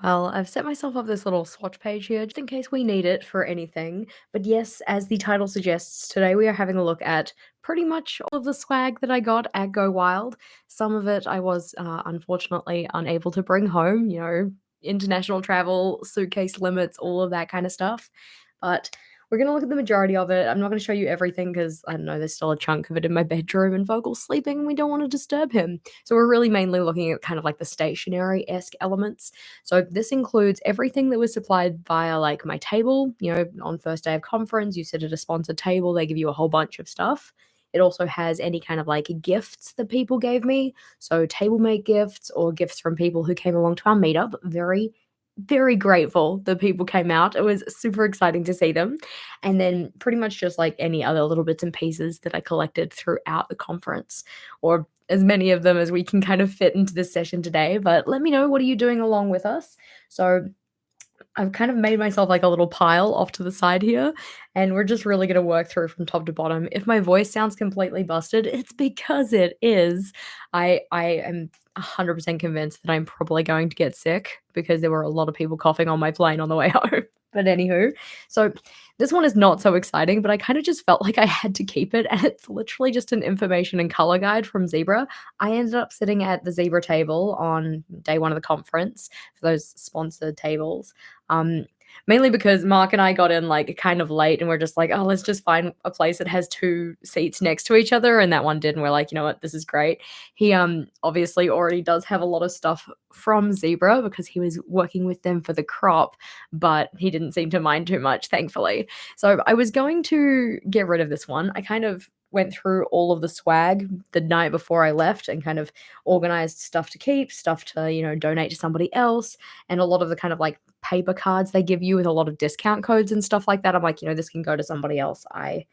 Well, I've set myself up this little swatch page here just in case we need it for anything. But yes, as the title suggests, today we are having a look at pretty much all of the swag that I got at Go Wild. Some of it I was unfortunately unable to bring home, international travel, suitcase limits, all of that kind of stuff. But we're going to look at the majority of it. I'm not going to show you everything because I don't know, there's still a chunk of it in my bedroom and Vogel's sleeping and we don't want to disturb him. So we're really mainly looking at kind of like the stationary esque elements. So this includes everything that was supplied via like my table. On first day of conference, you sit at a sponsored table, they give you a whole bunch of stuff. It also has any kind of like gifts that people gave me. So table mate gifts or gifts from people who came along to our meetup. Very, very grateful that people came out. It was super exciting to see them. And then pretty much just like any other little bits and pieces that I collected throughout the conference, or as many of them as we can kind of fit into this session today. But let me know, what are you doing along with us? So I've kind of made myself like a little pile off to the side here, and we're just really gonna work through from top to bottom. If my voice sounds completely busted, it's because it is. I am 100% convinced that I'm probably going to get sick because there were a lot of people coughing on my plane on the way home. But anywho, so this one is not so exciting, but I kind of just felt like I had to keep it, and it's literally just an information and color guide from Zebra. I ended up sitting at the Zebra table on day one of the conference for those sponsored tables. Um, Mainly because Mark and I got in like kind of late and we're just like, oh, let's just find a place that has two seats next to each other. And that one did. And we're like, you know what, this is great. He obviously already does have a lot of stuff from Zebra because he was working with them for the crop, but he didn't seem to mind too much, thankfully. So I was going to get rid of this one. I kind of went through all of the swag the night before I left and kind of organized stuff to keep, stuff to, donate to somebody else, and a lot of the kind of like paper cards they give you with a lot of discount codes and stuff like that. I'm like, this can go to somebody else. I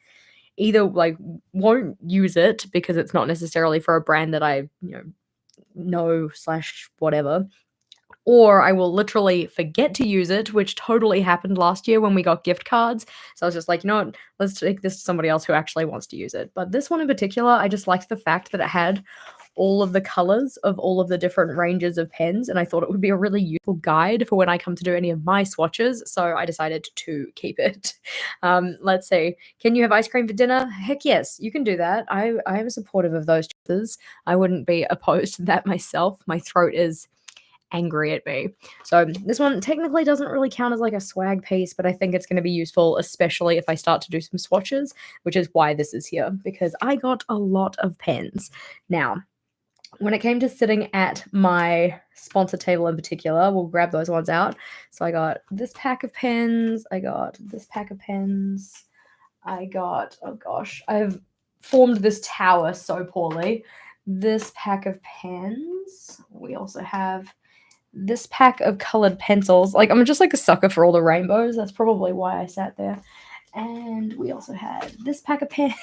either like won't use it because it's not necessarily for a brand that I, know slash whatever, or I will literally forget to use it, which totally happened last year when we got gift cards. So I was just like, you know what, let's take this to somebody else who actually wants to use it. But this one in particular, I just liked the fact that it had all of the colors of all of the different ranges of pens, and I thought it would be a really useful guide for when I come to do any of my swatches, so I decided to keep it. Let's see. Can you have ice cream for dinner? Heck yes, you can do that. I am supportive of those choices. I wouldn't be opposed to that myself. My throat is angry at me. So this one technically doesn't really count as like a swag piece, but I think it's going to be useful, especially if I start to do some swatches, which is why this is here, because I got a lot of pens. Now, when it came to sitting at my sponsor table in particular, we'll grab those ones out. So I got this pack of pens. I got this pack of pens. I got, oh gosh, I've formed this tower so poorly. This pack of pens. We also have this pack of colored pencils. Like, I'm just like a sucker for all the rainbows. That's probably why I sat there. And we also had this pack of pens.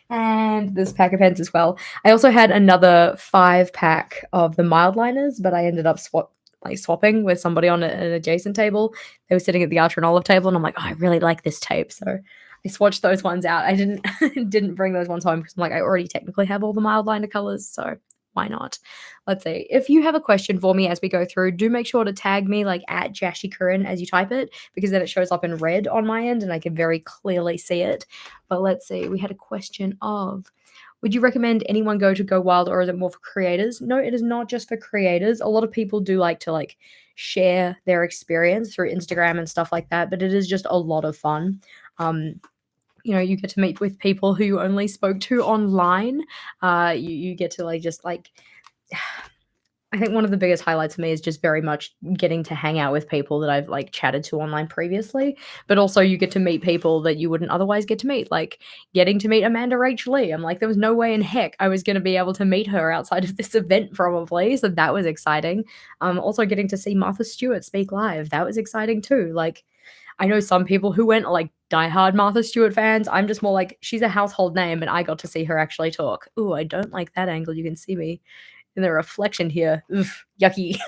And this pack of pens as well. I also had another 5-pack of the mild liners, but I ended up swapping with somebody on an adjacent table. They were sitting at the Archer and Olive table, and I'm like, oh, I really like this tape, so I swatched those ones out. I didn't bring those ones home because I'm like, I already technically have all the mild liner colors, so why not? Let's see. If you have a question for me as we go through, do make sure to tag me like at JashiiCorrin as you type it, because then it shows up in red on my end and I can very clearly see it. But let's see. We had a question of, would you recommend anyone go wild, or is it more for creators? No, it is not just for creators. A lot of people do like to like share their experience through Instagram and stuff like that, but it is just a lot of fun. You get to meet with people who you only spoke to online. You get to like just like I think one of the biggest highlights for me is just very much getting to hang out with people that I've like chatted to online previously, but also you get to meet people that you wouldn't otherwise get to meet, like getting to meet Amanda Rachel Lee. I'm like, there was no way in heck I was going to be able to meet her outside of this event probably. So that was exciting. Also getting to see Martha Stewart speak live. That was exciting too. Like, I know some people who went like diehard Martha Stewart fans. I'm just more like, she's a household name and I got to see her actually talk. Ooh, I don't like that angle. You can see me in the reflection here. Oof, yucky.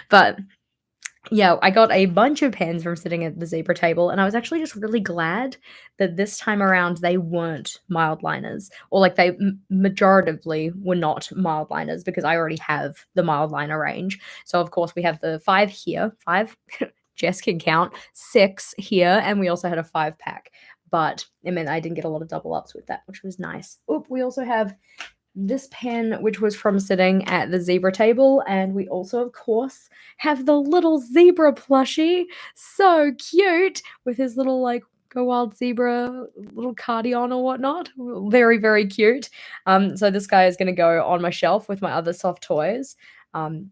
But Yeah, I got a bunch of pens from sitting at the zebra table, and I was actually just really glad that this time around they weren't mild liners, or like they majoritively were not mild liners because I already have the mild liner range. So of course we have the 5 here, 5 Jess can count, 6 here, and we also had a 5 pack. But it meant I didn't get a lot of double ups with that, which was nice. Oop, we also have this pen, which was from sitting at the zebra table, and we also, of course, have the little zebra plushie. So cute with his little like go wild zebra little cardigan or whatnot. Very, very cute. So this guy is gonna go on my shelf with my other soft toys. Um,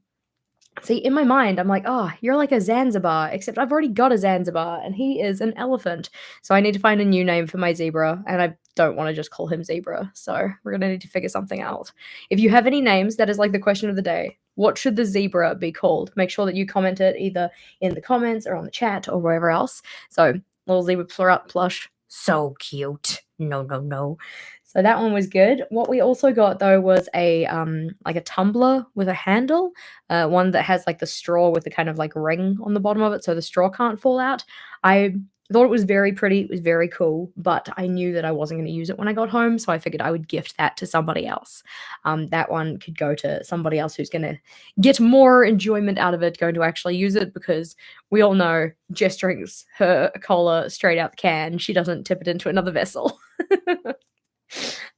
See, in my mind, I'm like, "Oh, you're like a Zanzibar," except I've already got a Zanzibar, and he is an elephant. So I need to find a new name for my zebra, and I don't wanna just call him Zebra, so we're gonna need to figure something out. If you have any names, that is like the question of the day. What should the zebra be called? Make sure that you comment it either in the comments or on the chat or wherever else. So, little zebra plush, so cute. No, no, no. So that one was good. What we also got though was like a tumbler with a handle, one that has like the straw with the kind of like ring on the bottom of it, so the straw can't fall out. I thought it was very pretty. It was very cool, but I knew that I wasn't going to use it when I got home, so I figured I would gift that to somebody else. That one could go to somebody else who's going to get more enjoyment out of it, going to actually use it, because we all know Jess drinks her cola straight out the can. She doesn't tip it into another vessel.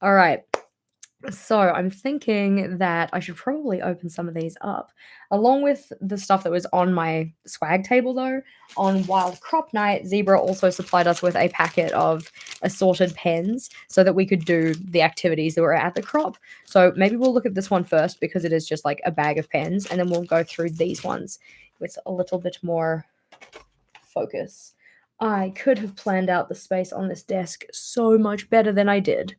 All right. So I'm thinking that I should probably open some of these up. Along with the stuff that was on my swag table, though, on Wild Crop Night, Zebra also supplied us with a packet of assorted pens so that we could do the activities that were at the crop. So maybe we'll look at this one first because it is just like a bag of pens, and then we'll go through these ones with a little bit more focus. I could have planned out the space on this desk so much better than I did,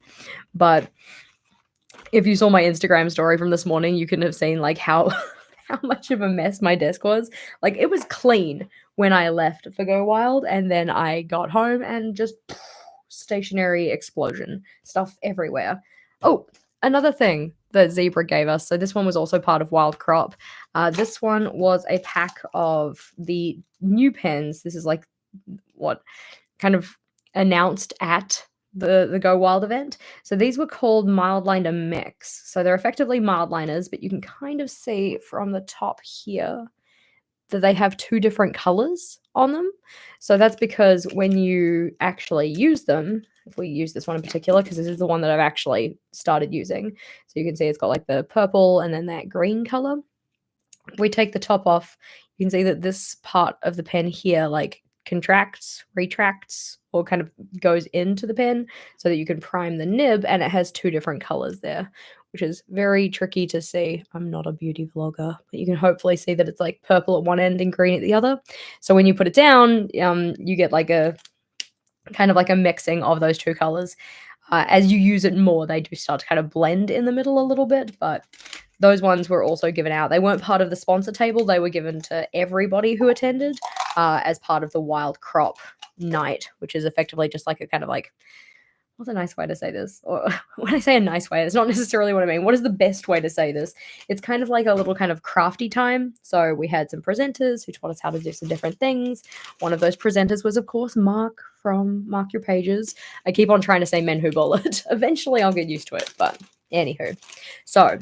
but if you saw my Instagram story from this morning, you couldn't have seen like how how much of a mess my desk was. Like it was clean when I left for Go Wild, and then I got home and just stationary explosion, stuff everywhere. Oh, another thing that Zebra gave us. So this one was also part of Wild Crop. This one was a pack of the new pens. This is like what kind of announced at the Go Wild event. So these were called Mildliner Mix. So they're effectively mild liners, but you can kind of see from the top here that they have two different colors on them. So that's because when you actually use them, if we use this one in particular, because this is the one that I've actually started using, so you can see it's got like the purple and then that green color. If we take the top off, you can see that this part of the pen here like contracts, retracts, or kind of goes into the pen so that you can prime the nib, and it has two different colors there, which is very tricky to see. I'm not a beauty vlogger, but you can hopefully see that it's like purple at one end and green at the other. So when you put it down, you get like a kind of like a mixing of those two colors. As you use it more, they do start to kind of blend in the middle a little bit, but those ones were also given out. They weren't part of the sponsor table. They were given to everybody who attended as part of the Wild Crop Night, which is effectively just like a kind of like, what's a nice way to say this? Or when I say a nice way, it's not necessarily what I mean. What is the best way to say this? It's kind of like a little kind of crafty time. So we had some presenters who taught us how to do some different things. One of those presenters was, of course, Mark from Mark Your Pages. I keep on trying to say Men Who Bullet. Eventually I'll get used to it, but anywho. So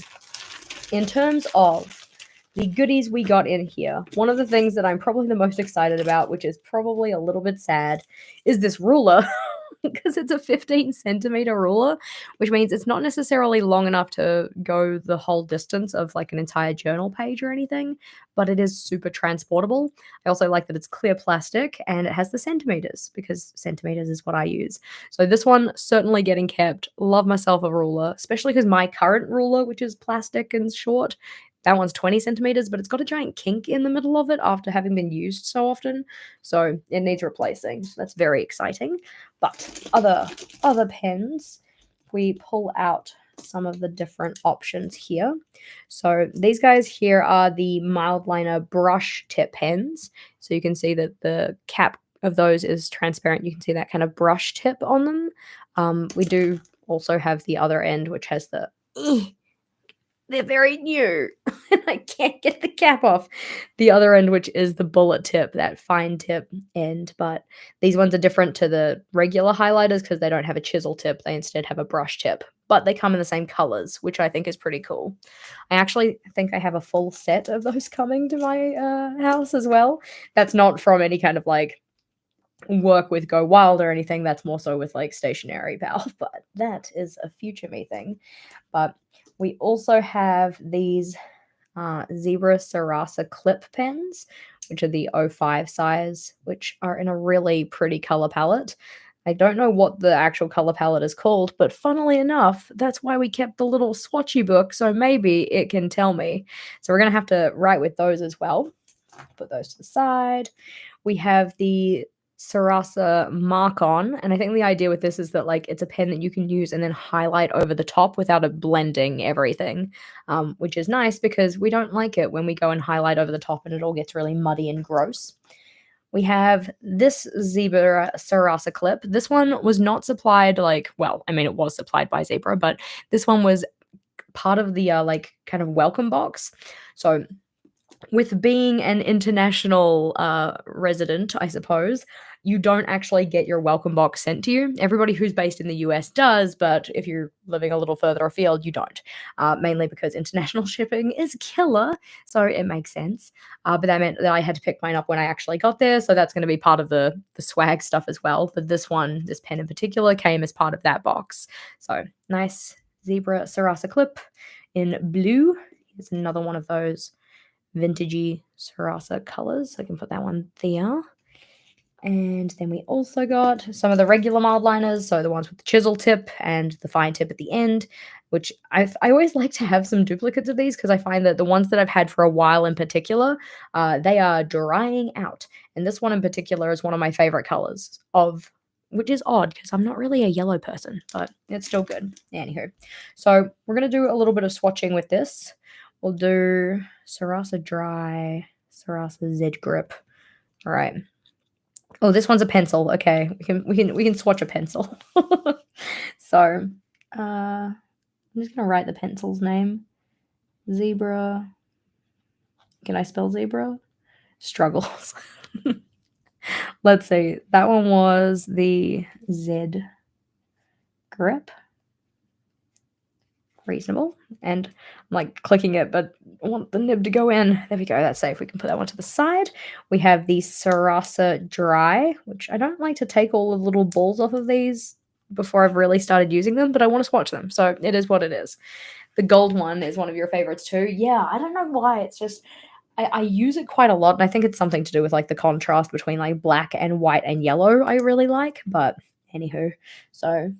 in terms of the goodies we got in here, one of the things that I'm probably the most excited about, which is probably a little bit sad, is this ruler. Because it's a 15 centimeter ruler, which means it's not necessarily long enough to go the whole distance of like an entire journal page or anything, but it is super transportable. I also like that it's clear plastic and it has the centimeters, because centimeters is what I use. So this one certainly getting kept. Love myself a ruler, especially because my current ruler, which is plastic and short, that one's 20 centimeters, but it's got a giant kink in the middle of it after having been used so often. So it needs replacing. That's very exciting. But other pens, we pull out some of the different options here. So these guys here are the Mildliner brush tip pens. So you can see that the cap of those is transparent. You can see that kind of brush tip on them. We do also have the other end, which has the they're very new, and I can't get the cap off the other end, which is the bullet tip, that fine tip end, but these ones are different to the regular highlighters because they don't have a chisel tip, they instead have a brush tip, but they come in the same colors, which I think is pretty cool. I actually think I have a full set of those coming to my, house as well. That's not from any kind of, like, work with Go Wild or anything, that's more so with, like, stationary pal, but that is a future me thing. But we also have these Zebra Sarasa clip pens, which are the '05 size, which are in a really pretty color palette. I don't know what the actual color palette is called, but funnily enough, that's why we kept the little swatchy book, so maybe it can tell me. So we're gonna have to write with those as well. Put those to the side. We have the Sarasa Mark On, and I think the idea with this is that, like, it's a pen that you can use and then highlight over the top without it blending everything, which is nice because we don't like it when we go and highlight over the top and it all gets really muddy and gross. We have this Zebra Sarasa clip. This one was not supplied, like, well, I mean, it was supplied by Zebra, but this one was part of the, like, kind of welcome box. So with being an international resident, I suppose, you don't actually get your welcome box sent to you. Everybody who's based in the US does, but if you're living a little further afield, you don't. Mainly because international shipping is killer, so it makes sense. But that meant that I had to pick mine up when I actually got there, so that's going to be part of the swag stuff as well. But this one, this pen in particular, came as part of that box. So nice Zebra Sarasa clip in blue. Here's another one of those vintagey Sarasa colors. I can put that one there. And then we also got some of the regular mild liners, so the ones with the chisel tip and the fine tip at the end, which I always like to have some duplicates of these because I find that the ones that I've had for a while in particular, they are drying out. And this one in particular is one of my favorite colors of, which is odd because I'm not really a yellow person, but it's still good. Anywho, so we're going to do a little bit of swatching with this. We'll do Sarasa Dry, Sarasa Z Grip. All right. Oh, this one's a pencil. Okay, we can swatch a pencil. So, I'm just gonna write the pencil's name. Zebra. Can I spell zebra? Struggles. Let's see. That one was the Z grip. Reasonable. And I'm like clicking it, but I want the nib to go in. There we go. That's safe. We can put that one to the side. We have the Sarasa Dry, which I don't like to take all the little balls off of these before I've really started using them, but I want to swatch them. So it is what it is. The gold one is one of your favorites too. Yeah, I don't know why. It's just I use it quite a lot, and I think it's something to do with like the contrast between like black and white and yellow I really like. But anywho, so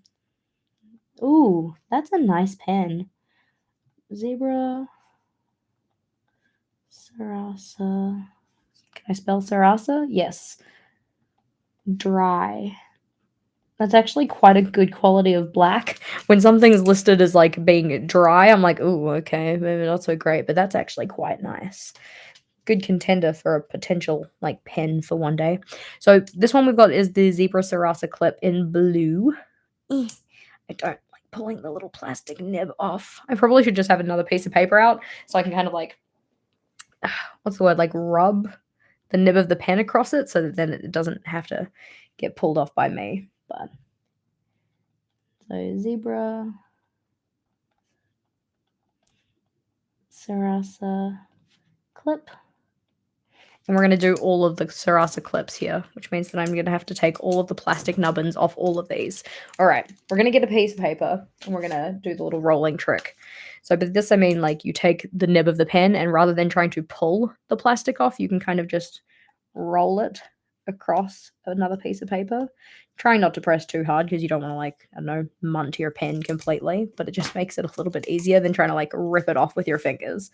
ooh, that's a nice pen. Zebra Sarasa. Can I spell Sarasa? Yes. Dry. That's actually quite a good quality of black. When something's listed as like being dry, I'm like, ooh, okay, maybe not so great, but that's actually quite nice. Good contender for a potential like pen for one day. So this one we've got is the Zebra Sarasa clip in blue. I don't like pulling the little plastic nib off. I probably should just have another piece of paper out so I can kind of like, what's the word, like rub the nib of the pen across it so that then it doesn't have to get pulled off by me. But so Zebra Sarasa clip. And we're going to do all of the Sarasa clips here, which means that I'm going to have to take all of the plastic nubbins off all of these. All right, we're going to get a piece of paper and we're going to do the little rolling trick. So by this, I mean like you take the nib of the pen and rather than trying to pull the plastic off, you can kind of just roll it across another piece of paper. Try not to press too hard because you don't want to like, I don't know, munt your pen completely, but it just makes it a little bit easier than trying to like rip it off with your fingers.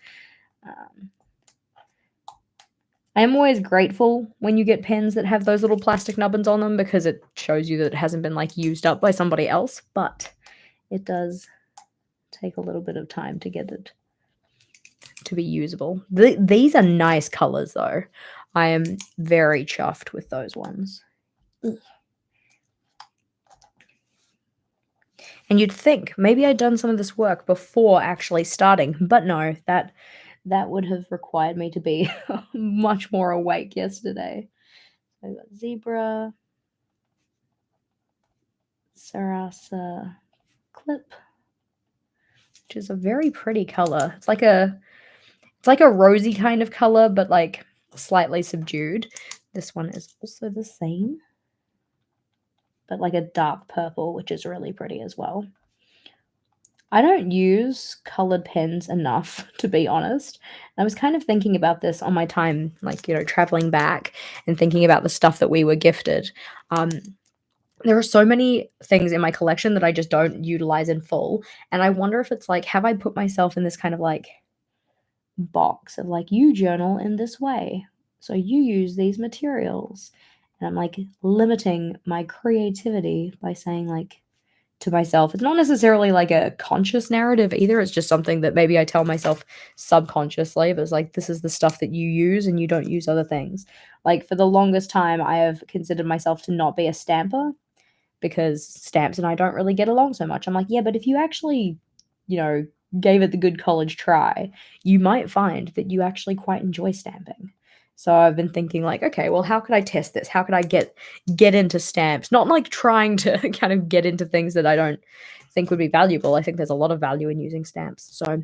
I am always grateful when you get pens that have those little plastic nubbins on them because it shows you that it hasn't been like used up by somebody else, but it does take a little bit of time to get it to be usable. These are nice colors though. I am very chuffed with those ones. And you'd think maybe I'd done some of this work before actually starting, but no, that would have required me to be much more awake yesterday. So I've got zebra, Sarasa clip, which is a very pretty color. It's like a rosy kind of color, but like slightly subdued. This one is also the same, but like a dark purple, which is really pretty as well. I don't use colored pens enough, to be honest. I was kind of thinking about this on my time, like, traveling back and thinking about the stuff that we were gifted. Um, there are so many things in my collection that I just don't utilize in full. And I wonder if it's like, have I put myself in this kind of like box of like, you journal in this way, so you use these materials, and I'm like limiting my creativity by saying like to myself, it's not necessarily like a conscious narrative either, it's just something that maybe I tell myself subconsciously, but it's like, this is the stuff that you use and you don't use other things. Like for the longest time I have considered myself to not be a stamper because stamps and I don't really get along so much. I'm like, yeah, but if you actually, you know, gave it the good college try, you might find that you actually quite enjoy stamping. So I've been thinking like, okay, well, how could I test this? How could I get into stamps? Not like trying to kind of get into things that I don't think would be valuable. I think there's a lot of value in using stamps. So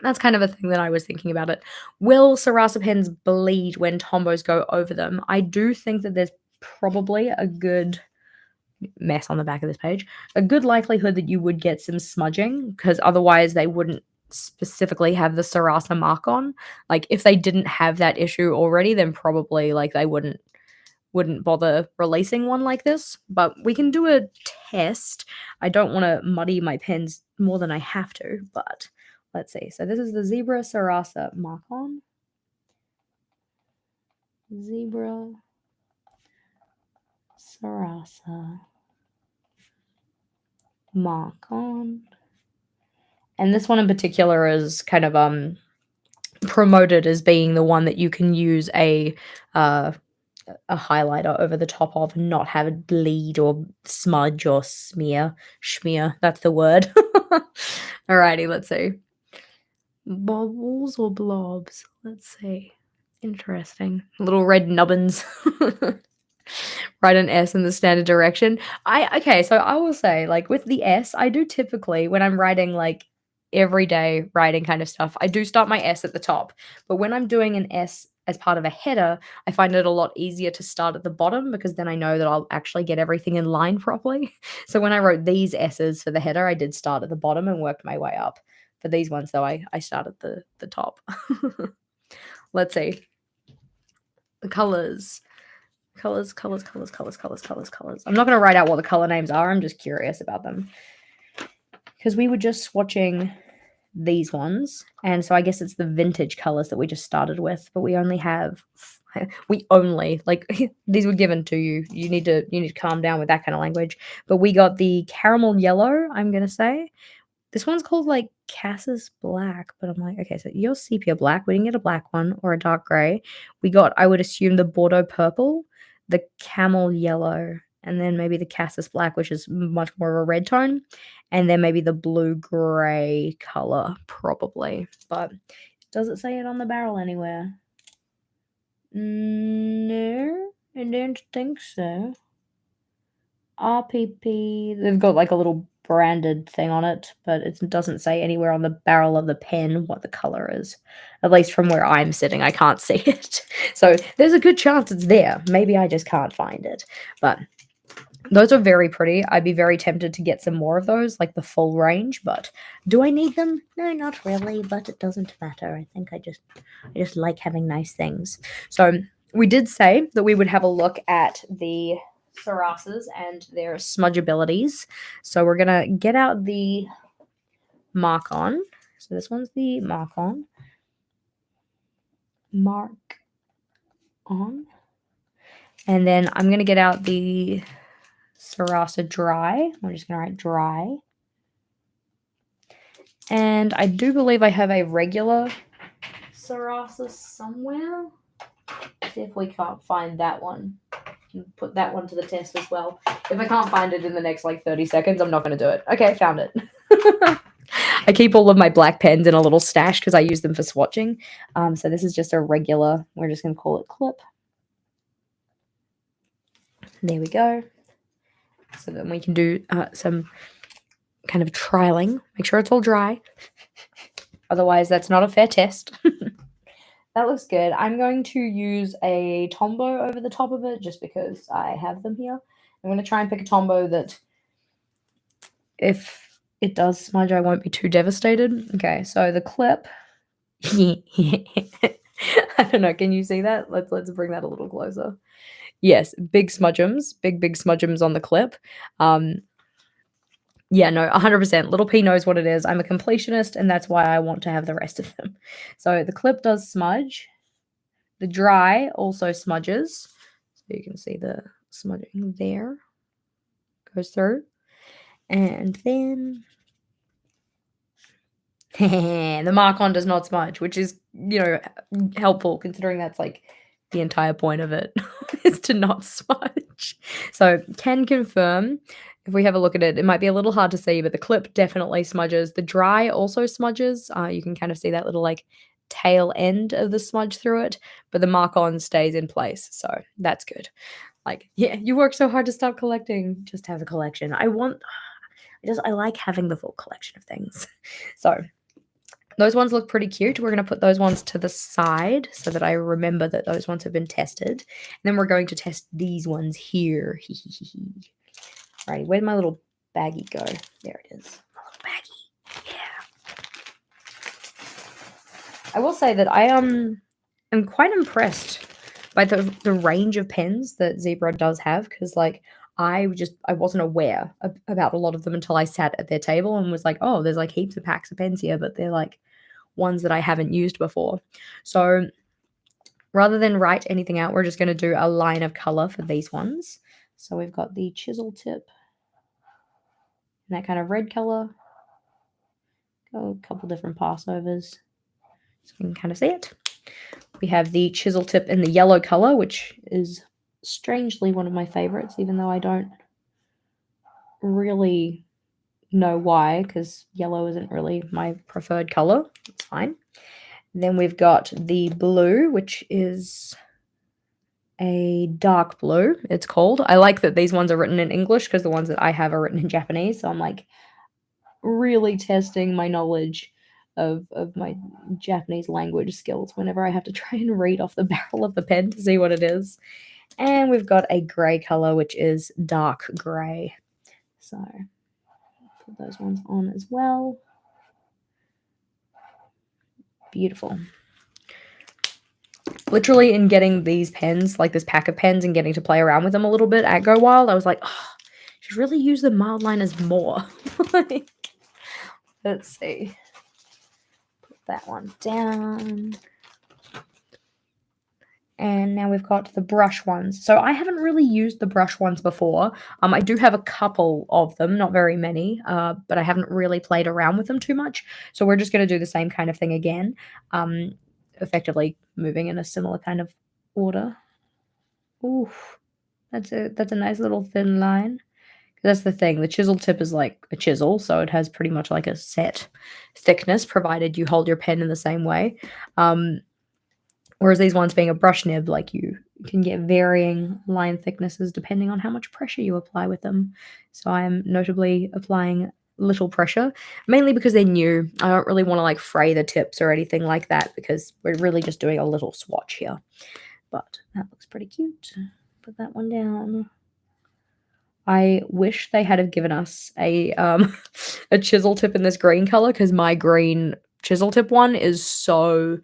that's kind of a thing that I was thinking about it. Will Sarasa pens bleed when Tombos go over them? I do think that there's probably a good mess on the back of this page, a good likelihood that you would get some smudging because otherwise they wouldn't specifically have the Sarasa mark on. Like if they didn't have that issue already, then probably like they wouldn't bother releasing one like this. But we can do a test. I don't want to muddy my pens more than I have to, but let's see. So this is the Zebra Sarasa mark on. Zebra Sarasa mark on. And this one in particular is kind of promoted as being the one that you can use uh, a highlighter over the top of and not have it bleed or smudge or schmear. That's the word. Alrighty, let's see. Bubbles or blobs? Let's see. Interesting. Little red nubbins. Write an S in the standard direction. Okay, so I will say, like with the S, I do typically when I'm writing like everyday writing kind of stuff, I do start my S at the top. But when I'm doing an S as part of a header, I find it a lot easier to start at the bottom because then I know that I'll actually get everything in line properly. So when I wrote these S's for the header, I did start at the bottom and worked my way up. For these ones though, I start at the top. Let's see. The colors. Colors. I'm not going to write out what the color names are. I'm just curious about them. Because we were just swatching these ones. And so I guess it's the vintage colors that we just started with. But we only have... like these were given to you. You need to calm down with that kind of language. But we got the caramel yellow, I'm going to say. This one's called like Cassis Black, but I'm like, okay, so you're sepia black. We didn't get a black one or a dark gray. We got, I would assume, the Bordeaux purple, the camel yellow, and then maybe the Cassis Black, which is much more of a red tone, and then maybe the blue gray color, probably. But does it say it on the barrel anywhere? No, I don't think so. RPP. They've got like a little branded thing on it, but it doesn't say anywhere on the barrel of the pen what the color is. At least from where I'm sitting, I can't see it. So there's a good chance it's there. Maybe I just can't find it. But those are very pretty. I'd be very tempted to get some more of those, like the full range, but do I need them? No, not really, but it doesn't matter. I think I just like having nice things. So we did say that we would have a look at the Sarasas and their smudge abilities. So we're gonna get out the mark on. So this one's the mark on. Mark on. And then I'm gonna get out the Sarasa dry. We're just gonna write dry. And I do believe I have a regular Sarasa somewhere. See if we can't find that one. can put that one to the test as well. If I can't find it in the next like 30 seconds, I'm not going to do it. Okay, found it. I keep all of my black pens in a little stash because I use them for swatching. So this is just a regular, we're just going to call it clip. There we go. So then we can do some kind of trialing. Make sure it's all dry. Otherwise, that's not a fair test. That looks good. I'm going to use a Tombow over the top of it just because I have them here. I'm going to try and pick a Tombow that if it does smudge, I won't be too devastated. Okay, so the clip. I don't know. Can you see that? Let's bring that a little closer. Yes, big smudgeums, big smudgeums on the clip. Yeah, no, 100%. Little P knows what it is. I'm a completionist, and that's why I want to have the rest of them. So the clip does smudge. The dry also smudges. So you can see the smudging there. Goes through. And then the mark-on does not smudge, which is, helpful considering that's like the entire point of it is to not smudge. So can confirm. If we have a look at it, it might be a little hard to see, but the clip definitely smudges. The dry also smudges. You can kind of see that little like tail end of the smudge through it, but the mark-on stays in place. So that's good. Like, yeah, you work so hard to stop collecting. Just have a collection. I like having the full collection of things. So those ones look pretty cute. We're going to put those ones to the side so that I remember that those ones have been tested. And then we're going to test these ones here. Alrighty, where'd my little baggie go? There it is. My little baggie. Yeah. I will say that I am quite impressed by the range of pens that Zebra does have, because like I wasn't aware about a lot of them until I sat at their table and was like, oh, there's like heaps of packs of pens here, but they're like ones that I haven't used before. So rather than write anything out, we're just going to do a line of color for these ones. So we've got the chisel tip, that kind of red color. Got a couple different passovers, so you can kind of see it. We have the chisel tip in the yellow color, which is strangely one of my favorites, even though I don't really know why, because yellow isn't really my preferred color. It's fine. Then we've got the blue, which is a dark blue, it's called. I like that these ones are written in English because the ones that I have are written in Japanese. So I'm like really testing my knowledge of my Japanese language skills whenever I have to try and read off the barrel of the pen to see what it is. And we've got a gray color, which is dark gray. So put those ones on as well. Beautiful. Literally in getting these pens, like this pack of pens, and getting to play around with them a little bit at Go Wild, I was like, oh, I should really use the mild liners more. Like, let's see. Put that one down. And now we've got the brush ones. So I haven't really used the brush ones before. I do have a couple of them, not very many, but I haven't really played around with them too much. So we're just going to do the same kind of thing again, effectively moving in a similar kind of order. Oof, that's a nice little thin line. That's the thing. The chisel tip is like a chisel, so it has pretty much like a set thickness, provided you hold your pen in the same way. Whereas these ones being a brush nib, like you can get varying line thicknesses depending on how much pressure you apply with them. So I am notably applying little pressure, mainly because they're new. I don't really want to like fray the tips or anything like that because we're really just doing a little swatch here. But that looks pretty cute. Put that one down. I wish they had have given us a a chisel tip in this green color, because my green chisel tip one is so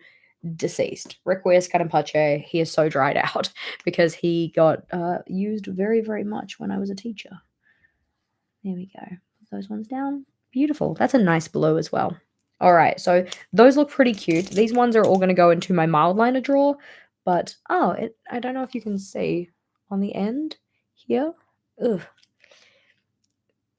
deceased. Requiescat and Pache, he is so dried out because he got used very, very much when I was a teacher. There we go. Put those ones down. Beautiful. That's a nice blue as well. All right, so those look pretty cute. These ones are all going to go into my mild liner drawer, but I don't know if you can see on the end here. Ugh.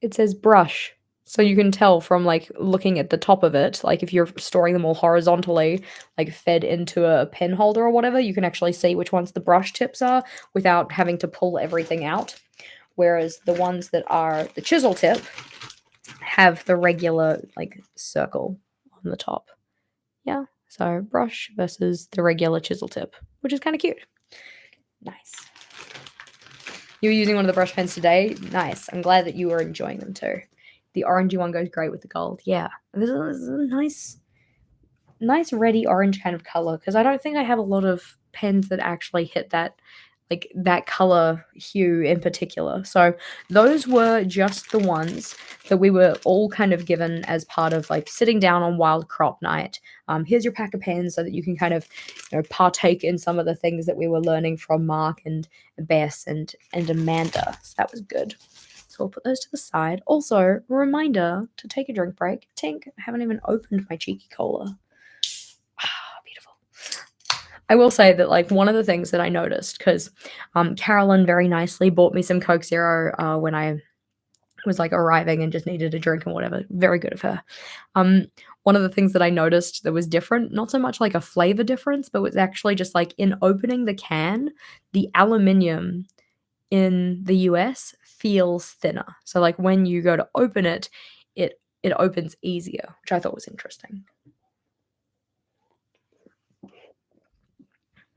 It says brush. So you can tell from, like, looking at the top of it, like, if you're storing them all horizontally, like, fed into a pen holder or whatever, you can actually see which ones the brush tips are without having to pull everything out, whereas the ones that are the chisel tip have the regular, like, circle on the top. Yeah, so brush versus the regular chisel tip, which is kinda cute. Nice. You were using one of the brush pens today? Nice. I'm glad that you were enjoying them too. The orangey one goes great with the gold. Yeah. This is a nice reddy orange kind of color because I don't think I have a lot of pens that actually hit that like that color hue in particular. So those were just the ones that we were all kind of given as part of like sitting down on wild crop night. Here's your pack of pens so that you can kind of partake in some of the things that we were learning from Mark and Bess and Amanda. So that was good. So we'll put those to the side. Also, reminder to take a drink break. Tink, I haven't even opened my cheeky cola. Beautiful. I will say that, like, one of the things that I noticed, 'cause, Carolyn very nicely bought me some Coke Zero, when I was, like, arriving and just needed a drink and whatever. Very good of her. One of the things that I noticed that was different, not so much like a flavor difference, but was actually just, like, in opening the can, the aluminum in the US feels thinner. So, like, when you go to open it, it opens easier, which I thought was interesting.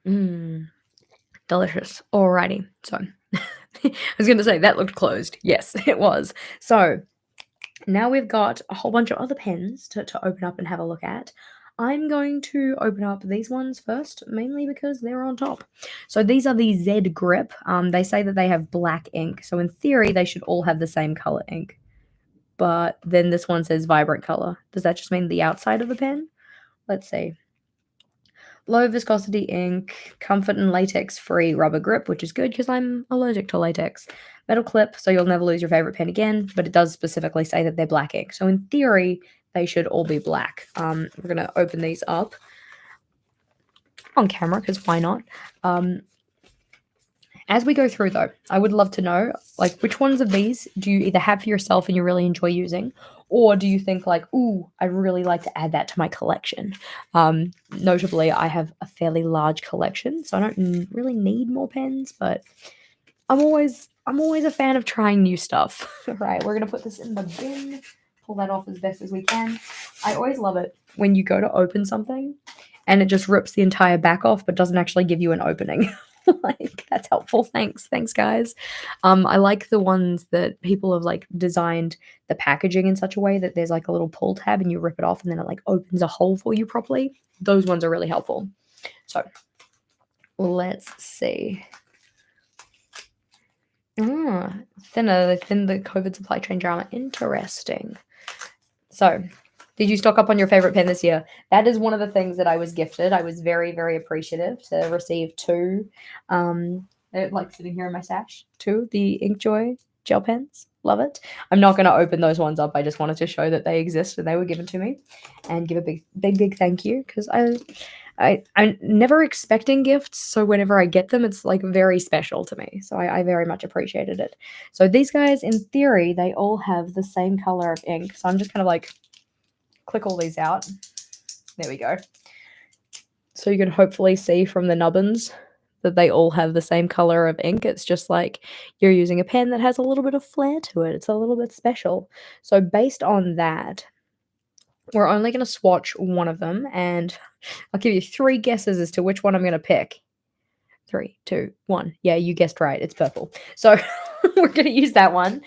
Mm. Delicious. Alrighty. So I was gonna say that looked closed. Yes, it was. So now we've got a whole bunch of other pens to open up and have a look at. I'm going to open up these ones first, mainly because they're on top. So these are the Z Grip. They say that they have black ink. So in theory, they should all have the same color ink. But then this one says vibrant color. Does that just mean the outside of the pen? Let's see. Low viscosity ink, comfort and latex free rubber grip, which is good because I'm allergic to latex. Metal clip, so you'll never lose your favorite pen again, but it does specifically say that they're black ink. So in theory, they should all be black. We're going to open these up on camera because why not? As we go through, though, I would love to know, like, which ones of these do you either have for yourself and you really enjoy using, or do you think, like, ooh, I'd really like to add that to my collection? Notably, I have a fairly large collection, so I don't really need more pens, but I'm always a fan of trying new stuff. Right, we're gonna put this in the bin, pull that off as best as we can. I always love it when you go to open something and it just rips the entire back off, but doesn't actually give you an opening. Like, that's helpful. Thanks, guys. I like the ones that people have like designed the packaging in such a way that there's like a little pull tab and you rip it off and then it like opens a hole for you properly. Those ones are really helpful. So let's see. Thinner, they thin the COVID supply chain drama. Interesting. So, did you stock up on your favorite pen this year? That is one of the things that I was gifted. I was very, very appreciative to receive two. They're like sitting here in my stash. Two, the Inkjoy gel pens. Love it. I'm not going to open those ones up. I just wanted to show that they exist and they were given to me, and give a big thank you because I'm never expecting gifts, so whenever I get them, it's like very special to me. So I very much appreciated it. So these guys, in theory, they all have the same color of ink. So I'm just kind of like click all these out. There we go. So you can hopefully see from the nubbins that they all have the same color of ink. It's just like you're using a pen that has a little bit of flair to it. It's a little bit special. So based on that, we're only going to swatch one of them, and I'll give you 3 guesses as to which one I'm going to pick. 3, 2, 1. Yeah, you guessed right. It's purple. So we're going to use that one.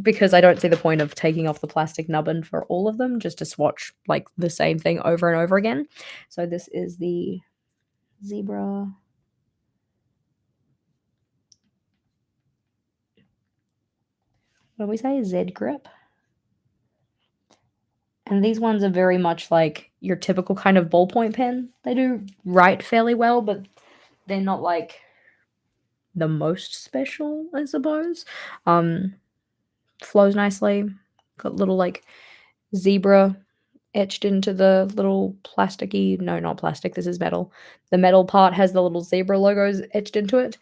Because I don't see the point of taking off the plastic nubbin for all of them, just to swatch like the same thing over and over again. So this is the zebra. What do we say? Z grip. And these ones are very much like your typical kind of ballpoint pen. They do write fairly well, but they're not like the most special, I suppose. Flows nicely. Got little like zebra etched into the little plasticky, no, not plastic, this is metal. The metal part has the little zebra logos etched into it,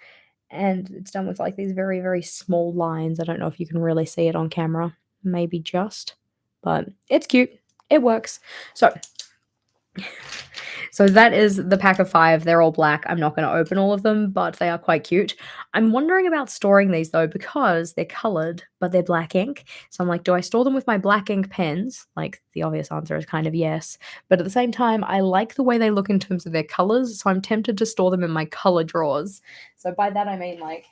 and it's done with like these very, very small lines. I don't know if you can really see it on camera. maybe just, but it's cute. It works. So that is the pack of 5. They're all black. I'm not gonna open all of them, but they are quite cute. I'm wondering about storing these though because they're colored, but they're black ink. So I'm like, do I store them with my black ink pens? Like, the obvious answer is kind of yes. But at the same time, I like the way they look in terms of their colors, so I'm tempted to store them in my color drawers. So by that I mean, like,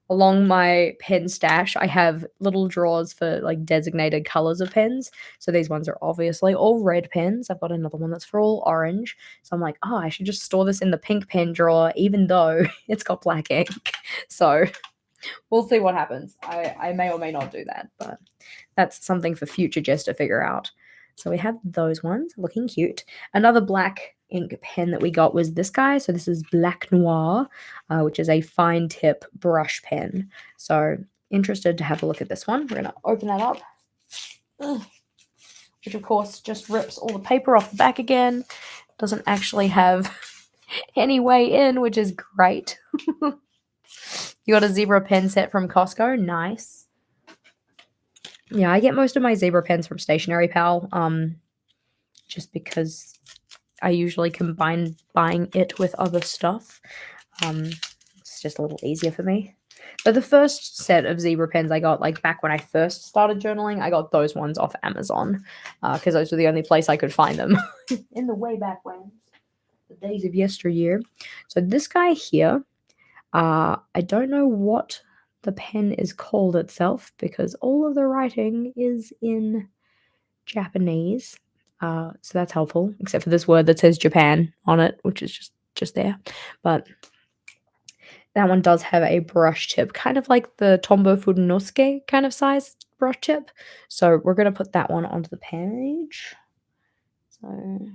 along my pen stash, I have little drawers for like designated colors of pens. So these ones are obviously all red pens. I've got another one that's for all orange. So I'm like, oh, I should just store this in the pink pen drawer, even though it's got black ink. So we'll see what happens. I may or may not do that, but that's something for future Jess to figure out. So we have those ones looking cute. Another black ink pen that we got was this guy. So this is Black Noir, which is a fine tip brush pen. So interested to have a look at this one. We're going to open that up. Ugh. Which of course just rips all the paper off the back again. Doesn't actually have any way in, which is great. You got a zebra pen set from Costco. Nice. Yeah, I get most of my zebra pens from Stationery Pal, just because I usually combine buying it with other stuff. It's just a little easier for me. But the first set of zebra pens I got, like, back when I first started journaling, I got those ones off Amazon, because those were the only place I could find them in the way back when, the days of yesteryear. So this guy here, I don't know what the pen is called itself because all of the writing is in Japanese. So that's helpful, except for this word that says Japan on it, which is just there. But that one does have a brush tip, kind of like the Tombow Furunosuke kind of size brush tip. So we're going to put that one onto the page. So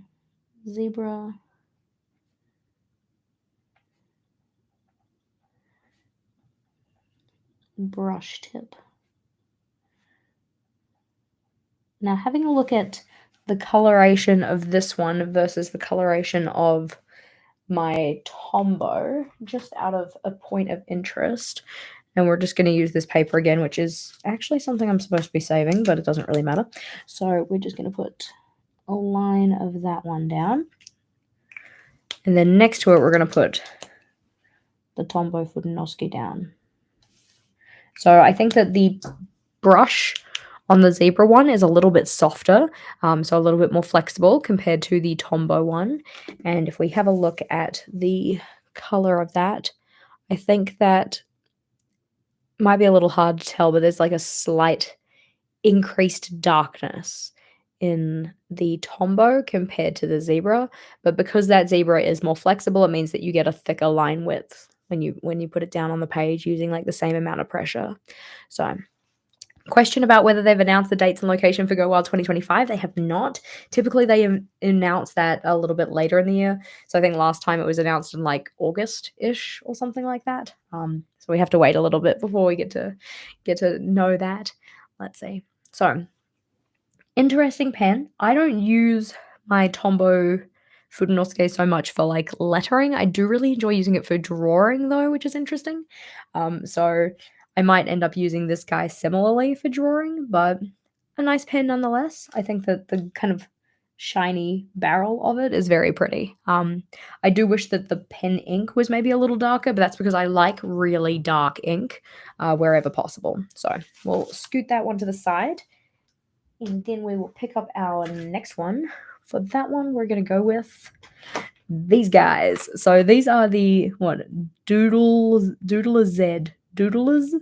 zebra. Brush tip. Now, having a look at the coloration of this one versus the coloration of my Tombow, just out of a point of interest, and we're just going to use this paper again, which is actually something I'm supposed to be saving, but it doesn't really matter. So we're just going to put a line of that one down, and then next to it, we're going to put the Tombow Furunosuke down. So I think that the brush on the zebra one is a little bit softer, so a little bit more flexible compared to the Tombow one. And if we have a look at the color of that, I think that might be a little hard to tell, but there's like a slight increased darkness in the Tombow compared to the zebra. But because that zebra is more flexible, it means that you get a thicker line width when you put it down on the page using like the same amount of pressure. So question about whether they've announced the dates and location for Go Wild 2025. They have not. Typically, they announce that a little bit later in the year. So I think last time it was announced in like August-ish or something like that. So we have to wait a little bit before we get to know that. Let's see. So interesting pen. I don't use my Tombow Furunosuke so much for like lettering. I do really enjoy using it for drawing though, which is interesting. So I might end up using this guy similarly for drawing, but a nice pen nonetheless. I think that the kind of shiny barrel of it is very pretty. I do wish that the pen ink was maybe a little darker, but that's because I like really dark ink wherever possible. So we'll scoot that one to the side, and then we will pick up our next one. For that one, we're going to go with these guys. So these are the, Doodlers? Doodlers?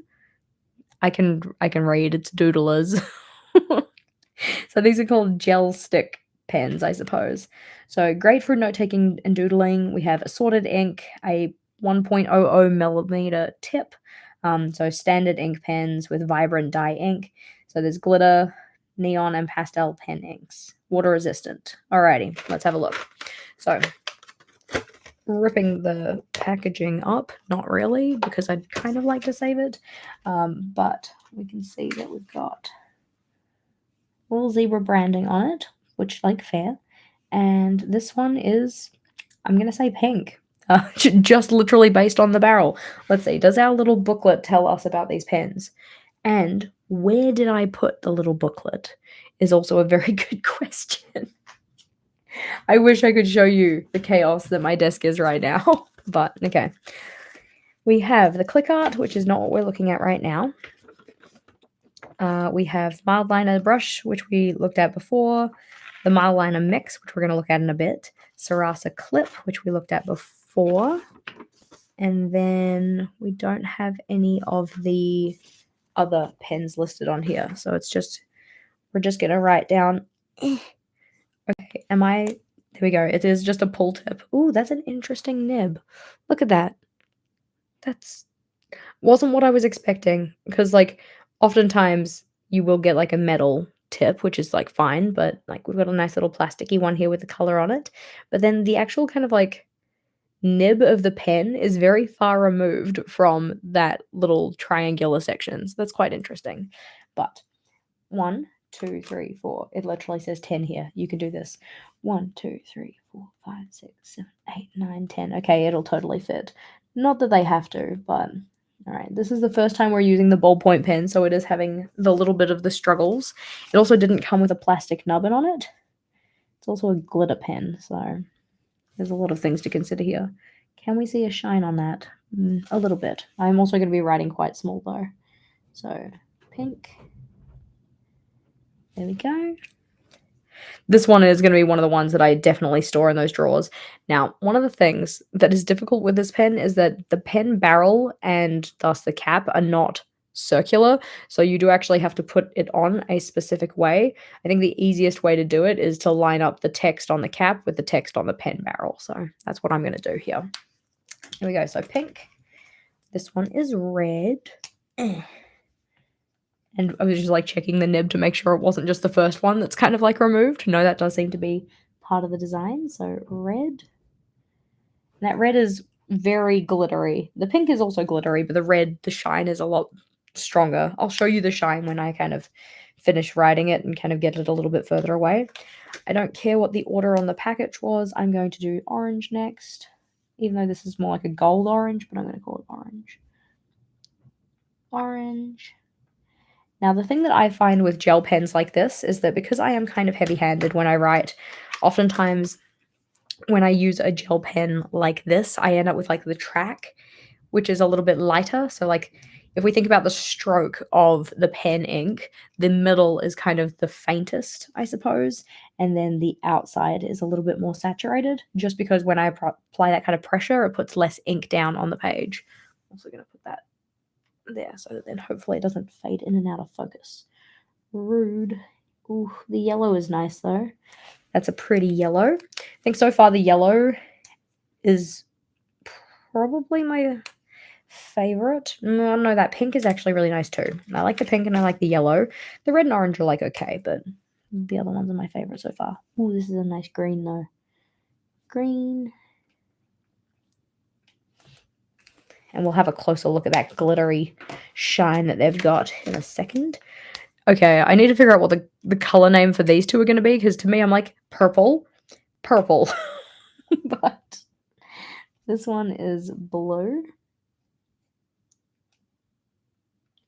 I can read, it's Doodlers. So these are called gel stick pens, I suppose. So great for note-taking and doodling. We have assorted ink, a 1.00 millimeter tip. So standard ink pens with vibrant dye ink. So there's glitter, neon, and pastel pen inks. Water resistant. Alrighty, let's have a look. So ripping the packaging up, not really, because I'd kind of like to save it. But we can see that we've got little zebra branding on it, which, like, fair. And this one is, I'm going to say pink, just literally based on the barrel. Let's see, does our little booklet tell us about these pens? And Where did I put the little booklet is also a very good question. I wish I could show you the chaos that my desk is right now, but okay. We have the click art, which is not what we're looking at right now. We have mild liner brush, which we looked at before, the mild liner mix, which we're going to look at in a bit, Sarasa clip, which we looked at before, and then we don't have any of the other pens listed on here, so we're just going to write down. Okay, there we go. It is just a pull tip. Ooh, that's an interesting nib. Look at that. That's wasn't what I was expecting, because, like, oftentimes you will get, like, a metal tip, which is, like, fine, but, like, we've got a nice little plasticky one here with the color on it, but then the actual kind of, like, nib of the pen is very far removed from that little triangular section, so that's quite interesting. But 1, 2, 3, 4. It literally says 10 here. You can do this. 1, 2, 3, 4, 5, 6, 7, 8, 9, 10. Okay, it'll totally fit. Not that they have to, but all right. This is the first time we're using the ballpoint pen, so it is having the little bit of the struggles. It also didn't come with a plastic nubbin on it. It's also a glitter pen, so there's a lot of things to consider here. Can we see a shine on that? A little bit. I'm also going to be writing quite small though. So pink. There we go. This one is going to be one of the ones that I definitely store in those drawers. Now, one of the things that is difficult with this pen is that the pen barrel and thus the cap are not circular, so you do actually have to put it on a specific way. I think the easiest way to do it is to line up the text on the cap with the text on the pen barrel, so that's what I'm going to do here. Here we go, so pink. This one is red. And I was just, like, checking the nib to make sure it wasn't just the first one that's kind of, like, removed. No, that does seem to be part of the design. So red. That red is very glittery. The pink is also glittery, but the red, the shine is a lot stronger. I'll show you the shine when I kind of finish writing it and kind of get it a little bit further away. I don't care what the order on the package was. I'm going to do orange next, even though this is more like a gold orange, but I'm going to call it orange. Orange. Now, the thing that I find with gel pens like this is that because I am kind of heavy-handed when I write, oftentimes when I use a gel pen like this, I end up with, like, the track, which is a little bit lighter. So, like, if we think about the stroke of the pen ink, the middle is kind of the faintest, I suppose, and then the outside is a little bit more saturated, just because when I apply that kind of pressure, it puts less ink down on the page. I'm also going to put that there so that then hopefully it doesn't fade in and out of focus. Rude. Ooh, the yellow is nice though. That's a pretty yellow. I think so far the yellow is probably my favorite. No, that pink is actually really nice too. I like the pink and I like the yellow. The red and orange are, like, okay, but the other ones are my favorite so far. Ooh, this is a nice green though. Green. And we'll have a closer look at that glittery shine that they've got in a second. Okay, I need to figure out what the color name for these two are going to be, because to me, I'm like, purple. But this one is blue.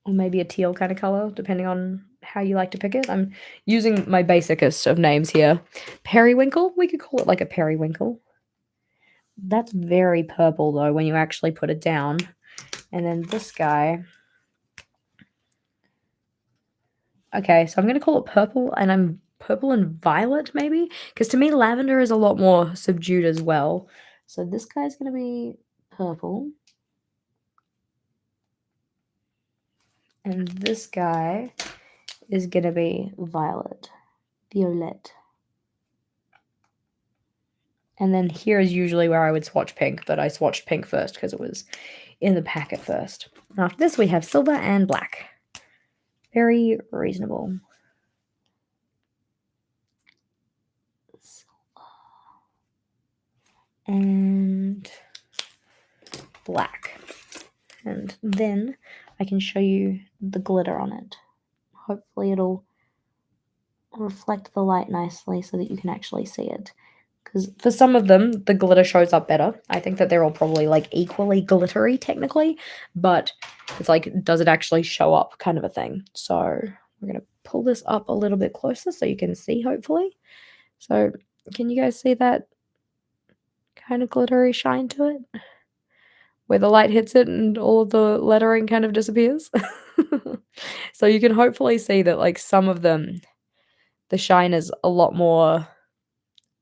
Or maybe a teal kind of color, depending on how you like to pick it. I'm using my basicest of names here. Periwinkle? We could call it like a periwinkle. That's very purple, though, when you actually put it down. And then this guy. Okay, so I'm going to call it purple, and I'm purple and violet, maybe? Because to me, lavender is a lot more subdued as well. So this guy's going to be purple. And this guy is going to be violet. And then here is usually where I would swatch pink, but I swatched pink first because it was in the packet first. After this, we have silver and black. Very reasonable. And black. And then I can show you the glitter on it. Hopefully it'll reflect the light nicely so that you can actually see it. 'Cause for some of them, the glitter shows up better. I think that they're all probably, like, equally glittery technically, but it's like, does it actually show up kind of a thing. So, we're gonna pull this up a little bit closer so you can see, hopefully. So, can you guys see that kind of glittery shine to it? Where the light hits it and all of the lettering kind of disappears? So, you can hopefully see that, like, some of them, the shine is a lot more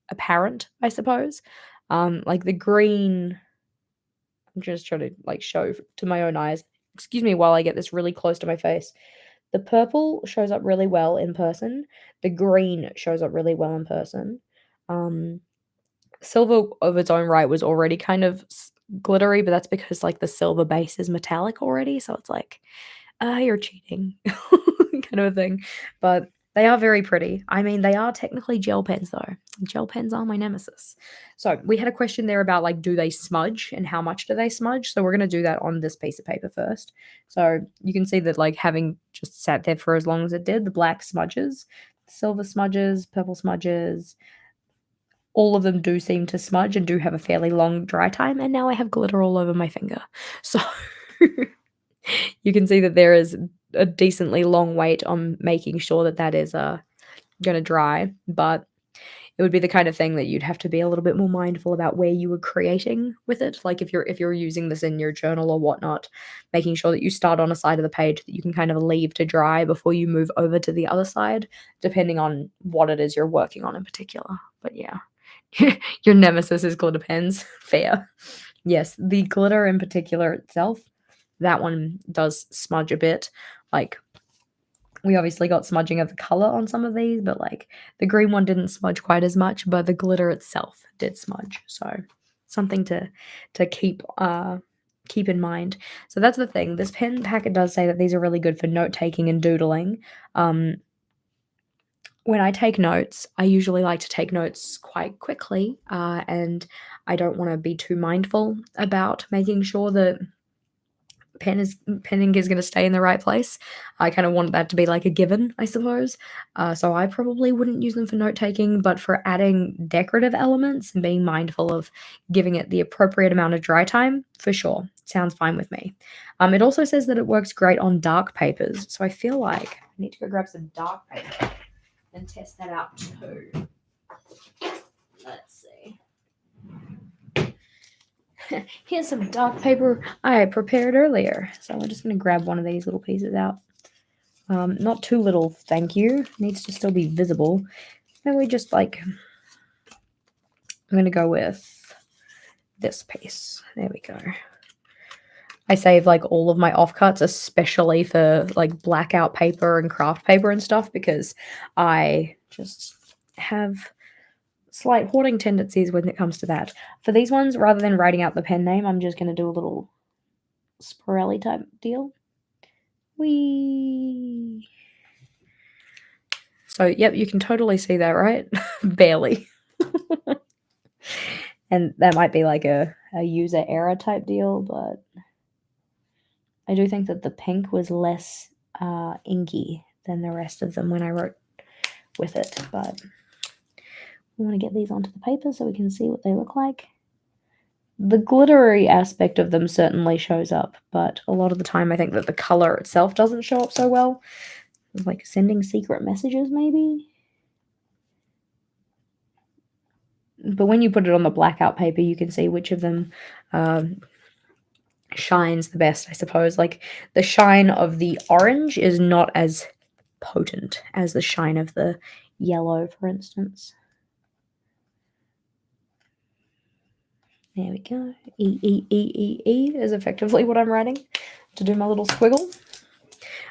apparent, I suppose. Like the green, I'm just trying to like show to my own eyes. Excuse me while I get this really close to my face. The purple shows up really well in person. The green shows up really well in person. Um, Silver of its own right was already kind of glittery, but that's because like the silver base is metallic already. So it's like, ah, you're cheating kind of a thing. But they are very pretty. I mean, they are technically gel pens though. Gel pens are my nemesis. So we had a question there about like, do they smudge and how much do they smudge? So we're going to do that on this piece of paper first. So you can see that like having just sat there for as long as it did, the black smudges, silver smudges, purple smudges, all of them do seem to smudge and do have a fairly long dry time. And now I have glitter all over my finger. So you can see that there is a decently long wait on making sure that that is gonna dry, but it would be the kind of thing that you'd have to be a little bit more mindful about where you were creating with it. Like if you're using this in your journal or whatnot, making sure that you start on a side of the page that you can kind of leave to dry before you move over to the other side, depending on what it is you're working on in particular. But yeah. Your nemesis is glitter pens. Fair. Yes, the glitter in particular itself, that one does smudge a bit. Like, we obviously got smudging of the color on some of these, but like the green one didn't smudge quite as much, but the glitter itself did smudge. So something to keep in mind. So that's the thing. This pen packet does say that these are really good for note taking and doodling. When I take notes, I usually like to take notes quite quickly, and I don't want to be too mindful about making sure that pen ink is going to stay in the right place. I kind of want that to be like a given, I suppose. So I probably wouldn't use them for note taking, but for adding decorative elements and being mindful of giving it the appropriate amount of dry time, for sure, sounds fine with me. It also says that it works great on dark papers, so I feel like I need to go grab some dark paper and test that out too. Let's see. Here's some dark paper I prepared earlier. So I'm just going to grab one of these little pieces out. Not too little, thank you. Needs to still be visible. And we just like, I'm going to go with this piece. There we go. I save like all of my offcuts, especially for like blackout paper and craft paper and stuff, because I just have slight hoarding tendencies when it comes to that. For these ones, rather than writing out the pen name, I'm just going to do a little Sporelli type deal. Whee! So, yep, you can totally see that, right? Barely. And that might be like a user error type deal, but I do think that the pink was less inky than the rest of them when I wrote with it, but we want to get these onto the paper so we can see what they look like. The glittery aspect of them certainly shows up, but a lot of the time I think that the color itself doesn't show up so well. It's like sending secret messages, maybe? But when you put it on the blackout paper, you can see which of them shines the best, I suppose. Like, the shine of the orange is not as potent as the shine of the yellow, for instance. There we go. E is effectively what I'm writing to do my little squiggle.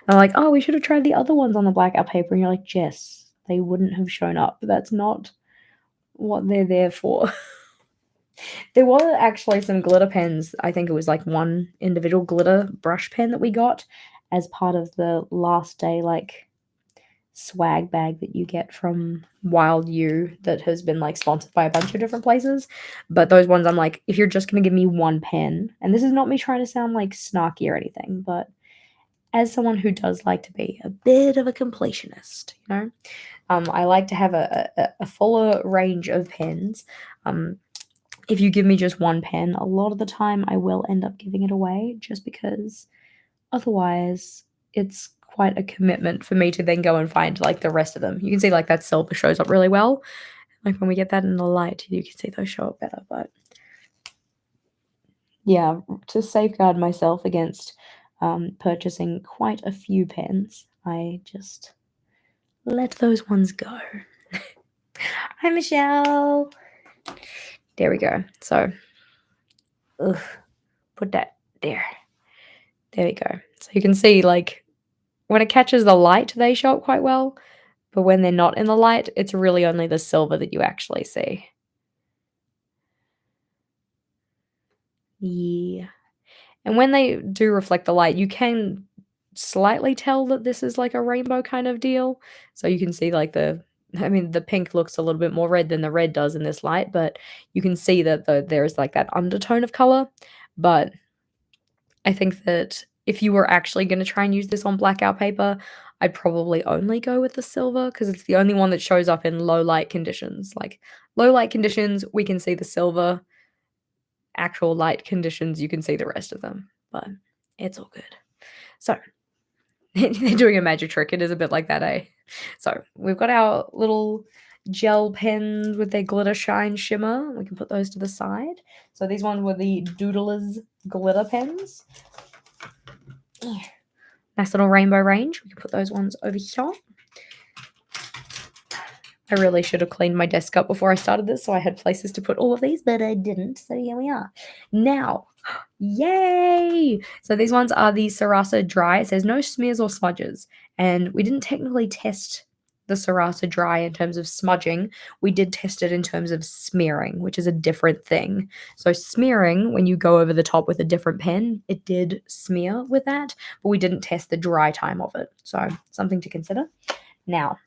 And I'm like, oh, we should have tried the other ones on the blackout paper. And you're like, Jess, they wouldn't have shown up. That's not what they're there for. There were actually some glitter pens. I think it was like one individual glitter brush pen that we got as part of the last day, like, swag bag that you get from Wild U that has been like sponsored by a bunch of different places. But those ones, I'm like, if you're just going to give me one pen, and this is not me trying to sound like snarky or anything, but as someone who does like to be a bit of a completionist, you know, I like to have a fuller range of pens. If you give me just one pen, a lot of the time I will end up giving it away just because otherwise it's quite a commitment for me to then go and find like the rest of them. You can see like that silver shows up really well. Like when we get that in the light, you can see those show up better. But yeah, to safeguard myself against purchasing quite a few pens, I just let those ones go. Hi, Michelle. There we go. So, put that there. There we go. So you can see, like, when it catches the light, they show up quite well. But when they're not in the light, it's really only the silver that you actually see. Yeah. And when they do reflect the light, you can slightly tell that this is like a rainbow kind of deal. So you can see like the pink looks a little bit more red than the red does in this light, but you can see that there's like that undertone of color. But I think that if you were actually going to try and use this on blackout paper, I'd probably only go with the silver because it's the only one that shows up in low light conditions. Like low light conditions, we can see the silver. Actual light conditions, you can see the rest of them. But it's all good. So they're doing a magic trick. It is a bit like that, eh? So we've got our little gel pens with their glitter shine shimmer. We can put those to the side. So these ones were the Doodlers glitter pens. Nice little rainbow range. We can put those ones over here. I really should have cleaned my desk up before I started this, so I had places to put all of these, but I didn't. So here we are. Now, yay! So these ones are the Sarasa Dry. It says no smears or smudges. And we didn't technically test the Sarasa Dry in terms of smudging. We did test it in terms of smearing, which is a different thing. So smearing, when you go over the top with a different pen, it did smear with that, but we didn't test the dry time of it. So something to consider. Now,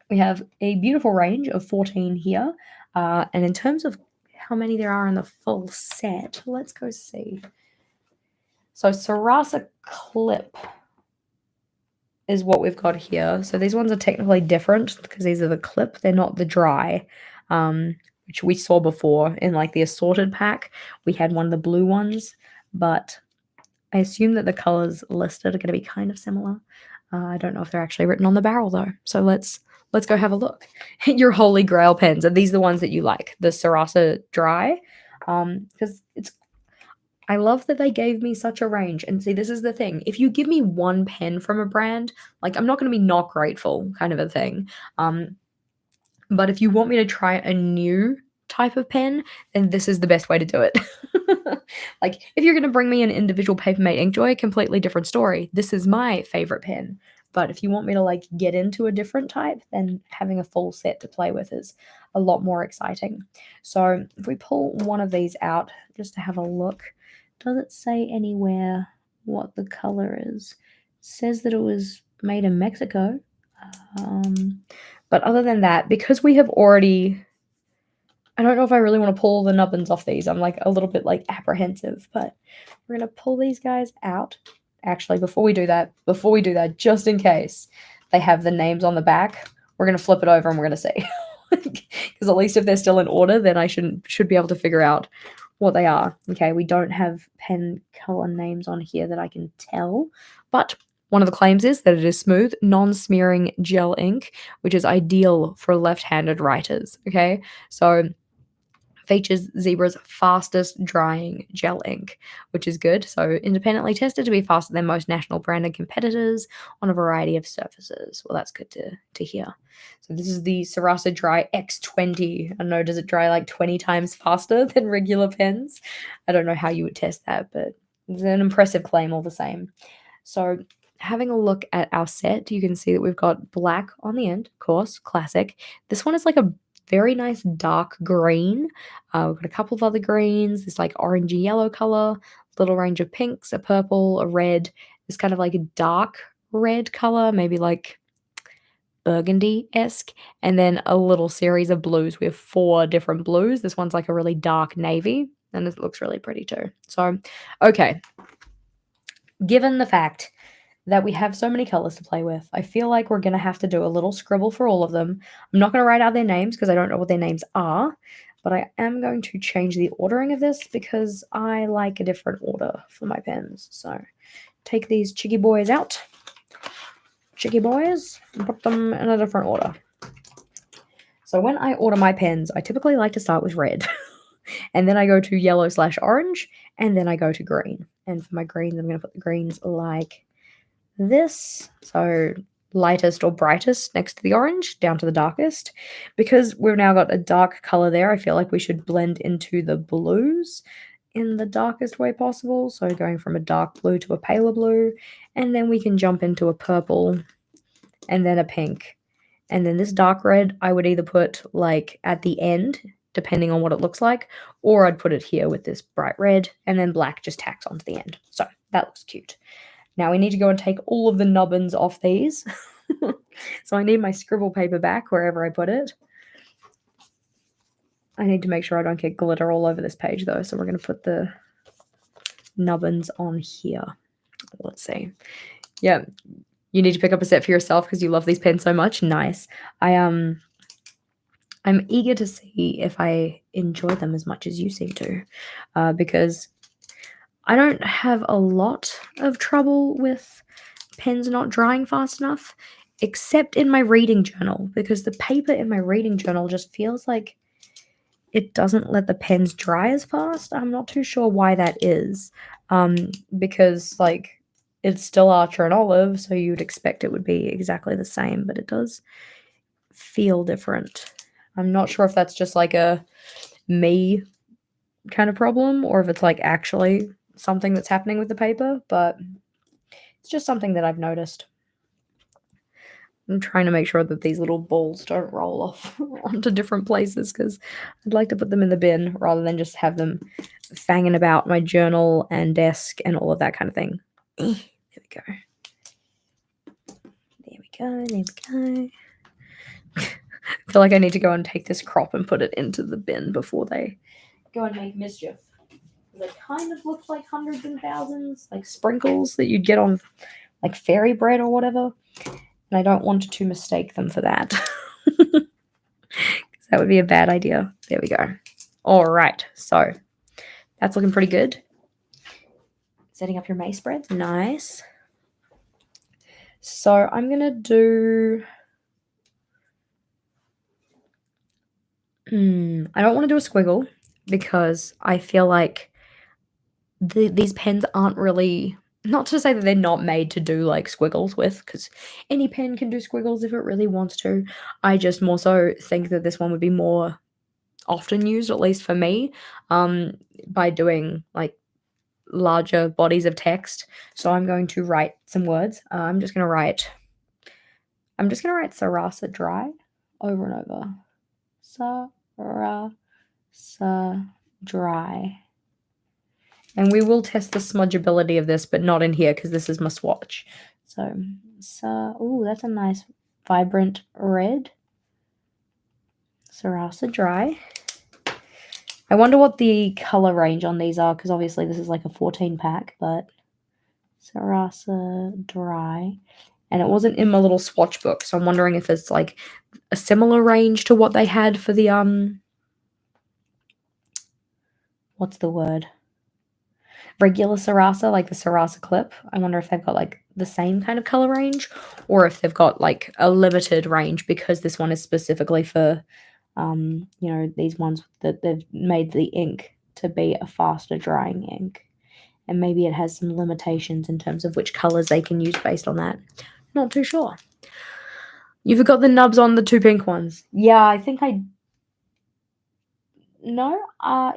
we have a beautiful range of 14 here. And in terms of how many there are in the full set, let's go see. So Sarasa Clip is what we've got here. So these ones are technically different because these are the clip. They're not the dry, which we saw before in like the assorted pack. We had one of the blue ones, but I assume that the colors listed are going to be kind of similar. I don't know if they're actually written on the barrel though. So let's go have a look. Your holy grail pens. Are these the ones that you like? The Sarasa Dry? Because I love that they gave me such a range. And see, this is the thing. If you give me one pen from a brand, like I'm not going to be not grateful kind of a thing. But if you want me to try a new type of pen, then this is the best way to do it. Like if you're going to bring me an individual Papermate Inkjoy, completely different story. This is my favorite pen. But if you want me to like get into a different type, then having a full set to play with is a lot more exciting. So if we pull one of these out just to have a look, does it say anywhere what the color is? It says that it was made in Mexico. But other than that, because we have already, I don't know if I really want to pull the nubbins off these. I'm like a little bit like apprehensive, but we're going to pull these guys out. Actually, before we do that, just in case they have the names on the back, we're going to flip it over and we're going to see. Because at least if they're still in order, then I should be able to figure out what they are. Okay, we don't have pen color names on here that I can tell, but one of the claims is that it is smooth, non-smearing gel ink, which is ideal for left-handed writers. Okay, so features Zebra's fastest drying gel ink, which is good. So independently tested to be faster than most national branded competitors on a variety of surfaces. Well, that's good to hear. So this is the Sarasa Dry X20. I don't know, does it dry like 20 times faster than regular pens? I don't know how you would test that, but it's an impressive claim all the same. So having a look at our set, you can see that we've got black on the end, of course, classic. This one is like a very nice dark green. We've got a couple of other greens, this like orangey yellow color, little range of pinks, a purple, a red, this kind of like a dark red color, maybe like burgundy-esque, and then a little series of blues. We have 4 different blues. This one's like a really dark navy, and it looks really pretty too. So, okay. Given the fact that we have so many colors to play with. I feel like we're going to have to do a little scribble for all of them. I'm not going to write out their names because I don't know what their names are, but I am going to change the ordering of this because I like a different order for my pens. So take these chicky boys out, chicky boys, and put them in a different order. So when I order my pens, I typically like to start with red. And then I go to yellow/orange, and then I go to green. And for my greens, I'm going to put the greens like this. So lightest or brightest next to the orange, down to the darkest. Because we've now got a dark color there, I feel like we should blend into the blues in the darkest way possible. So going from a dark blue to a paler blue, and then we can jump into a purple, and then a pink. And then this dark red, I would either put like at the end, depending on what it looks like, or I'd put it here with this bright red, and then black just tacks onto the end. So that looks cute. Now we need to go and take all of the nubbins off these. So I need my scribble paper back wherever I put it. I need to make sure I don't get glitter all over this page though. So we're going to put the nubbins on here. Let's see. Yeah. You need to pick up a set for yourself because you love these pens so much. Nice. I'm eager to see if I enjoy them as much as you seem to, because I don't have a lot of trouble with pens not drying fast enough, except in my reading journal, because the paper in my reading journal just feels like it doesn't let the pens dry as fast. I'm not too sure why that is, because like it's still Archer and Olive, so you'd expect it would be exactly the same, but it does feel different. I'm not sure if that's just like a me kind of problem or if it's like actually something that's happening with the paper, but it's just something that I've noticed. I'm trying to make sure that these little balls don't roll off onto different places because I'd like to put them in the bin rather than just have them fanging about my journal and desk and all of that kind of thing. There we go. There we go. There we go. I feel like I need to go and take this crop and put it into the bin before they go and make mischief. They kind of look like hundreds and thousands, like sprinkles that you'd get on like fairy bread or whatever. And I don't want to mistake them for that. That would be a bad idea. There we go. All right. So that's looking pretty good. Setting up your May spreads. Nice. So I'm going to do... I don't want to do a squiggle because I feel like these pens aren't really... Not to say that they're not made to do like squiggles with, because any pen can do squiggles if it really wants to. I just more so think that this one would be more often used, at least for me, by doing like larger bodies of text. So I'm going to write some words. I'm just going to write Sarasa dry over and over. Sarasa dry. And we will test the smudgeability of this, but not in here because this is my swatch. So, ooh, that's a nice vibrant red. Sarasa dry. I wonder what the color range on these are because obviously this is like a 14 pack, but Sarasa dry. And it wasn't in my little swatch book, so I'm wondering if it's like a similar range to what they had for the what's the word? Regular Sarasa, like the Sarasa clip. I wonder if they've got like the same kind of color range or if they've got like a limited range because this one is specifically for these ones that they've made the ink to be a faster drying ink. And maybe it has some limitations in terms of which colors they can use based on that. Not too sure. You forgot the nubs on the two pink ones. Yeah, I think No,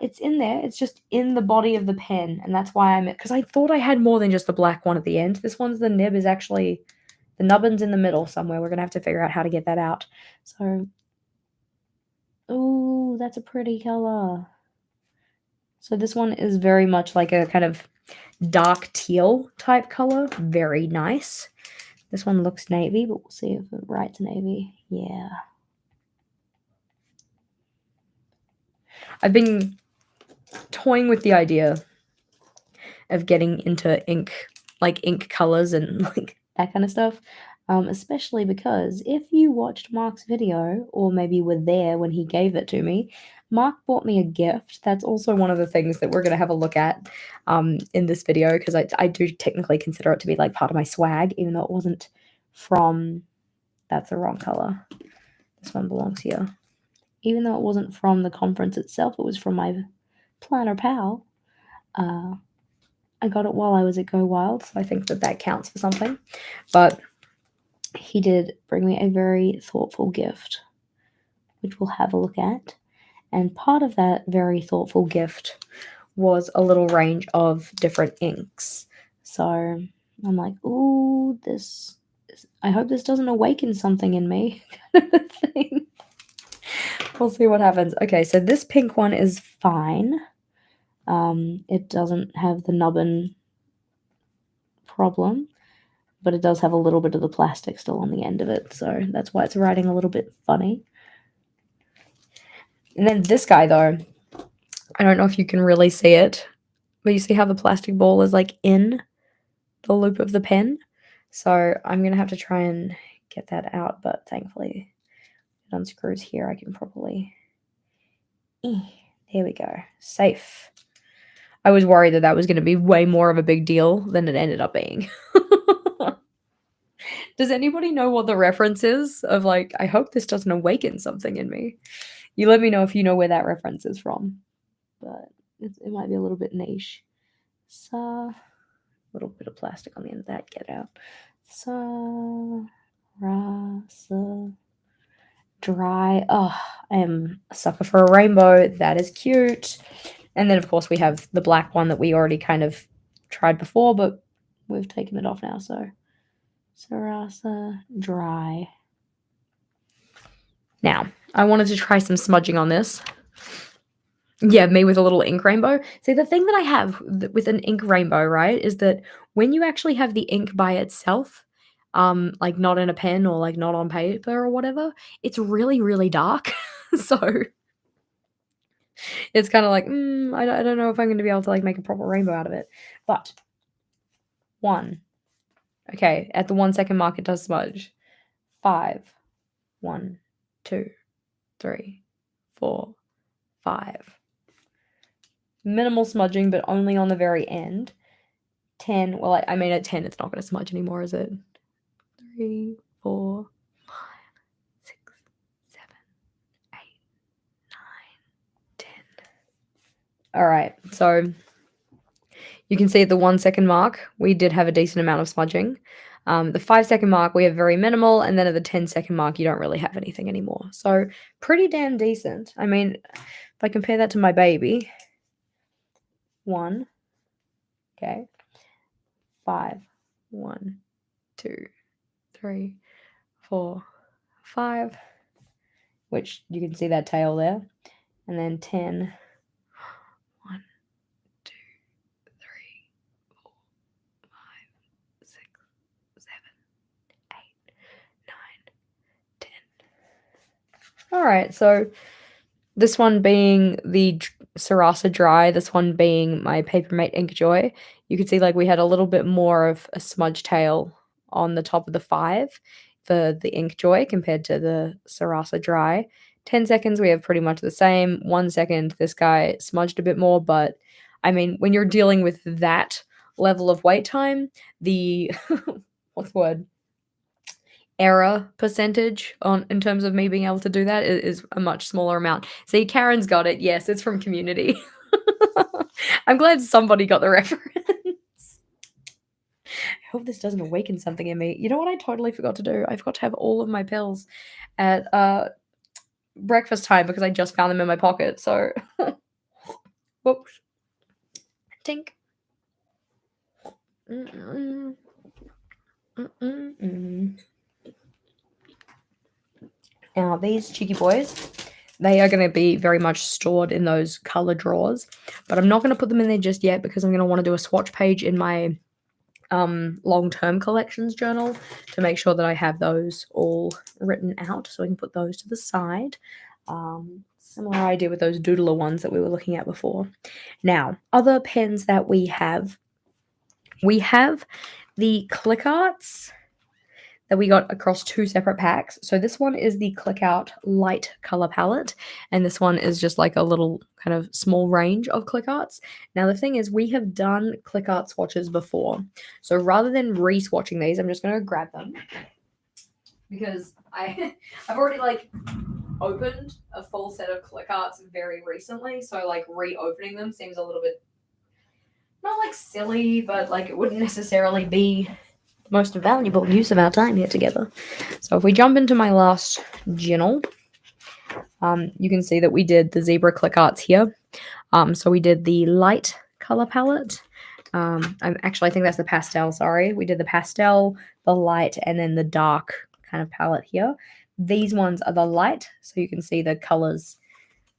it's in there. It's just in the body of the pen, and that's why because I thought I had more than just the black one at the end. This one's the nib is actually the nubbin's in the middle somewhere. We're gonna have to figure out how to get that out. So, ooh, that's a pretty color. So this one is very much like a kind of dark teal type color. Very nice. This one looks navy, but we'll see if it writes navy. Yeah. I've been toying with the idea of getting into ink colors and like that kind of stuff. Especially because if you watched Mark's video, or maybe were there when he gave it to me, Mark bought me a gift. That's also one of the things that we're going to have a look at in this video, because I do technically consider it to be like part of my swag, even though it wasn't from... That's the wrong color. This one belongs here. Even though it wasn't from the conference itself, it was from my planner pal. I got it while I was at Go Wild, so I think that counts for something. But he did bring me a very thoughtful gift, which we'll have a look at. And part of that very thoughtful gift was a little range of different inks. So I'm like, ooh, I hope this doesn't awaken something in me, kind of thing. We'll see what happens. Okay, so this pink one is fine. It doesn't have the nubbin problem, but it does have a little bit of the plastic still on the end of it, so that's why it's writing a little bit funny. And then this guy, though, I don't know if you can really see it, but you see how the plastic ball is like in the loop of the pen? So I'm going to have to try and get that out, but thankfully it unscrews here. I can probably... There we go. Safe. I was worried that was going to be way more of a big deal than it ended up being. Does anybody know what the reference is of, like, I hope this doesn't awaken something in me? You let me know if you know where that reference is from. But it might be a little bit niche. So, a little bit of plastic on the end of that. Get out. So, dry. Oh, I am a sucker for a rainbow. That is cute. And then, of course, we have the black one that we already kind of tried before, but we've taken it off now. So, Sarasa dry. Now, I wanted to try some smudging on this. Yeah, me with a little ink rainbow. See, the thing that I have with an ink rainbow, right, is that when you actually have the ink by itself, like not in a pen or like not on paper or whatever, it's really, really dark. So it's kind of like, I don't know if I'm going to be able to like make a proper rainbow out of it. But okay, at the 1 second mark, it does smudge. 5, 1, 2, 3, 4, 5. Minimal smudging, but only on the very end. 10. Well, I mean, at 10, it's not going to smudge anymore, is it? 3, 4, 5, 6, 7, 8, 9, 10. All right, so you can see at the 1 second mark, we did have a decent amount of smudging. The 5 second mark, we have very minimal, and then at the 10 second mark, you don't really have anything anymore. So pretty damn decent. I mean, if I compare that to my baby, 1, okay, 5, 1, 2, 3, 4, 5, which you can see that tail there, and then 10, 1, 2, 3, 4, 5, 6, 7, 8, 9, 10. All right, so this one being the Sarasa Dry, this one being my Papermate Ink Joy, you can see like we had a little bit more of a smudge tail on the top of the 5 for the Ink Joy compared to the Sarasa Dry. 10 seconds, we have pretty much the same. 1 second, this guy smudged a bit more, but I mean, when you're dealing with that level of wait time, the what's the word? Error percentage in terms of me being able to do that is a much smaller amount. See, Karen's got it. Yes, it's from Community. I'm glad somebody got the reference. I hope this doesn't awaken something in me. You know what I totally forgot to do? I forgot to have all of my pills at breakfast time because I just found them in my pocket. So, whoops. Tink. Now, these cheeky boys, they are going to be very much stored in those color drawers, but I'm not going to put them in there just yet because I'm going to want to do a swatch page in my long-term collections journal to make sure that I have those all written out so I can put those to the side. Similar idea with those doodler ones that we were looking at before. Now, other pens that we have the Click Arts that we got across 2 separate packs. So this one is the Click Out Light Color Palette, and this one is just like a little kind of small range of click arts. Now the thing is, we have done click art swatches before. So rather than re-swatching these, I'm just gonna grab them because I've already like opened a full set of click arts very recently. So like reopening them seems a little bit not like silly, but like it wouldn't necessarily be the most valuable use of our time here together. So if we jump into my last journal, you can see that we did the zebra click arts here. So we did the light color palette. I think that's the pastel, sorry. We did the pastel, the light, and then the dark kind of palette here. These ones are the light, so you can see the colors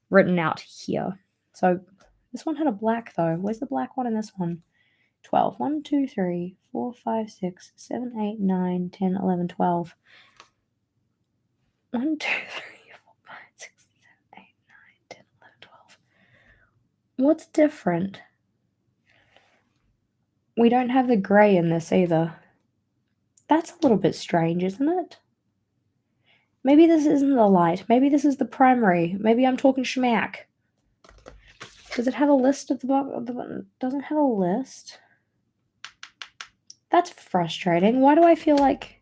written out here. So this one had a black though. Where's the black one in this one? 12. 1, 2, 3, 4, 5, 6, 7, 8, 9, 10, 11, 12. 1, 2, 3, 4, 5, 6, 7, 8, 9, 10, 11, 12. What's different? We don't have the grey in this either. That's a little bit strange, isn't it? Maybe this isn't the light. Maybe this is the primary. Maybe I'm talking schmack. Does it have a list of the button? Doesn't have a list. That's frustrating. Why do I feel like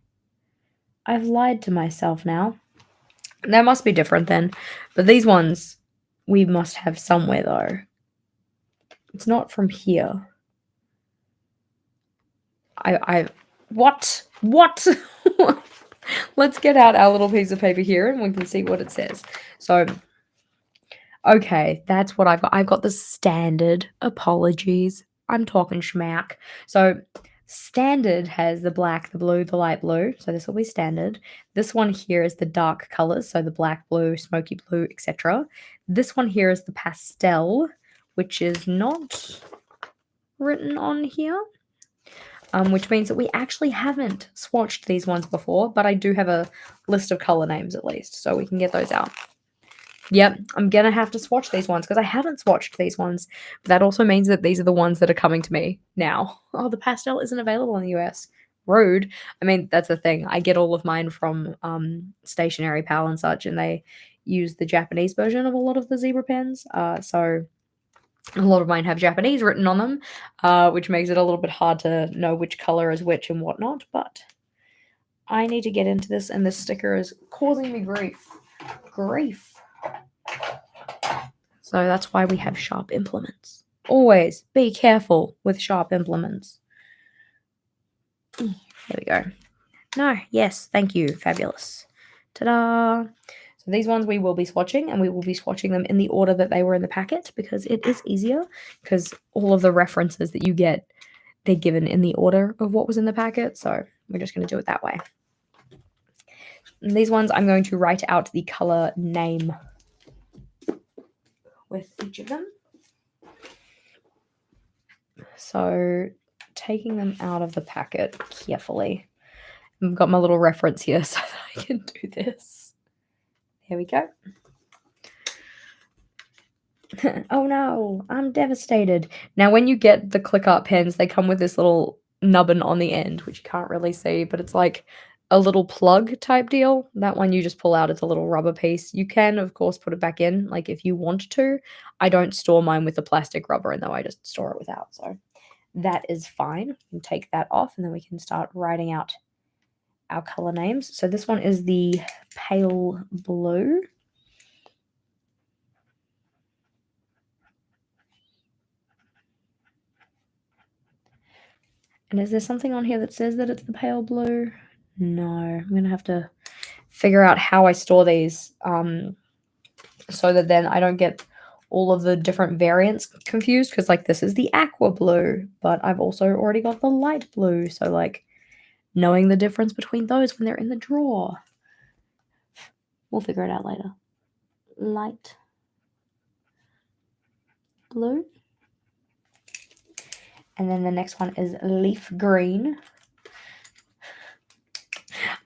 I've lied to myself now? That must be different then. But these ones we must have somewhere though. It's not from here. What? Let's get out our little piece of paper here and we can see what it says. So, okay, that's what I've got. I've got the standard. Apologies. I'm talking schmack. So, standard has the black, the blue, the light blue. So, this will be standard. This one here is the dark colors. So, the black, blue, smoky blue, etc. This one here is the pastel, which is not written on here. Which means that we actually haven't swatched these ones before, but I do have a list of color names at least, so we can get those out. Yep, I'm going to have to swatch these ones because I haven't swatched these ones. But that also means that these are the ones that are coming to me now. Oh, the pastel isn't available in the US. Rude. I mean, that's the thing. I get all of mine from Stationery Pal and such, and they use the Japanese version of a lot of the zebra pens. So a lot of mine have Japanese written on them, which makes it a little bit hard to know which color is which and whatnot, but I need to get into this, and this sticker is causing me grief. So that's why we have sharp implements. Always be careful with sharp implements. There we go. No, yes, thank you. Fabulous. Ta-da! So these ones we will be swatching, and we will be swatching them in the order that they were in the packet because it is easier, because all of the references that you get, they're given in the order of what was in the packet, so we're just going to do it that way. And these ones I'm going to write out the color name with each of them. So taking them out of the packet carefully. I've got my little reference here so that I can do this. There we go. Oh no, I'm devastated. Now, when you get the click art pens, they come with this little nubbin on the end, which you can't really see, but it's like a little plug type deal. That one you just pull out, it's a little rubber piece. You can, of course, put it back in, like if you want to. I don't store mine with the plastic rubber in though, I just store it without, so that is fine. We can take that off and then we can start writing out our color names. So this one is the pale blue. And is there something on here that says that it's the pale blue? No, I'm going to have to figure out how I store these so that then I don't get all of the different variants confused, because like this is the aqua blue, but I've also already got the light blue. So like knowing the difference between those when they're in the drawer. We'll figure it out later. Light blue. And then the next one is leaf green.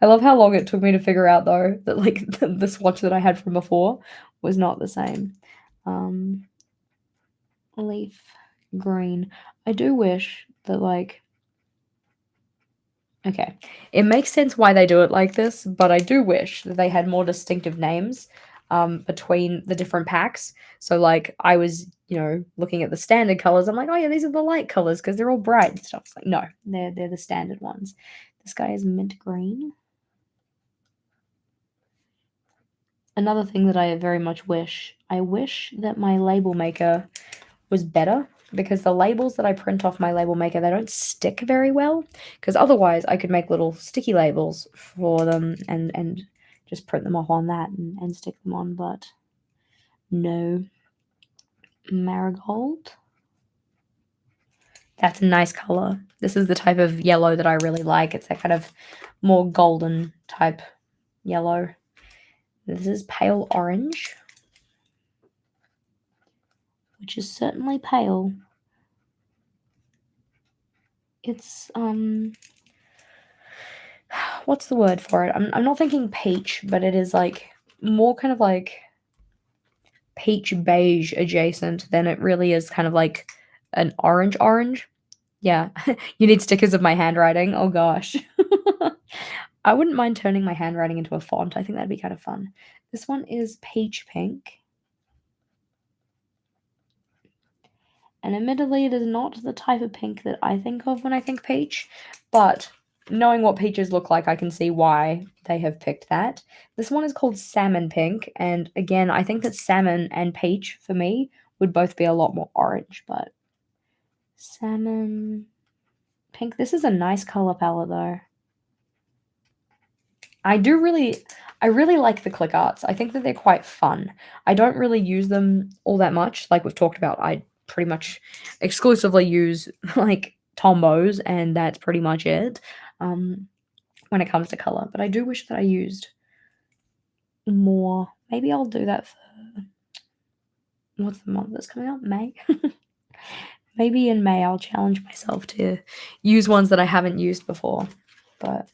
I love how long it took me to figure out though that like the swatch that I had from before was not the same. Leaf green. I do wish that like Okay. It makes sense why they do it like this, but I do wish that they had more distinctive names between the different packs. So, like, I was, looking at the standard colors. I'm like, oh yeah, these are the light colors because they're all bright and stuff. It's like, no, they're the standard ones. This guy is mint green. Another thing that I very much I wish that my label maker was better because the labels that I print off my label maker, they don't stick very well because otherwise I could make little sticky labels for them and just print them off on that and stick them on, but no. Marigold. That's a nice color. This is the type of yellow that I really like. It's that kind of more golden type yellow. This is pale orange, which is certainly pale. It's what's the word for it? I'm not thinking peach, but it is like more kind of like peach beige adjacent than it really is kind of like an orange. Yeah. You need stickers of my handwriting. Oh gosh. I wouldn't mind turning my handwriting into a font. I think that'd be kind of fun. This one is peach pink. And admittedly, it is not the type of pink that I think of when I think peach, but knowing what peaches look like, I can see why they have picked that. This one is called salmon pink, and again, I think that salmon and peach, for me, would both be a lot more orange, but salmon pink. This is a nice color palette, though. I really like the click arts. I think that they're quite fun. I don't really use them all that much. Like we've talked about, I pretty much exclusively use like Tombos, and that's pretty much it when it comes to color. But I do wish that I used more. Maybe I'll do that for what's the month that's coming up? May? Maybe in May I'll challenge myself to use ones that I haven't used before. But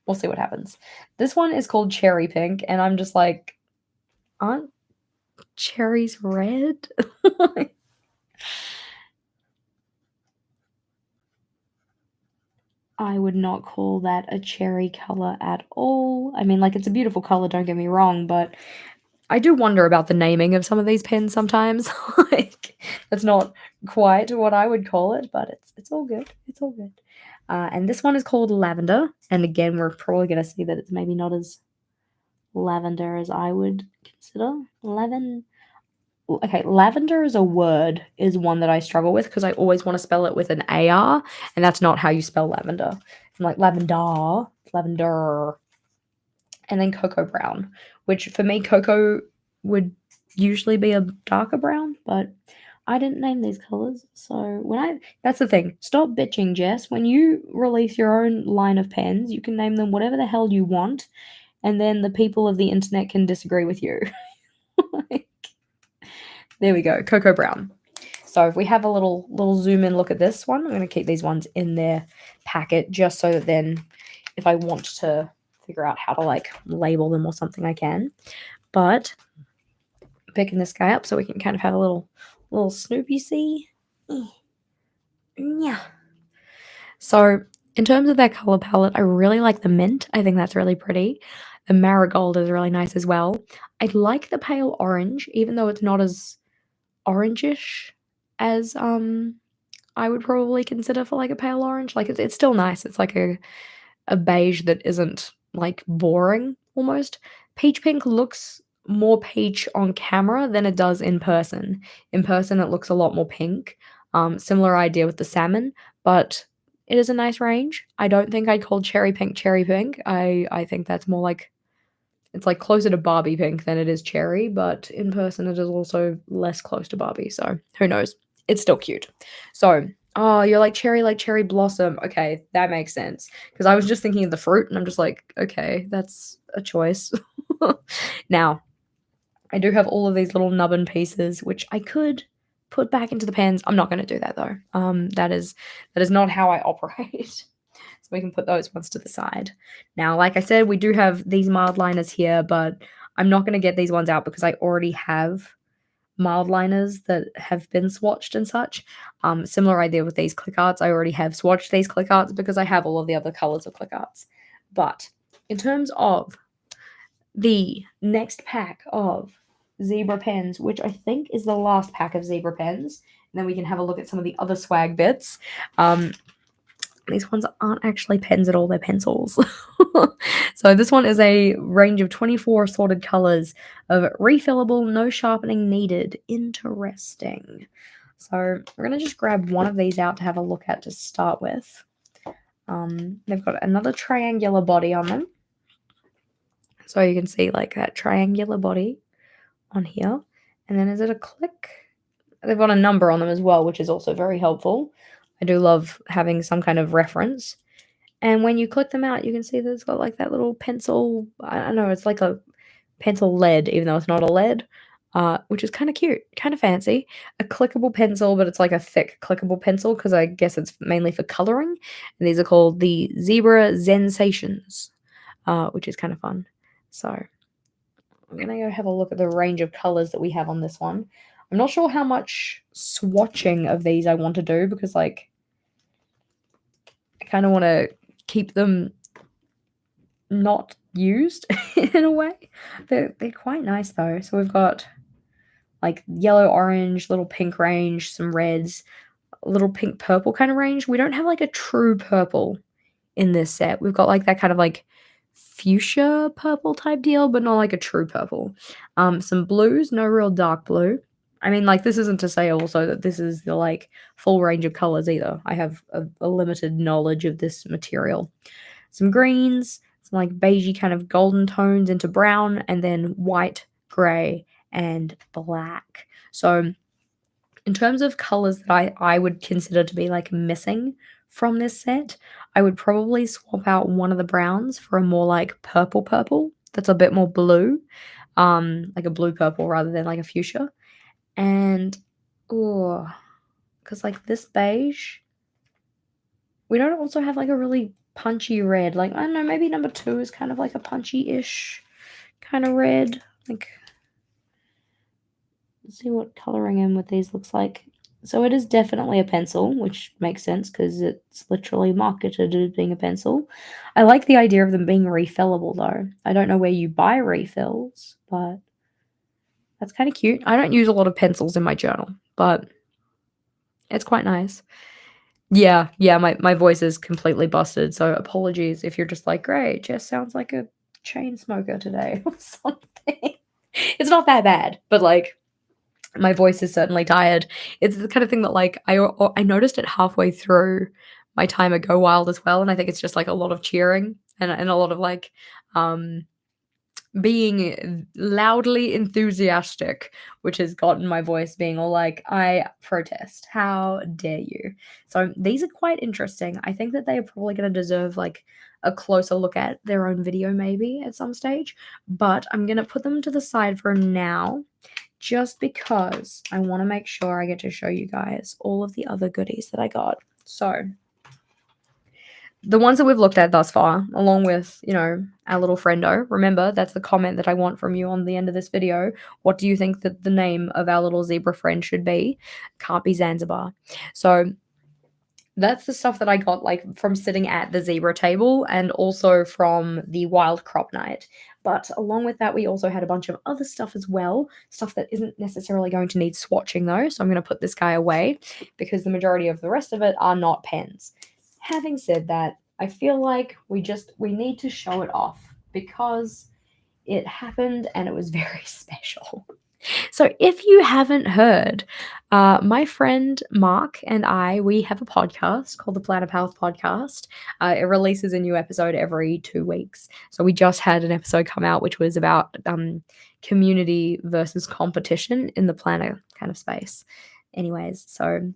we'll see what happens. This one is called Cherry Pink, and I'm just like, aren't cherries red? I would not call that a cherry color at all. I mean, like, it's a beautiful color, don't get me wrong, but I do wonder about the naming of some of these pens sometimes. Like, that's not quite what I would call it, but it's all good. It's all good. And this one is called Lavender, and again, we're probably gonna see that it's maybe not as lavender as I would consider. Okay, lavender as a word is one that I struggle with because I always wanna spell it with an AR, and that's not how you spell lavender. I'm like, lavender. And then cocoa brown, which for me, cocoa would usually be a darker brown, but I didn't name these colors. So that's the thing. Stop bitching, Jess. When you release your own line of pens, you can name them whatever the hell you want, and then the people of the internet can disagree with you. Like, there we go, cocoa brown. So if we have a little zoom in look at this one, I'm going to keep these ones in their packet just so that then if I want to figure out how to like label them or something, I can. But picking this guy up so we can kind of have a little Snoopy see. Yeah. So in terms of that color palette, I really like the mint. I think that's really pretty. The marigold is really nice as well. I like the pale orange, even though it's not as orangish as I would probably consider for like a pale orange. Like it's still nice. It's like a beige that isn't like boring almost. Peach pink looks more peach on camera than it does in person. In person, it looks a lot more pink. Similar idea with the salmon, but it is a nice range. I don't think I'd call cherry pink cherry pink. I think that's more like it's like closer to Barbie pink than it is cherry, but in person it is also less close to Barbie. So who knows? It's still cute. So oh, you're like cherry blossom. Okay, that makes sense. Because I was just thinking of the fruit, and I'm just like, okay, that's a choice. Now, I do have all of these little nubbin pieces, which I could put back into the pens. I'm not going to do that though. That is not how I operate. So we can put those ones to the side. Now, like I said, we do have these mild liners here, but I'm not going to get these ones out because I already have mild liners that have been swatched and such. Similar idea with these click arts. I already have swatched these click arts because I have all of the other colors of click arts. But in terms of the next pack of zebra pens, which I think is the last pack of zebra pens, and then we can have a look at some of the other swag bits. These ones aren't actually pens at all, they're pencils. So this one is a range of 24 assorted colors of refillable, no sharpening needed. Interesting. So we're going to just grab one of these out to have a look at to start with. They've got another triangular body on them. So you can see like that triangular body on here. And then is it a click? They've got a number on them as well, which is also very helpful. I do love having some kind of reference. And when you click them out, you can see that it's got like that little pencil. I don't know, it's like a pencil lead, even though it's not a lead, which is kind of cute, kind of fancy. A clickable pencil, but it's like a thick clickable pencil because I guess it's mainly for coloring. And these are called the Zebra Zensations, which is kind of fun. So I'm going to go have a look at the range of colors that we have on this one. I'm not sure how much swatching of these I want to do because, like, I kind of want to keep them not used in a way. They're quite nice though. So we've got like yellow, orange, little pink range, some reds, a little pink purple kind of range. We don't have like a true purple in this set. We've got like that kind of like fuchsia purple type deal, but not like a true purple. Some blues, no real dark blue. I mean, like, this isn't to say also that this is the like full range of colors either. I have a limited knowledge of this material. Some greens, some like beigey kind of golden tones into brown, and then white, gray, and black. So in terms of colors that I would consider to be like missing from this set, I would probably swap out one of the browns for a more like purple that's a bit more blue, like a blue purple rather than like a fuchsia. And oh, because like this beige, we don't also have like a really punchy red. Like, I don't know, maybe number 2 is kind of like a punchy-ish kind of red. Like, let's see what coloring in with these looks like. So it is definitely a pencil, which makes sense because it's literally marketed as being a pencil. I like the idea of them being refillable though. I don't know where you buy refills, but that's kind of cute. I don't use a lot of pencils in my journal, but it's quite nice. Yeah, my voice is completely busted, so apologies if you're just like, "Great, Jess sounds like a chain smoker today," or something. It's not that bad, but, like, my voice is certainly tired. It's the kind of thing that, like, I noticed it halfway through my time at Go Wild as well, and I think it's just, like, a lot of cheering and a lot of, like, um being loudly enthusiastic, which has gotten my voice being all like, I protest. How dare you? So these are quite interesting. I think that they are probably going to deserve like a closer look at their own video maybe at some stage, but I'm going to put them to the side for now just because I want to make sure I get to show you guys all of the other goodies that I got. So the ones that we've looked at thus far, along with, you know, our little friendo. Remember, that's the comment that I want from you on the end of this video. What do you think that the name of our little zebra friend should be? Can't be Zanzibar. So that's the stuff that I got like from sitting at the zebra table and also from the wild crop night. But along with that, we also had a bunch of other stuff as well, stuff that isn't necessarily going to need swatching though. So I'm going to put this guy away because the majority of the rest of it are not pens. Having said that, I feel like we need to show it off because it happened and it was very special. So if you haven't heard, my friend Mark and we have a podcast called the Planet Health Podcast. It releases a new episode every 2 weeks. So we just had an episode come out which was about community versus competition in the planner kind of space. Anyways, so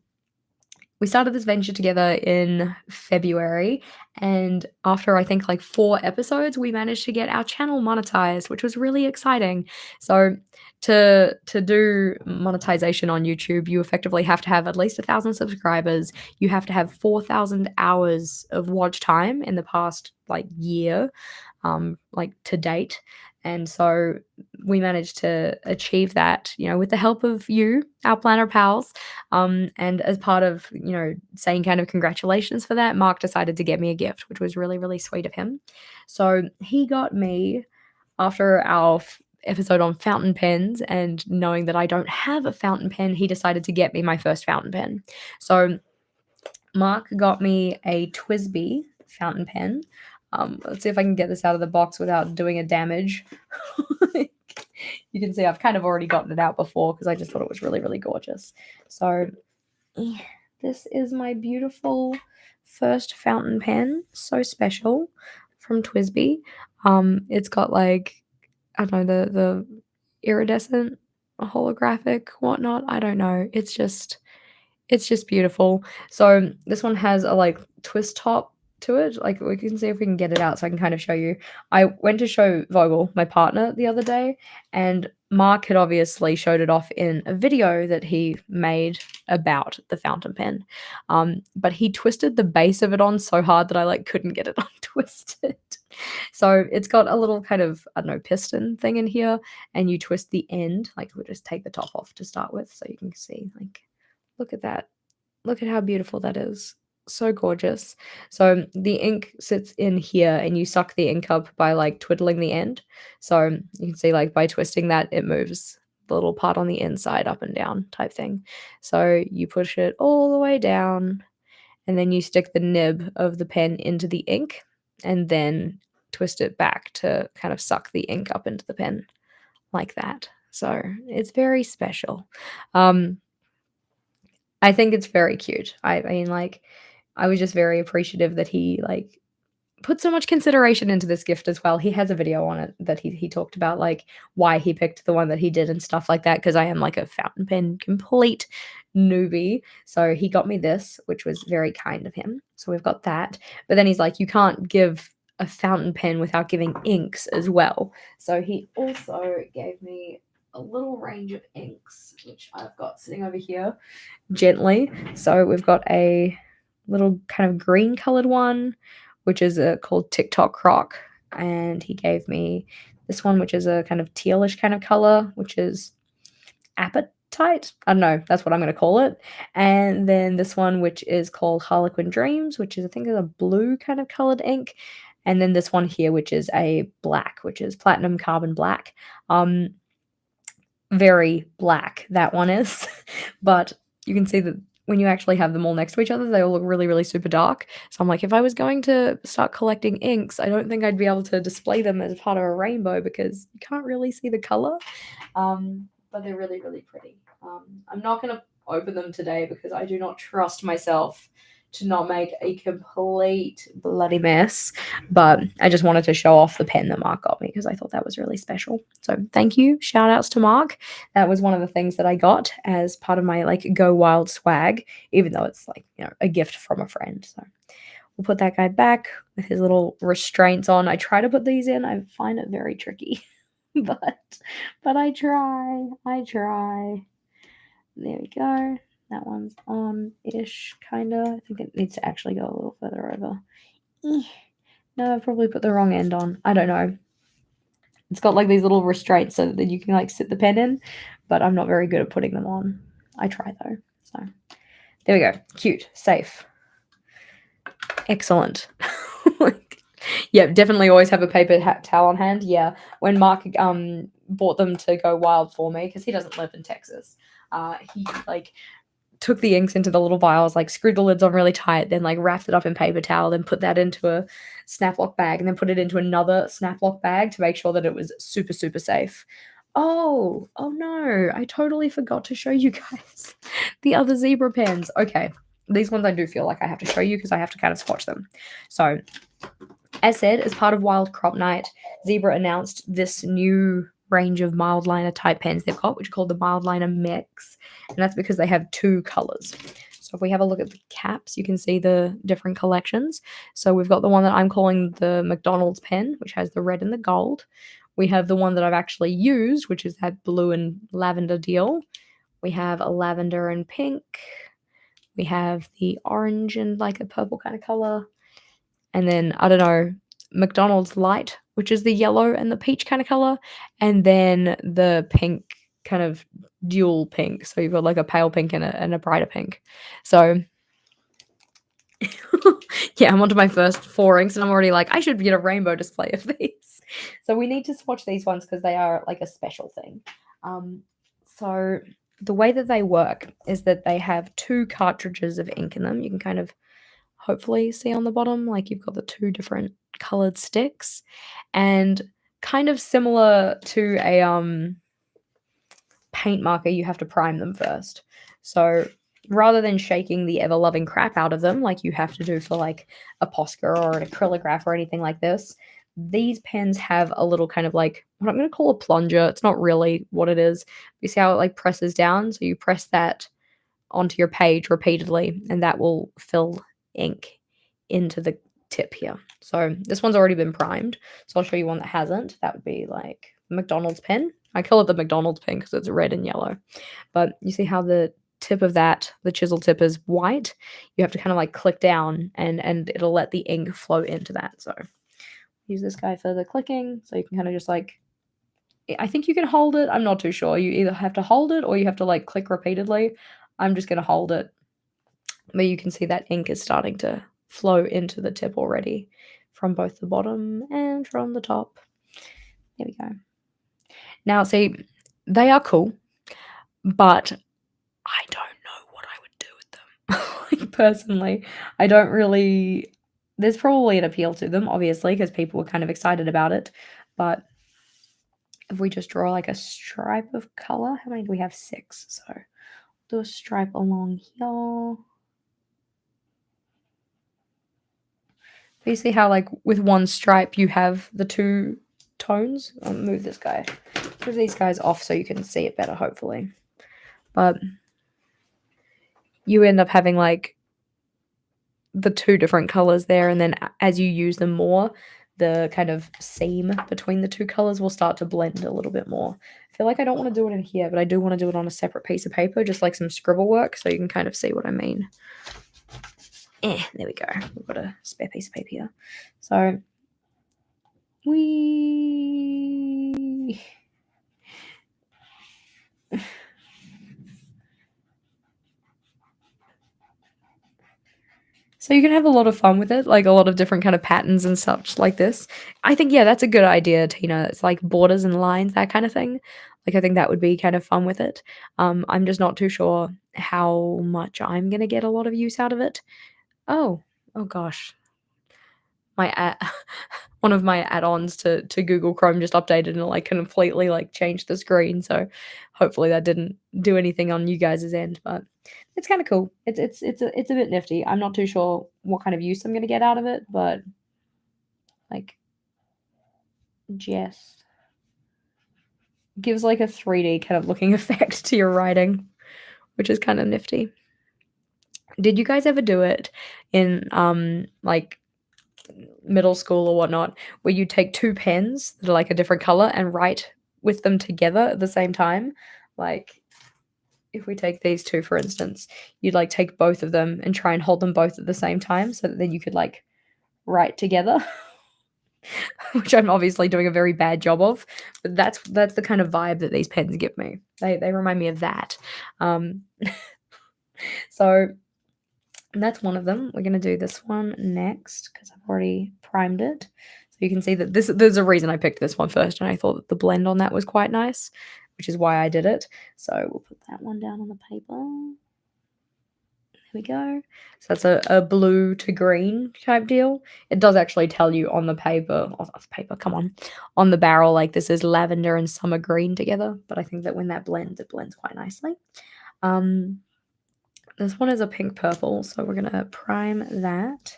we started this venture together in February, and after I think like 4 episodes, we managed to get our channel monetized, which was really exciting. So to do monetization on YouTube, you effectively have to have at least 1,000 subscribers. You have to have 4,000 hours of watch time in the past like year, like to date. And so we managed to achieve that, with the help of you, our planner pals. And as part of, saying kind of congratulations for that, Mark decided to get me a gift, which was really, really sweet of him. So he got me, after our episode on fountain pens and knowing that I don't have a fountain pen, he decided to get me my first fountain pen. So Mark got me a Twisby fountain pen. Let's see if I can get this out of the box without doing a damage. You can see I've kind of already gotten it out before because I just thought it was really, really gorgeous. So this is my beautiful first fountain pen. So special, from Twisby. It's got like, I don't know, the iridescent, holographic, whatnot. I don't know. It's just beautiful. So this one has a like twist top to it. Like we can see if we can get it out so I can kind of show you. I went to show Vogel, my partner, the other day, and Mark had obviously showed it off in a video that he made about the fountain pen. But he twisted the base of it on so hard that I like couldn't get it untwisted. So it's got a little kind of, I don't know, piston thing in here, and you twist the end. Like we'll just take the top off to start with so you can see, like, look at that. Look at how beautiful that is. So gorgeous. So the ink sits in here and you suck the ink up by like twiddling the end. So you can see like by twisting that, it moves the little part on the inside up and down type thing. So you push it all the way down and then you stick the nib of the pen into the ink and then twist it back to kind of suck the ink up into the pen like that. So it's very special. I think it's very cute. I mean, like, I was just very appreciative that he, like, put so much consideration into this gift as well. He has a video on it that he talked about, like, why he picked the one that he did and stuff like that. Because I am, like, a fountain pen complete newbie. So he got me this, which was very kind of him. So we've got that. But then he's like, "You can't give a fountain pen without giving inks as well." So he also gave me a little range of inks, which I've got sitting over here gently. So we've got a little kind of green colored one, which is called TikTok Croc. And he gave me this one, which is a kind of tealish kind of color, which is Appetite. I don't know. That's what I'm going to call it. And then this one, which is called Harlequin Dreams, which is, I think, is a blue kind of colored ink. And then this one here, which is a black, which is Platinum Carbon Black. Very black, that one is. But you can see that when you actually have them all next to each other, they all look really, really super dark. So I'm like, if I was going to start collecting inks, I don't think I'd be able to display them as part of a rainbow because you can't really see the color. But they're really, really pretty. I'm not going to open them today because I do not trust myself to not make a complete bloody mess. But I just wanted to show off the pen that Mark got me because I thought that was really special. So thank you. Shout outs to Mark. That was one of the things that I got as part of my like Go Wild swag, even though it's like, a gift from a friend. So we'll put that guy back with his little restraints on. I try to put these in. I find it very tricky. but I try. There we go. That one's on-ish, kind of. I think it needs to actually go a little further over. No, I probably put the wrong end on. I don't know. It's got like these little restraints so that you can like sit the pen in, but I'm not very good at putting them on. I try though. So there we go. Cute. Safe. Excellent. Yeah, definitely always have a paper towel on hand. Yeah, when Mark bought them to Go Wild for me, because he doesn't live in Texas, he like took the inks into the little vials, like screwed the lids on really tight, then like wrapped it up in paper towel, then put that into a snap-lock bag, and then put it into another snap-lock bag to make sure that it was super, super safe. Oh no, I totally forgot to show you guys the other zebra pens. Okay, these ones I do feel like I have to show you because I have to kind of swatch them. So, as said, as part of Wild Crop Night, Zebra announced this new range of mild liner type pens they've got, which are called the mild liner mix, and that's because they have two colors. So if we have a look at the caps, you can see the different collections. So we've got the one that I'm calling the McDonald's pen, which has the red and the gold. We have the one that I've actually used, which is that blue and lavender deal. We have a lavender and pink. We have the orange and like a purple kind of color. And then, I don't know, McDonald's Light, which is the yellow and the peach kind of color, and then the pink kind of dual pink. So you've got like a pale pink and a brighter pink. So yeah, I'm onto my first 4 inks and I'm already like, I should get a rainbow display of these. So we need to swatch these ones because they are like a special thing. So the way that they work is that they have 2 cartridges of ink in them. You can kind of hopefully see on the bottom, like you've got the 2 different colored sticks, and kind of similar to a paint marker, you have to prime them first. So rather than shaking the ever-loving crap out of them like you have to do for like a Posca or an acrylograph or anything like this, these pens have a little kind of like what I'm going to call a plunger. It's not really what it is. You see how it like presses down? So you press that onto your page repeatedly and that will fill ink into the tip here. So this one's already been primed. So I'll show you one that hasn't. That would be like McDonald's pen. I call it the McDonald's pen because it's red and yellow. But you see how the tip of that, the chisel tip, is white? You have to kind of like click down and it'll let the ink flow into that. So use this guy for the clicking. So you can kind of just like, I think you can hold it. I'm not too sure. You either have to hold it or you have to like click repeatedly. I'm just going to hold it. But you can see that ink is starting to flow into the tip already from both the bottom and from the top. There we go. Now, see, they are cool, but I don't know what I would do with them. Like, personally, I don't really. There's probably an appeal to them, obviously, because people were kind of excited about it. But if we just draw like a stripe of color, how many do we have? 6. So do a stripe along here. You see how like with one stripe you have the 2 tones? I'll move this guy. Move these guys off so you can see it better, hopefully. But you end up having like the 2 different colors there, and then as you use them more, the kind of seam between the 2 colors will start to blend a little bit more. I feel like I don't want to do it in here, but I do want to do it on a separate piece of paper, just like some scribble work, so you can kind of see what I mean. There we go. We've got a spare piece of paper here. So So you can have a lot of fun with it, like a lot of different kind of patterns and such like this. I think, yeah, that's a good idea, Tina. It's like borders and lines, that kind of thing. Like, I think that would be kind of fun with it. I'm just not too sure how much I'm gonna get a lot of use out of it. Oh, oh gosh. My one of my add-ons to Google Chrome just updated and it, like, completely, like, changed the screen, so hopefully that didn't do anything on you guys' end, but it's kinda cool. It's a bit nifty. I'm not too sure what kind of use I'm gonna get out of it, but, like, just gives, like, a 3D kind of looking effect to your writing, which is kind of nifty. Did you guys ever do it in, like, middle school or whatnot, where you take 2 pens that are like a different color and write with them together at the same time? Like, if we take these 2, for instance, you'd like take both of them and try and hold them both at the same time so that then you could like write together, which I'm obviously doing a very bad job of, but that's the kind of vibe that these pens give me. They remind me of that. So that's one of them. We're gonna do this one next because I've already primed it. So you can see that there's a reason I picked this one first, and I thought that the blend on that was quite nice, which is why I did it. So we'll put that one down on the paper. There we go. So that's a blue to green type deal. It does actually tell you on the paper, come on the barrel, like this is lavender and summer green together. But I think that when that blends, it blends quite nicely. This one is a pink purple, so we're gonna prime that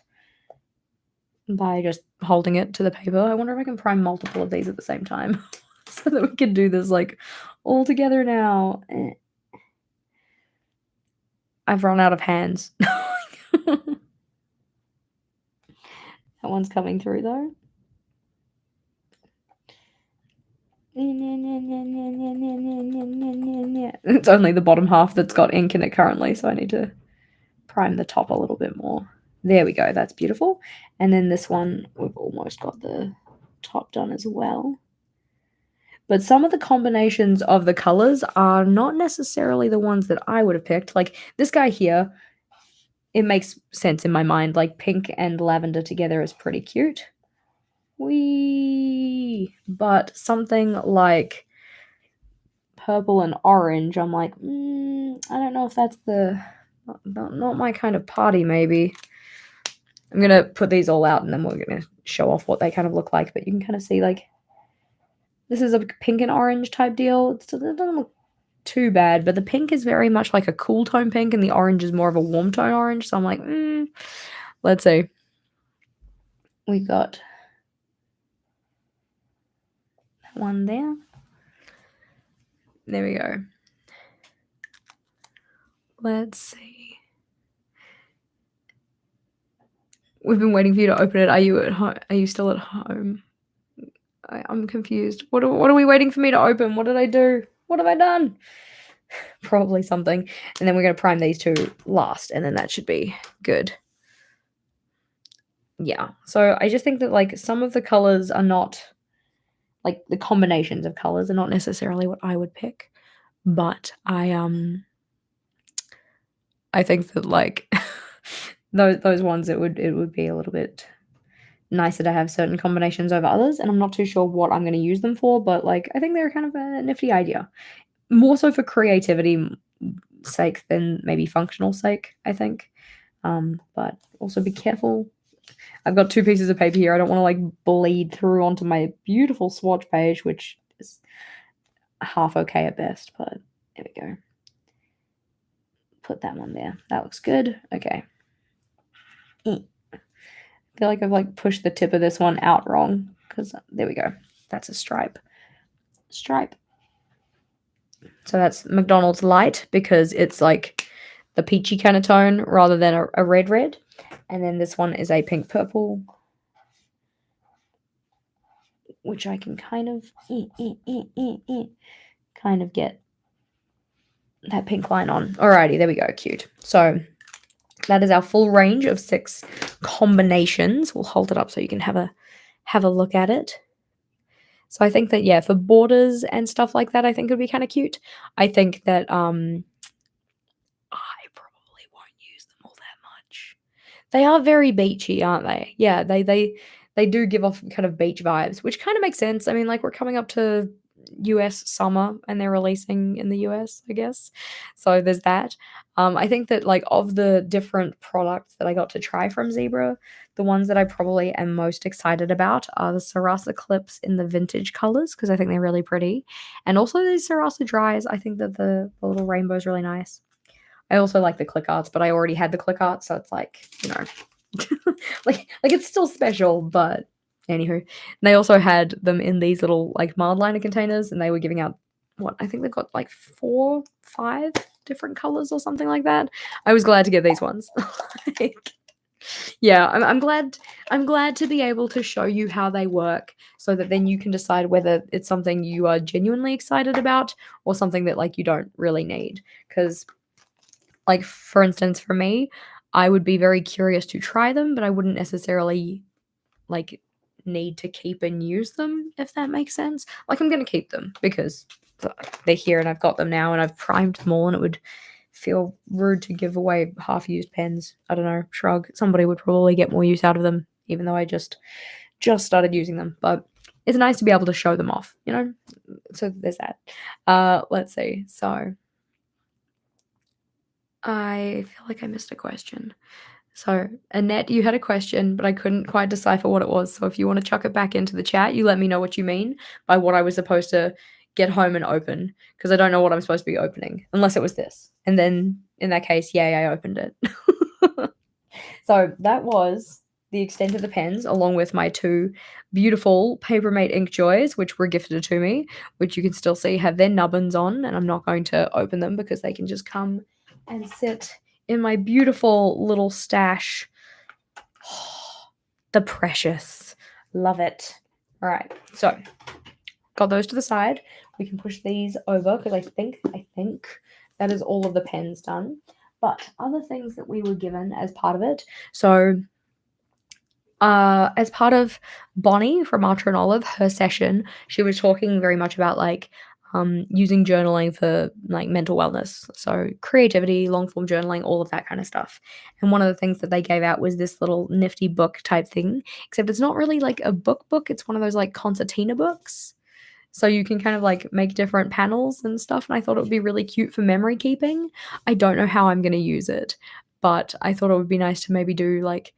by just holding it to the paper. I wonder if I can prime multiple of these at the same time so that we can do this like all together now. I've run out of hands. That one's coming through though. It's only the bottom half that's got ink in it currently, so I need to prime the top a little bit more. There we go, that's beautiful. And then this one, we've almost got the top done as well. But some of the combinations of the colors are not necessarily the ones that I would have picked. Like this guy here, it makes sense in my mind. Like pink and lavender together is pretty cute. But something like purple and orange, I'm like, I don't know if that's not my kind of party, maybe. I'm going to put these all out and then we're going to show off what they kind of look like. But you can kind of see, like, this is a pink and orange type deal. It doesn't look too bad, but the pink is very much like a cool tone pink and the orange is more of a warm tone orange. So I'm like, let's see. We got that one there. There we go. Let's see. We've been waiting for you to open it. Are you at home? Are you still at home? I'm confused. What are we waiting for me to open? What did I do? What have I done? Probably something. And then we're going to prime these two last, and then that should be good. Yeah. So I just think that, like, some of the colors are not, like, the combinations of colors are not necessarily what I would pick. But I think that, like, those ones, it would be a little bit nicer to have certain combinations over others, and I'm not too sure what I'm going to use them for, but, like, I think they're kind of a nifty idea. More so for creativity sake than maybe functional sake, I think. But also be careful. I've got 2 pieces of paper here. I don't want to, like, bleed through onto my beautiful swatch page, which is half okay at best, but there we go. Put that one there. That looks good. Okay. I feel like I've, like, pushed the tip of this one out wrong because there we go. That's a stripe. So that's McDonald's Light because it's like the peachy kind of tone rather than a red. And then this one is a pink purple, which I can kind of get that pink line on. Alrighty, there we go. Cute. So that is our full range of 6 combinations. We'll hold it up so you can have a look at it. So I think that, yeah, for borders and stuff like that, I think it would be kind of cute. I think that I probably won't use them all that much. They are very beachy, aren't they? Yeah, they do give off kind of beach vibes, which kind of makes sense. I mean, like, we're coming up to US summer and they're releasing in the US, I guess. So there's that. I think that, like, of the different products that I got to try from Zebra, the ones that I probably am most excited about are the Sarasa clips in the vintage colors because I think they're really pretty. And also these Sarasa dries, I think that the little rainbow is really nice. I also like the click arts, but I already had the click art, so it's like, like it's still special, but anywho. They also had them in these little, like, mild liner containers, and they were giving out, what, I think they've got like 4, 5 different colors or something like that. I was glad to get these ones. Like, yeah, I'm glad to be able to show you how they work so that then you can decide whether it's something you are genuinely excited about or something that, like, you don't really need. Because, like, for instance, for me, I would be very curious to try them, but I wouldn't necessarily, like, need to keep and use them, if that makes sense. Like, I'm going to keep them because they're here and I've got them now and I've primed them all, and it would feel rude to give away half-used pens. I don't know, shrug. Somebody would probably get more use out of them, even though I just started using them. But it's nice to be able to show them off, So there's that. Let's see. So I feel like I missed a question. So, Annette, you had a question, but I couldn't quite decipher what it was. So if you want to chuck it back into the chat, you let me know what you mean by what I was supposed to get home and open, because I don't know what I'm supposed to be opening, unless it was this. And then in that case, yay, I opened it. So that was the extent of the pens, along with my 2 beautiful Papermate Ink Joys, which were gifted to me, which you can still see have their nubbins on, and I'm not going to open them because they can just come and sit in my beautiful little stash. The precious. Love it. All right. So, got those to the side. We can push these over because I think that is all of the pens done. But other things that we were given as part of it. So, As part of Bonnie from Archer and Olive, her session, she was talking very much about like using journaling for like mental wellness. So creativity, long form journaling, all of that kind of stuff. And one of the things that they gave out was this little nifty book type thing, except it's not really like a book. It's one of those like concertina books. So you can kind of like make different panels and stuff. And I thought it would be really cute for memory keeping. I don't know how I'm going to use it, but I thought it would be nice to maybe do like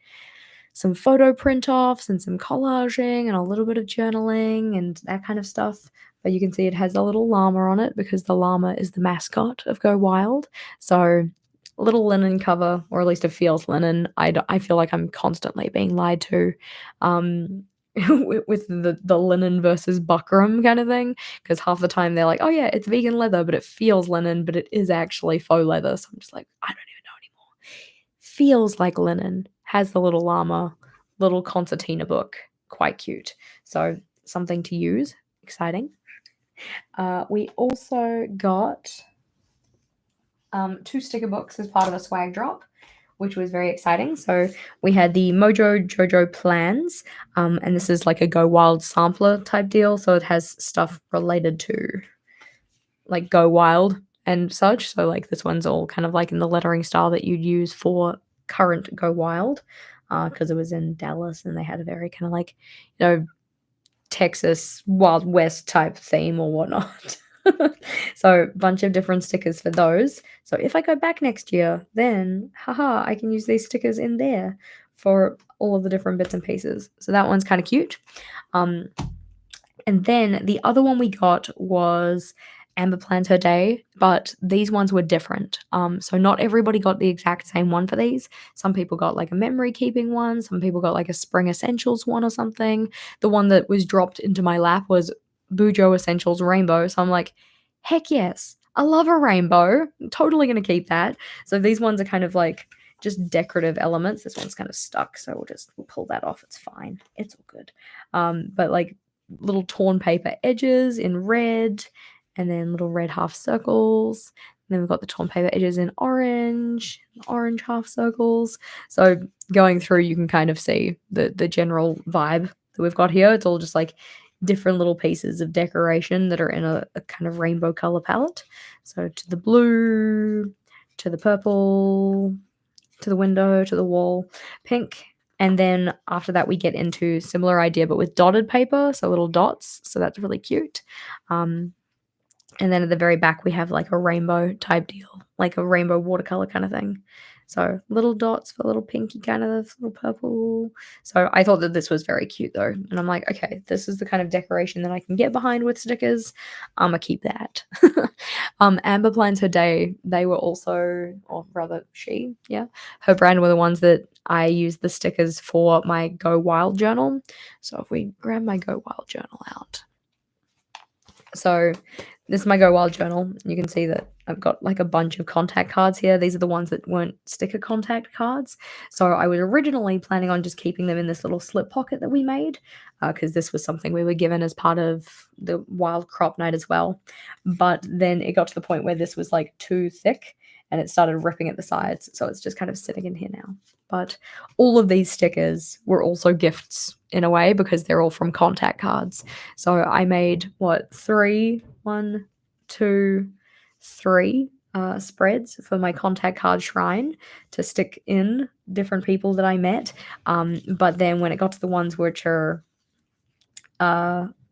some photo print offs and some collaging and a little bit of journaling and that kind of stuff. But you can see it has a little llama on it because the llama is the mascot of Go Wild. So a little linen cover, or at least it feels linen. I feel like I'm constantly being lied to. With the linen versus buckram kind of thing, because half the time they're like, oh yeah, it's vegan leather, but it feels linen, but it is actually faux leather. So I'm just like, I don't even know anymore. Feels like linen, has the little llama, little concertina book, quite cute. So something to use, exciting. We also got 2 sticker books as part of a swag drop, which was very exciting. So we had the Mojo Jojo Plans, and this is like a Go Wild sampler type deal. So it has stuff related to like Go Wild and such. So like this one's all kind of like in the lettering style that you'd use for current Go Wild, because it was in Dallas and they had a very kind of like, Texas Wild West type theme or whatnot. So a bunch of different stickers for those. So if I go back next year, then haha, I can use these stickers in there for all of the different bits and pieces. So that one's kind of cute. And then the other one we got was Amber Plans Her Day, but these ones were different. So not everybody got the exact same one for these. Some people got like a memory keeping one, some people got like a Spring Essentials one or something. The one that was dropped into my lap was Bujo Essentials Rainbow. So I'm like, heck yes, I love a rainbow. I'm totally gonna keep that. So these ones are kind of like just decorative elements. This one's kind of stuck, so we'll pull that off. It's fine. It's all good. But like little torn paper edges in red, and then little red half circles. And then we've got the torn paper edges in orange half circles. So going through, you can kind of see the general vibe that we've got here. It's all just like different little pieces of decoration that are in a kind of rainbow color palette. So to the blue, to the purple, to the window, to the wall, pink. And then after that, we get into similar idea, but with dotted paper, so little dots. So that's really cute. And then at the very back, we have like a rainbow type deal, like a rainbow watercolor kind of thing. So little dots for little pinky kind of little purple. So I thought that this was very cute though. And I'm like, okay, this is the kind of decoration that I can get behind with stickers. I'ma keep that. Amber Plans Her Day, they were also, or rather she, yeah, her brand were the ones that I used the stickers for my Go Wild journal. So if we grab my Go Wild journal out. So this is my Go Wild journal. You can see that I've got like a bunch of contact cards here. These are the ones that weren't sticker contact cards. So I was originally planning on just keeping them in this little slip pocket that we made, because this was something we were given as part of the wild crop night as well. But then it got to the point where this was like too thick and it started ripping at the sides. So it's just kind of sitting in here now. But all of these stickers were also gifts in a way because they're all from contact cards. So I made three spreads for my contact card shrine to stick in different people that I met. But then when it got to the ones which are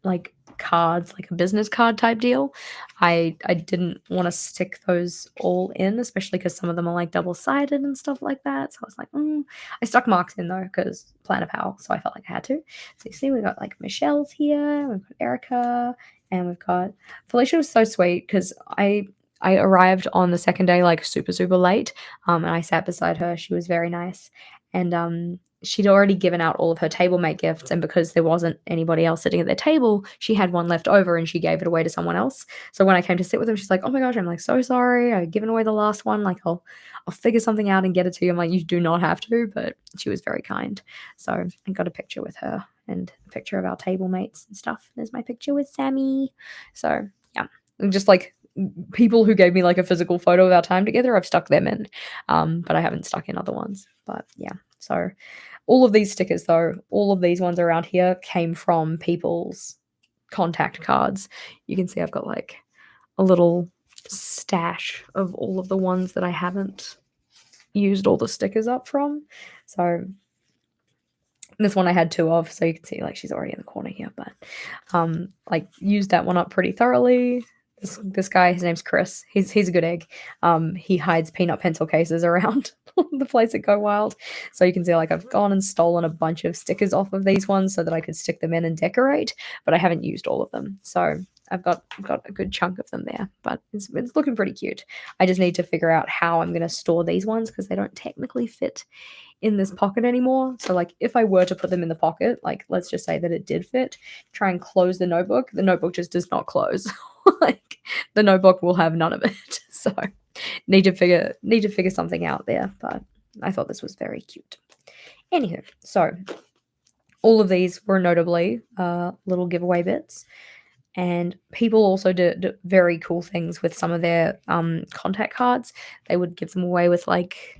like cards, like a business card type deal, I didn't want to stick those all in, especially because some of them are like double-sided and stuff like that. So I was like, I stuck marks in though because plan of how, so I felt like I had to. So you see we got like Michelle's here, we've got Erica, and we've got Felicia. Was so sweet because I arrived on the second day like super late, and I sat beside her. She was very nice, and she'd already given out all of her table mate gifts, and because there wasn't anybody else sitting at their table, she had one left over and she gave it away to someone else. So when I came to sit with them, she's like, oh my gosh, I'm like so sorry, I've given away the last one, like I'll figure something out and get it to you. I'm like, you do not have to, but she was very kind. So I got a picture with her and a picture of our table mates and stuff. There's my picture with Sammy. So yeah, just like people who gave me like a physical photo of our time together, I've stuck them in, but I haven't stuck in other ones. But yeah, so All of these stickers, though, all of these ones around here came from people's contact cards. You can see I've got like a little stash of all of the ones that I haven't used all the stickers up from. So this one I had 2 of, so you can see like she's already in the corner here, but like used that one up pretty thoroughly. This guy, his name's Chris. He's a good egg. He hides peanut pencil cases around the place at Go Wild. So you can see like I've gone and stolen a bunch of stickers off of these ones so that I could stick them in and decorate, but I haven't used all of them. So I've got a good chunk of them there, but it's looking pretty cute. I just need to figure out how I'm going to store these ones because they don't technically fit in this pocket anymore. So like if I were to put them in the pocket, like let's just say that it did fit, try and close the notebook just does not close. Like the notebook will have none of it. So need to figure something out there, but I thought this was very cute. Anywho, so all of these were notably little giveaway bits. And people also did very cool things with some of their contact cards. They would give them away with like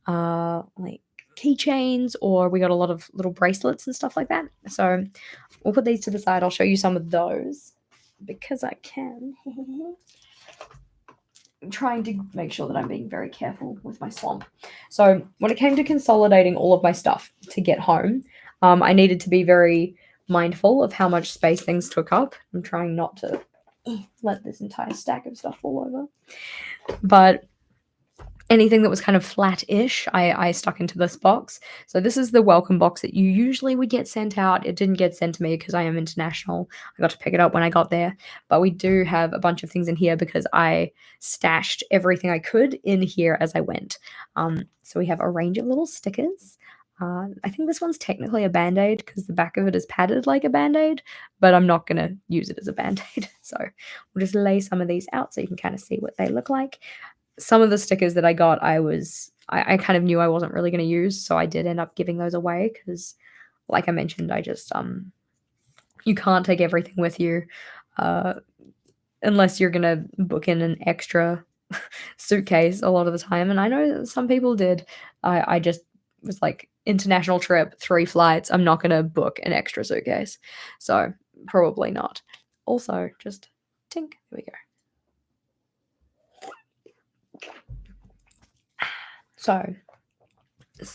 keychains, or we got a lot of little bracelets and stuff like that. So we'll put these to the side. I'll show you some of those because I can. I'm trying to make sure that I'm being very careful with my swamp. So when it came to consolidating all of my stuff to get home, I needed to be very mindful of how much space things took up. I'm trying not to let this entire stack of stuff fall over. But anything that was kind of flat-ish, I stuck into this box. So this is the welcome box that you usually would get sent out. It didn't get sent to me because I am international. I got to pick it up when I got there. But we do have a bunch of things in here because I stashed everything I could in here as I went. So we have a range of little stickers. I think this one's technically a Band-Aid because the back of it is padded like a Band-Aid, but I'm not going to use it as a Band-Aid. So we'll just lay some of these out so you can kind of see what they look like. Some of the stickers that I got, I kind of knew I wasn't really going to use, so I did end up giving those away because, like I mentioned, I just, you can't take everything with you unless you're going to book in an extra suitcase a lot of the time, and I know some people did. I just was like, international trip, 3 flights, I'm not going to book an extra suitcase. So probably not. Also, just tink, here we go. So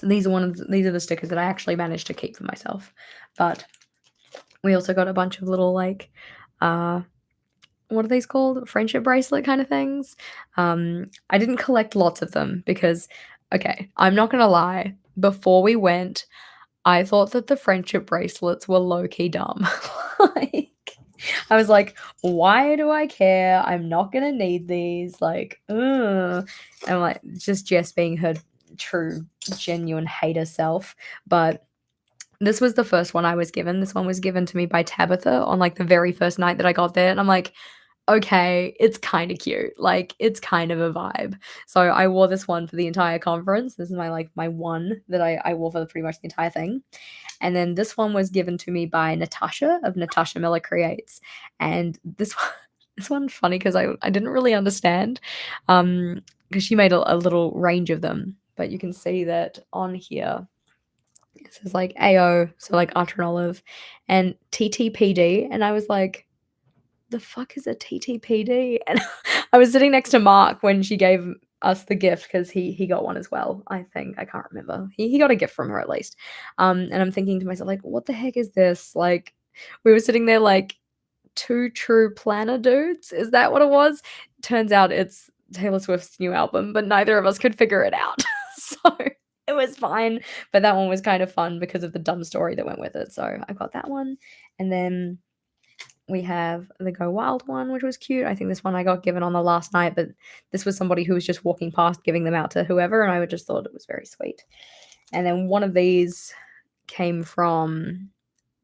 these are the stickers that I actually managed to keep for myself. But we also got a bunch of little like what are these called? Friendship bracelet kind of things. I didn't collect lots of them because, okay, I'm not gonna lie, before we went, I thought that the friendship bracelets were low-key dumb. Like, I was like, why do I care? I'm not gonna need these. Like, ugh. And like, just Jess being her true, genuine hater self. But this was the first one I was given. This one was given to me by Tabitha on like the very first night that I got there. And I'm like, okay, it's kind of cute. Like, it's kind of a vibe. So I wore this one for the entire conference. This is my one that I wore for pretty much the entire thing. And then this one was given to me by Natasha of Natasha Miller Creates. And this one's funny because I didn't really understand because she made a little range of them. But you can see that on here, it says like AO, so like Ultra Olive, and TTPD. And I was like, the fuck is a TTPD? And I was sitting next to Mark when she gave us the gift because he got one as well. I think I can't remember. He got a gift from her at least. And I'm thinking to myself like, what the heck is this? Like, we were sitting there like 2 true planner dudes. Is that what it was? Turns out it's Taylor Swift's new album, but neither of us could figure it out. So it was fine. But that one was kind of fun because of the dumb story that went with it. So I got that one, and then we have the Go Wild one, which was cute. I think this one I got given on the last night, but this was somebody who was just walking past giving them out to whoever, and I just thought it was very sweet. And then one of these came from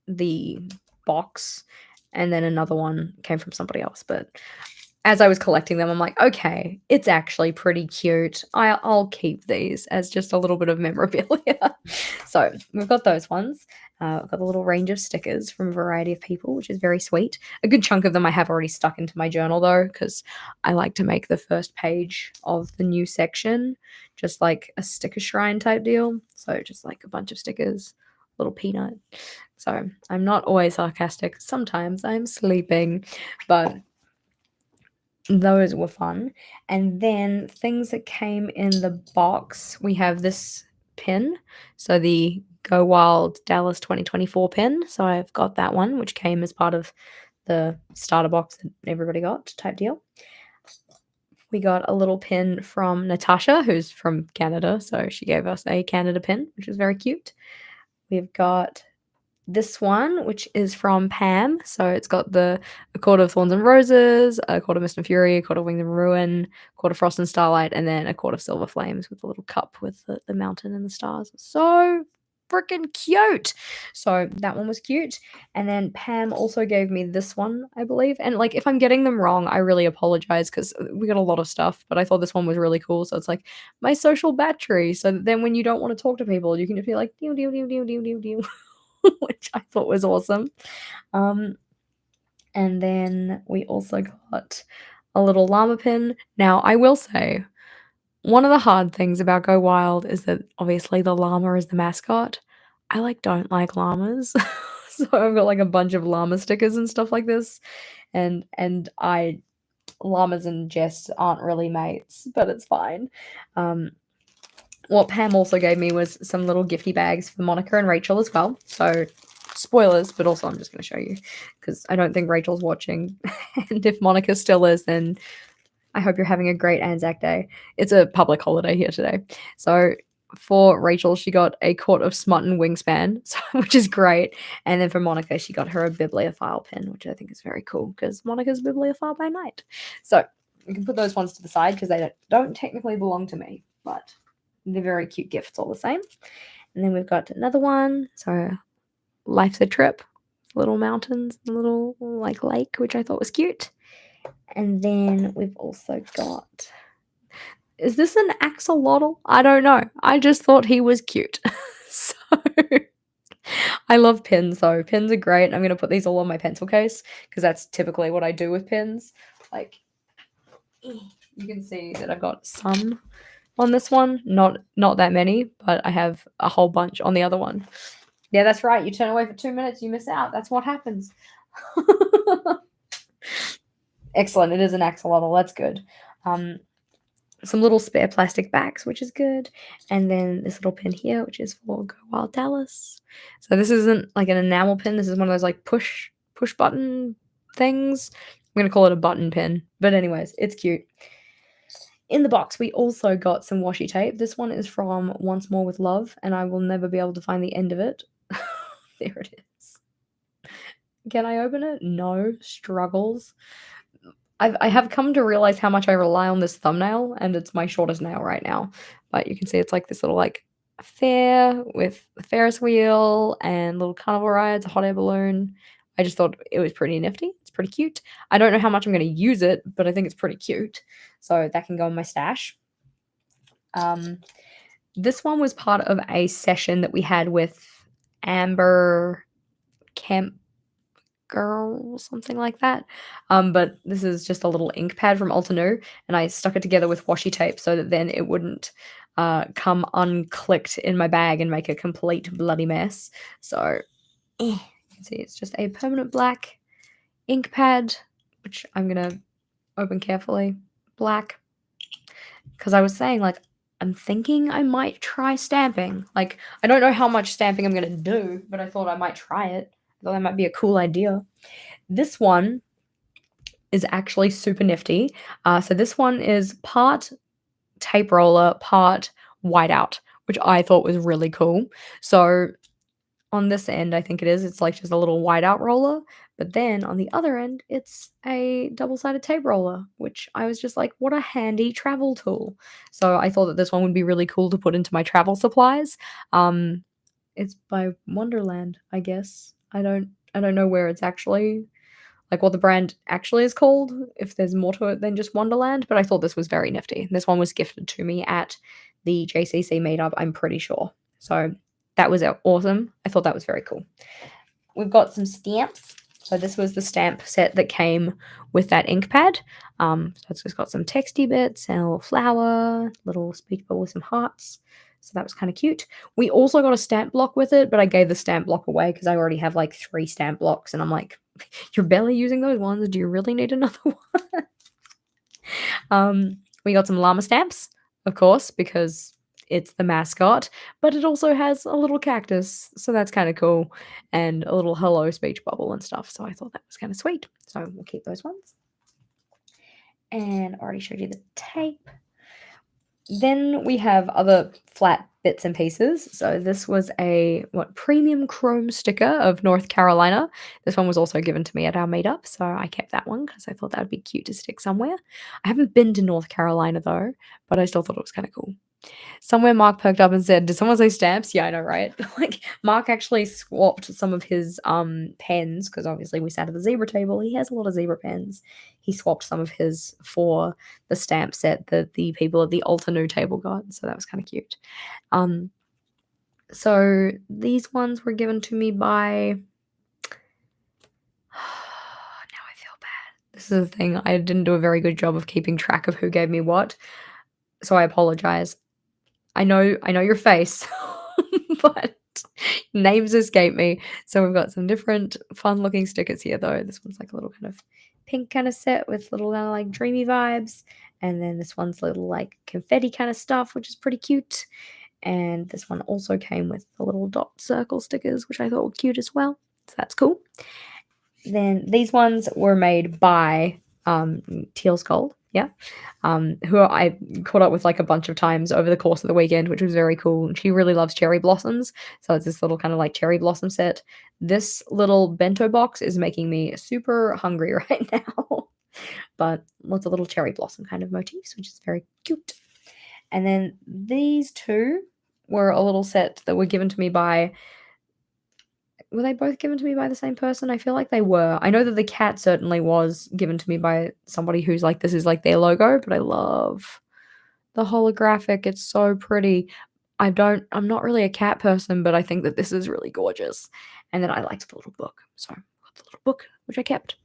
the box, and then another one came from somebody else. But as I was collecting them, I'm like, "Okay, it's actually pretty cute. I'll keep these as just a little bit of memorabilia." So, we've got those ones. I've got a little range of stickers from a variety of people, which is very sweet. A good chunk of them I have already stuck into my journal though, because I like to make the first page of the new section just like a sticker shrine type deal. So, just like a bunch of stickers, little peanut. So, I'm not always sarcastic. Sometimes I'm sleeping, but those were fun. And then things that came in the box, we have this pin. So the Go Wild Dallas 2024 pin. So I've got that one, which came as part of the starter box that everybody got type deal. We got a little pin from Natasha, who's from Canada. So she gave us a Canada pin, which is very cute. We've got this one, which is from Pam. So it's got a Court of Thorns and Roses, a Court of Mist and Fury, a Court of Wings and Ruin, a Court of Frost and Starlight, and then a Court of Silver Flames with a little cup with the mountain and the stars. So freaking cute. So that one was cute. And then Pam also gave me this one, I believe. And like if I'm getting them wrong, I really apologize because we got a lot of stuff, but I thought this one was really cool. So it's like my social battery. So that then when you don't want to talk to people, you can just be like, dew, dew, dew, dew, dew, dew, dew. Which I thought was awesome. And then we also got a little llama pin. Now, I will say, one of the hard things about Go Wild is that obviously the llama is the mascot. I like don't like llamas. So I've got like a bunch of llama stickers and stuff like this. And I llamas and Jess aren't really mates, but it's fine. What Pam also gave me was some little gifty bags for Monica and Rachel as well. So, spoilers, but also I'm just going to show you because I don't think Rachel's watching. And if Monica still is, then I hope you're having a great Anzac Day. It's a public holiday here today. So, for Rachel, she got a Court of Smut and Wingspan, which is great. And then for Monica, she got her a bibliophile pin, which I think is very cool because Monica's bibliophile by night. So, we can put those ones to the side because they don't technically belong to me, but they're very cute gifts all the same. And then we've got another one. So Life's a Trip. Little mountains, a little like lake, which I thought was cute. And then we've also got, is this an axolotl? I don't know. I just thought he was cute. So I love pins though. Pins are great. I'm going to put these all on my pencil case because that's typically what I do with pins. Like you can see that I've got some on this one. Not that many, but I have a whole bunch on the other one. Yeah, that's right. You turn away for 2 minutes, you miss out. That's what happens. Excellent. It is an axolotl. That's good. Some little spare plastic bags, which is good. And then this little pin here, which is for Go Wild Dallas. So this isn't like an enamel pin. This is one of those like push button things. I'm going to call it a button pin. But anyways, it's cute. In the box, we also got some washi tape. This one is from Once More with Love, and I will never be able to find the end of it. There it is. Can I open it? No. Struggles. I have come to realize how much I rely on this thumbnail, and it's my shortest nail right now. But you can see it's like this little like fair with a Ferris wheel and little carnival rides, a hot air balloon. I just thought it was pretty nifty. It's pretty cute. I don't know how much I'm going to use it, but I think it's pretty cute. So that can go in my stash. This one was part of a session that we had with Amber Kemp Girl, something like that. But this is just a little ink pad from Altenew, and I stuck it together with washi tape so that then it wouldn't come unclicked in my bag and make a complete bloody mess. So you can see it's just a permanent black ink pad, which I'm gonna open carefully. Black. Because I was saying, like, I'm thinking I might try stamping. Like, I don't know how much stamping I'm gonna do, but I thought I might try it. I thought that might be a cool idea. This one is actually super nifty. So this one is part tape roller, part whiteout, which I thought was really cool. So on this end, I think it's like just a little whiteout roller, but then on the other end, it's a double-sided tape roller, which I was just like, what a handy travel tool. So I thought that this one would be really cool to put into my travel supplies. It's by Wonderland, I guess. I don't know where it's actually like what the brand actually is called, if there's more to it than just Wonderland, but I thought this was very nifty. This one was gifted to me at the JCC meetup, I'm pretty sure. So that was awesome. I thought that was very cool. We've got some stamps. So this was the stamp set that came with that ink pad. So it's just got some texty bits and a little flower, little speech bubble with some hearts. So that was kind of cute. We also got a stamp block with it, but I gave the stamp block away because I already have like 3 stamp blocks, and I'm like, you're barely using those ones. Do you really need another one? We got some llama stamps, of course, because it's the mascot, but it also has a little cactus, so that's kind of cool, and a little hello speech bubble and stuff. So I thought that was kind of sweet. So we'll keep those ones. And I already showed you the tape. Then we have other flat bits and pieces. So this was a premium chrome sticker of North Carolina. This one was also given to me at our meetup, so I kept that one because I thought that would be cute to stick somewhere. I haven't been to North Carolina though, but I still thought it was kind of cool. Somewhere Mark perked up and said, "Did someone say stamps?" Yeah, I know, right? Like Mark actually swapped some of his pens because obviously we sat at the zebra table. He has a lot of zebra pens. He swapped some of his for the stamp set that the people at the Alta table got. So that was kind of cute. So these ones were given to me by now I feel bad. This is the thing. I didn't do a very good job of keeping track of who gave me what. So I apologize. I know your face, but names escape me. So we've got some different fun-looking stickers here, though. This one's like a little kind of pink kind of set with little kind of like dreamy vibes, and then this one's little like confetti kind of stuff, which is pretty cute. And this one also came with the little dot circle stickers, which I thought were cute as well. So that's cool. Then these ones were made by Teal's Gold, yeah, who I caught up with like a bunch of times over the course of the weekend, which was very cool. She really loves cherry blossoms, so it's this little kind of like cherry blossom set. This little bento box is making me super hungry right now, but lots of little cherry blossom kind of motifs, which is very cute. And then these two were a little set that were given to me by were they both given to me by the same person? I feel like they were. I know that the cat certainly was given to me by somebody who's like, this is like their logo, but I love the holographic. It's so pretty. I'm not really a cat person, but I think that this is really gorgeous. And then I liked the little book. So I got the little book, which I kept.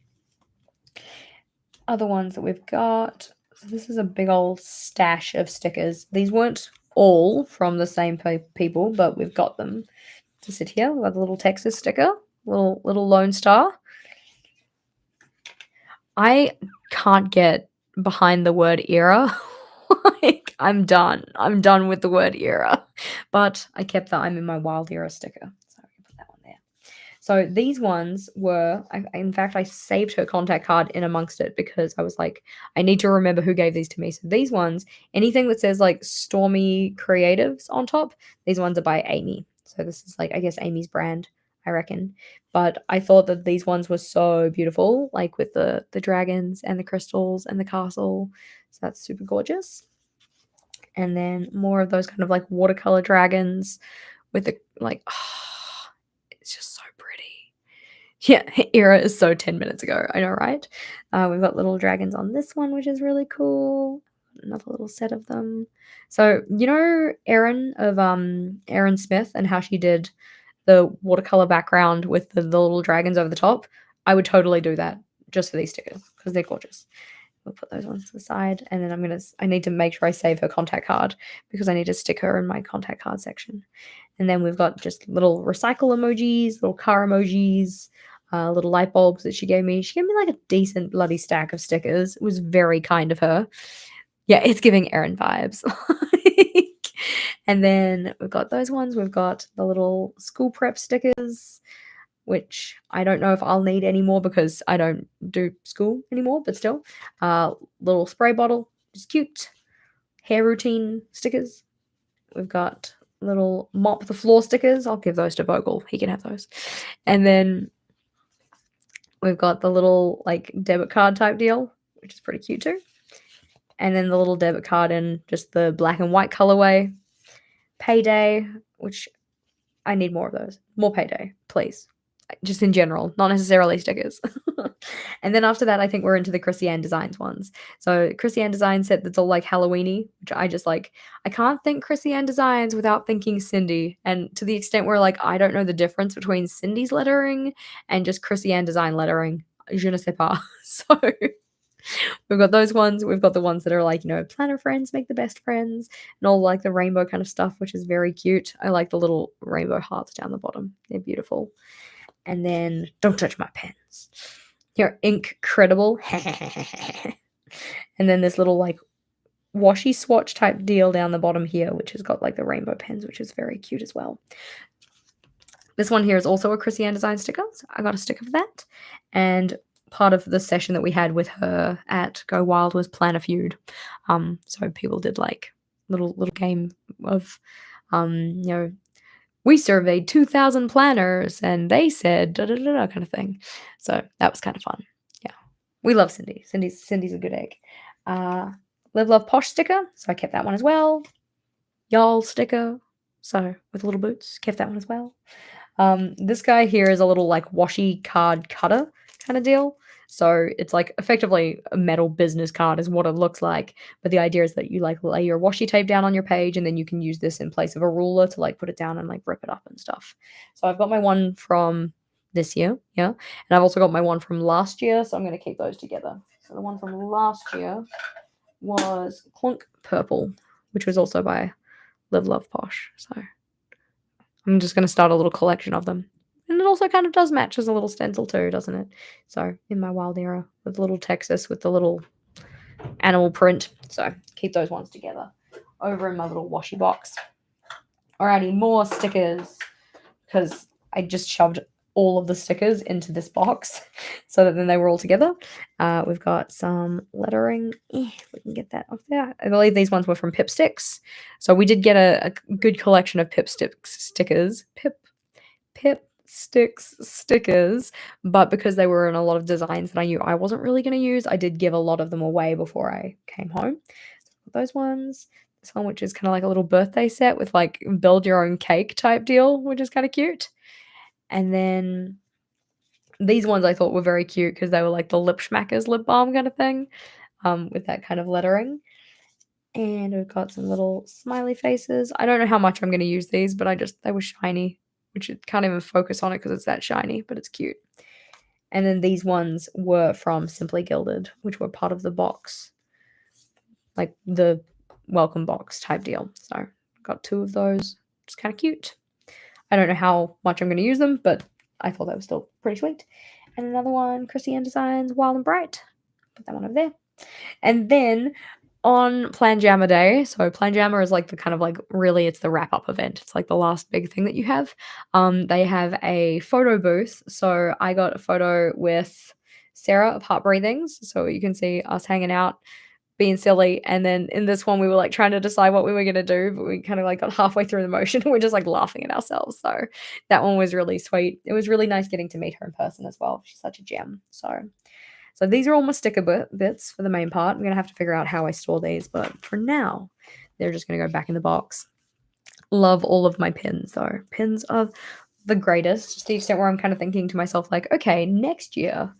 Other ones that we've got. So this is a big old stash of stickers. These weren't all from the same people, but we've got them to sit here. We've got the little Texas sticker, little Lone Star. I can't get behind the word era. Like, I'm done. I'm done with the word era. But I kept the I'm in my wild era sticker. So I can put that one there. So these ones were, in fact, I saved her contact card in amongst it because I was like, I need to remember who gave these to me. So these ones, anything that says like Stormy Creatives on top, these ones are by Amy. So this is like, I guess, Amy's brand, I reckon. But I thought that these ones were so beautiful, like with the dragons and the crystals and the castle. So that's super gorgeous. And then more of those kind of like watercolor dragons with the like, oh, it's just so pretty. Yeah, era is so 10 minutes ago. I know, right? We've got little dragons on this one, which is really cool. Another little set of them. So, you know Erin of Erin Smith and how she did the watercolor background with the little dragons over the top? I would totally do that just for these stickers because they're gorgeous. We'll put those ones to the side, and then I need to make sure I save her contact card because I need to stick her in my contact card section. And then we've got just little recycle emojis, little car emojis, little light bulbs that she gave me. She gave me like a decent bloody stack of stickers. It was very kind of her. Yeah, it's giving Erin vibes. And then we've got those ones. We've got the little school prep stickers, which I don't know if I'll need anymore because I don't do school anymore, but still. Little spray bottle, just cute. Hair routine stickers. We've got little mop the floor stickers. I'll give those to Vogel. He can have those. And then we've got the little like debit card type deal, which is pretty cute too. And then the little debit card in just the black and white colorway. Payday, which I need more of those. More Payday, please. just in general, not necessarily stickers. And then after that, I think we're into the Chrissy Ann Designs ones. So Chrissy Ann Designs set that's all like Halloweeny, which I just like. I can't think Chrissy Ann Designs without thinking Cindy, and to the extent where like I don't know the difference between Cindy's lettering and just Chrissy Ann Design lettering. Je ne sais pas. So we've got those ones. We've got the ones that are like, planner friends make the best friends, and all like the rainbow kind of stuff, which is very cute. I like the little rainbow hearts down the bottom. They're beautiful. And then, don't touch my pens. You're incredible. And then this little like washi swatch type deal down the bottom here, which has got like the rainbow pens, which is very cute as well. This one here is also a Chrissy Ann Design sticker. So I got a sticker for that. And part of the session that we had with her at Go Wild was Plan a Feud. So people did like little game of, we surveyed 2,000 planners and they said da da da da kind of thing. So that was kind of fun. Yeah, we love Cindy. Cindy's a good egg. Live Love Posh sticker, so I kept that one as well. Y'all sticker, so with little boots, kept that one as well. This guy here is a little like washi card cutter kind of deal. So it's like effectively a metal business card is what it looks like. But the idea is that you like lay your washi tape down on your page and then you can use this in place of a ruler to like put it down and like rip it up and stuff. So I've got my one from this year, yeah. And I've also got my one from last year, so I'm going to keep those together. So the one from last year was Clunk Purple, which was also by Live Love Posh. So I'm just going to start a little collection of them. And it also kind of does match as a little stencil too, doesn't it? So in my wild era with little Texas with the little animal print. So keep those ones together over in my little washi box. Alrighty, more stickers because I just shoved all of the stickers into this box so that then they were all together. We've got some lettering. If we can get that off there. I believe these ones were from Pip Sticks. So we did get a good collection of Pip Sticks stickers. Pip Sticks stickers, but because they were in a lot of designs that I knew I wasn't really going to use, I did give a lot of them away before I came home. So those ones. This one, which is kind of like a little birthday set with like build your own cake type deal, which is kind of cute. And then these ones I thought were very cute because they were like the lip schmackers lip balm kind of thing, with that kind of lettering. And we've got some little smiley faces. I don't know how much I'm going to use these, but they were shiny, which it can't even focus on it because it's that shiny, but it's cute. And then these ones were from Simply Gilded, which were part of the box, like the welcome box type deal. So got 2 of those. It's kind of cute. I don't know how much I'm going to use them, but I thought that was still pretty sweet. And another one, Chrissy Ann Designs, Wild and Bright. Put that one over there. And then on Planjama Day, so Planjama is like the kind of like really it's the wrap-up event. It's like the last big thing that you have. They have a photo booth. So I got a photo with Sarah of Heart Breathings. So you can see us hanging out, being silly. And then in this one, we were like trying to decide what we were going to do, but we kind of like got halfway through the motion and we're just like laughing at ourselves. So that one was really sweet. It was really nice getting to meet her in person as well. She's such a gem. So these are all my sticker bits for the main part. I'm going to have to figure out how I store these, but for now, they're just going to go back in the box. Love all of my pins though. Pins are the greatest, to the extent where I'm kind of thinking to myself like, okay, next year,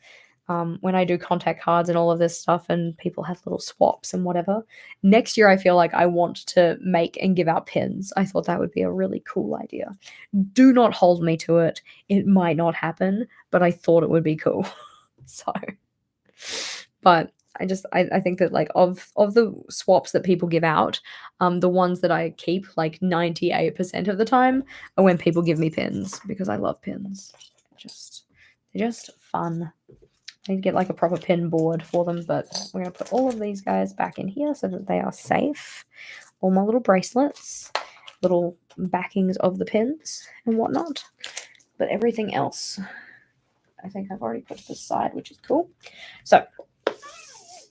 when I do contact cards and all of this stuff and people have little swaps and whatever, next year I feel like I want to make and give out pins. I thought that would be a really cool idea. Do not hold me to it. It might not happen, but I thought it would be cool. But I think that like of the swaps that people give out, the ones that I keep like 98% of the time are when people give me pins because I love pins. They're just fun. I need to get like a proper pin board for them, but we're going to put all of these guys back in here so that they are safe. All my little bracelets, little backings of the pins and whatnot. But everything else, I think I've already put to the side, which is cool. So,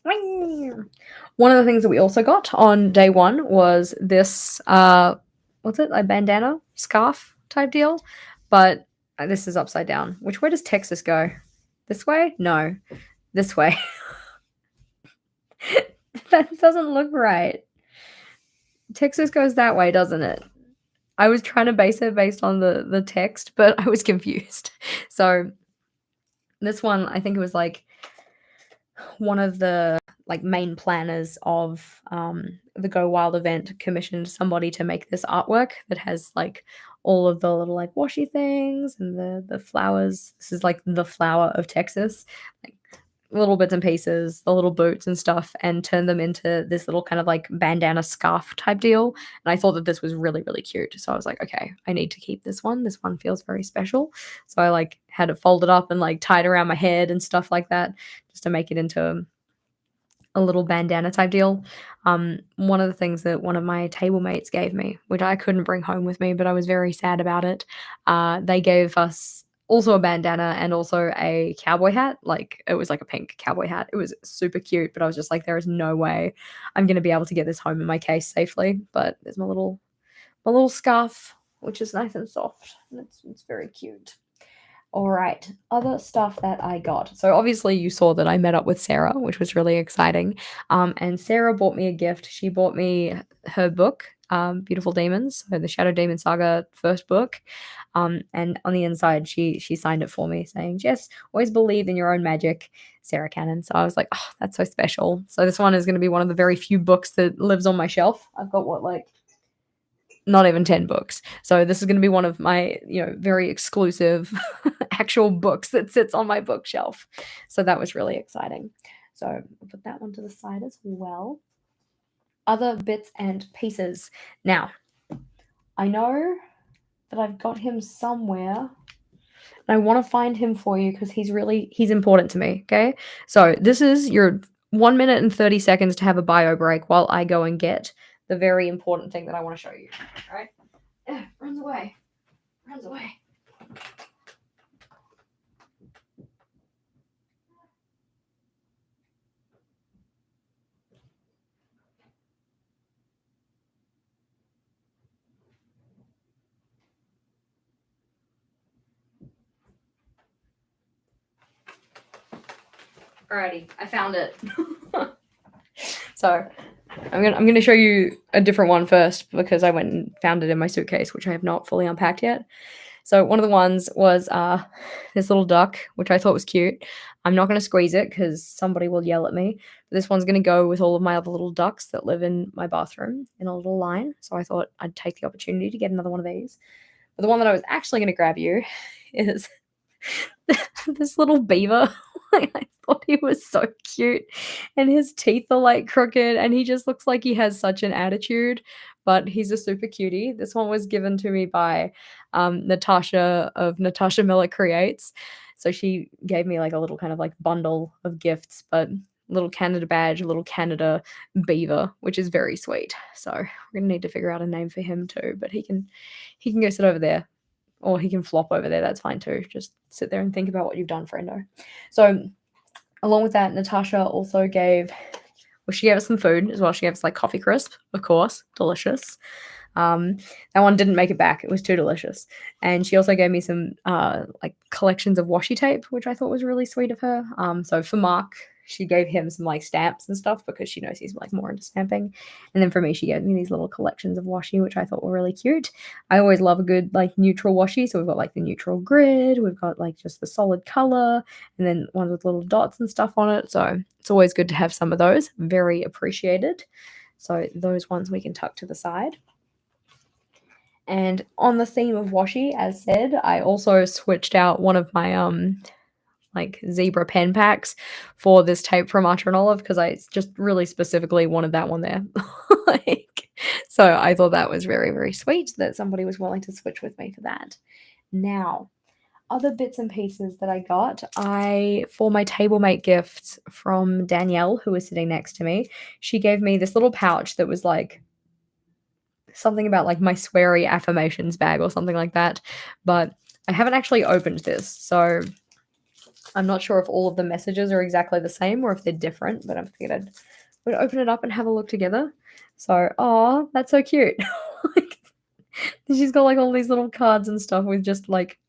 one of the things that we also got on day one was this, what's it, a bandana scarf type deal, but this is upside down. Which way does Texas go? This way? No, this way. That doesn't look right. Texas goes that way, doesn't it? I was trying to base it based on the text, but I was confused. So this one, I think it was like one of the like main planners of the Go Wild event commissioned somebody to make this artwork that has like all of the little like washi things and the flowers. This is like the flower of Texas, like little bits and pieces, the little boots and stuff, and turn them into this little kind of like bandana scarf type deal. And I thought that this was really, really cute. So I was like, okay, I need to keep this one. This one feels very special. So I like had it folded up and like tied around my head and stuff like that just to make it into a little bandana type deal. One of the things that one of my table mates gave me, which I couldn't bring home with me, but I was very sad about it. They gave us also a bandana and also a cowboy hat. Like it was like a pink cowboy hat. It was super cute, but I was just like, there is no way I'm gonna be able to get this home in my case safely. But there's my little scarf, which is nice and soft. And it's very cute. All right, other stuff that I got. So obviously you saw that I met up with Sarah, which was really exciting. And Sarah bought me a gift. She bought me her book, Beautiful Demons, so the Shadow Demon Saga first book. And on the inside, she signed it for me, saying, "Jess, always believe in your own magic, Sarah Cannon." So I was like, "Oh, that's so special." So this one is going to be one of the very few books that lives on my shelf. I've got what like not even 10 books. So this is going to be one of my, very exclusive actual books that sits on my bookshelf. So that was really exciting. So I'll put that one to the side as well. Other bits and pieces. Now, I know that I've got him somewhere. I want to find him for you because he's important to me. Okay. So this is your 1 minute and 30 seconds to have a bio break while I go and get the very important thing that I want to show you. All right. Runs away. Runs away. Alrighty, I found it. So I'm gonna show you a different one first because I went and found it in my suitcase, which I have not fully unpacked yet. So one of the ones was this little duck, which I thought was cute. I'm not gonna squeeze it because somebody will yell at me. But this one's gonna go with all of my other little ducks that live in my bathroom in a little line. So I thought I'd take the opportunity to get another one of these. But the one that I was actually gonna grab you is this little beaver. I thought he was so cute, and his teeth are like crooked, and he just looks like he has such an attitude. But he's a super cutie. This one was given to me by Natasha of Natasha Miller Creates. So she gave me like a little kind of like bundle of gifts, but little Canada badge, a little Canada beaver, which is very sweet. So we're gonna need to figure out a name for him too. But he can go sit over there or he can flop over there. That's fine too. Just sit there and think about what you've done, friendo. So, along with that, Natasha also she gave us some food as well. She gave us like coffee crisp, of course, delicious. That one didn't make it back. It was too delicious. And she also gave me some like collections of washi tape, which I thought was really sweet of her. So for Mark, she gave him some like stamps and stuff because she knows he's like more into stamping. And then for me, she gave me these little collections of washi, which I thought were really cute. I always love a good like neutral washi. So we've got like the neutral grid, we've got like just the solid color, and then ones with little dots and stuff on it. So it's always good to have some of those. Very appreciated. So those ones we can tuck to the side. And on the theme of washi, as said, I also switched out one of my like zebra pen packs for this tape from Archer and Olive because I just really specifically wanted that one there. Like, so I thought that was very, very sweet that somebody was willing to switch with me for that. Now, other bits and pieces that I got, for my table mate gifts from Danielle, who was sitting next to me, she gave me this little pouch that was like something about like my sweary affirmations bag or something like that. But I haven't actually opened this, so I'm not sure if all of the messages are exactly the same or if they're different, but I figured we'd open it up and have a look together. So, oh, that's so cute. Like, she's got like all these little cards and stuff with just like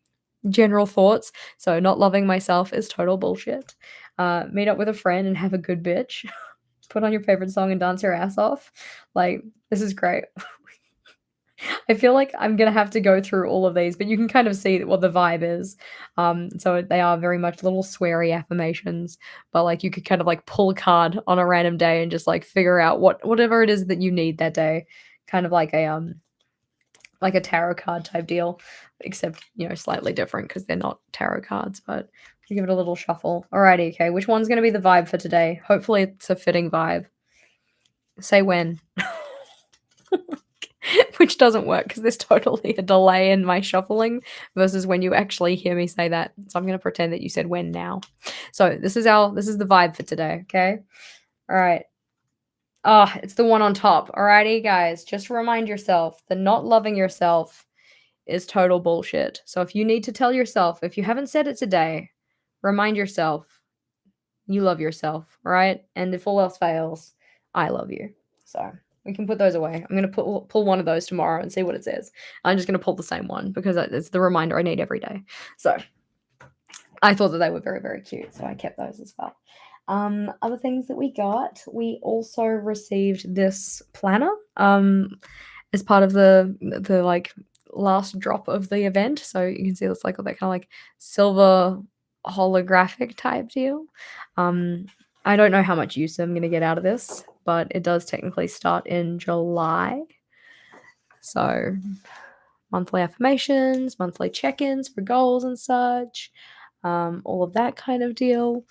general thoughts. So, not loving myself is total bullshit. Meet up with a friend and have a good bitch. Put on your favorite song and dance your ass off. Like, this is great. I feel like I'm gonna have to go through all of these, but you can kind of see what the vibe is. So they are very much little sweary affirmations, but like you could kind of like pull a card on a random day and just like figure out whatever it is that you need that day. Kind of like a tarot card type deal, except slightly different because they're not tarot cards, but you give it a little shuffle. Alrighty, okay. Which one's gonna be the vibe for today? Hopefully it's a fitting vibe. Say when. Which doesn't work because there's totally a delay in my shuffling versus when you actually hear me say that. So I'm gonna pretend that you said when now. So this is the vibe for today, okay? All right. Oh, it's the one on top. Alrighty, guys. Just remind yourself that not loving yourself is total bullshit. So if you need to tell yourself, if you haven't said it today, remind yourself you love yourself, right? And if all else fails, I love you. So we can put those away. I'm going to pull one of those tomorrow and see what it says. I'm just going to pull the same one because it's the reminder I need every day. So I thought that they were very, very cute. So I kept those as well. Other things that we got, we also received this planner as part of the like last drop of the event. So you can see it's like all that kind of like silver holographic type deal. I don't know how much use I'm going to get out of this, but it does technically start in July. So monthly affirmations, monthly check-ins for goals and such, all of that kind of deal.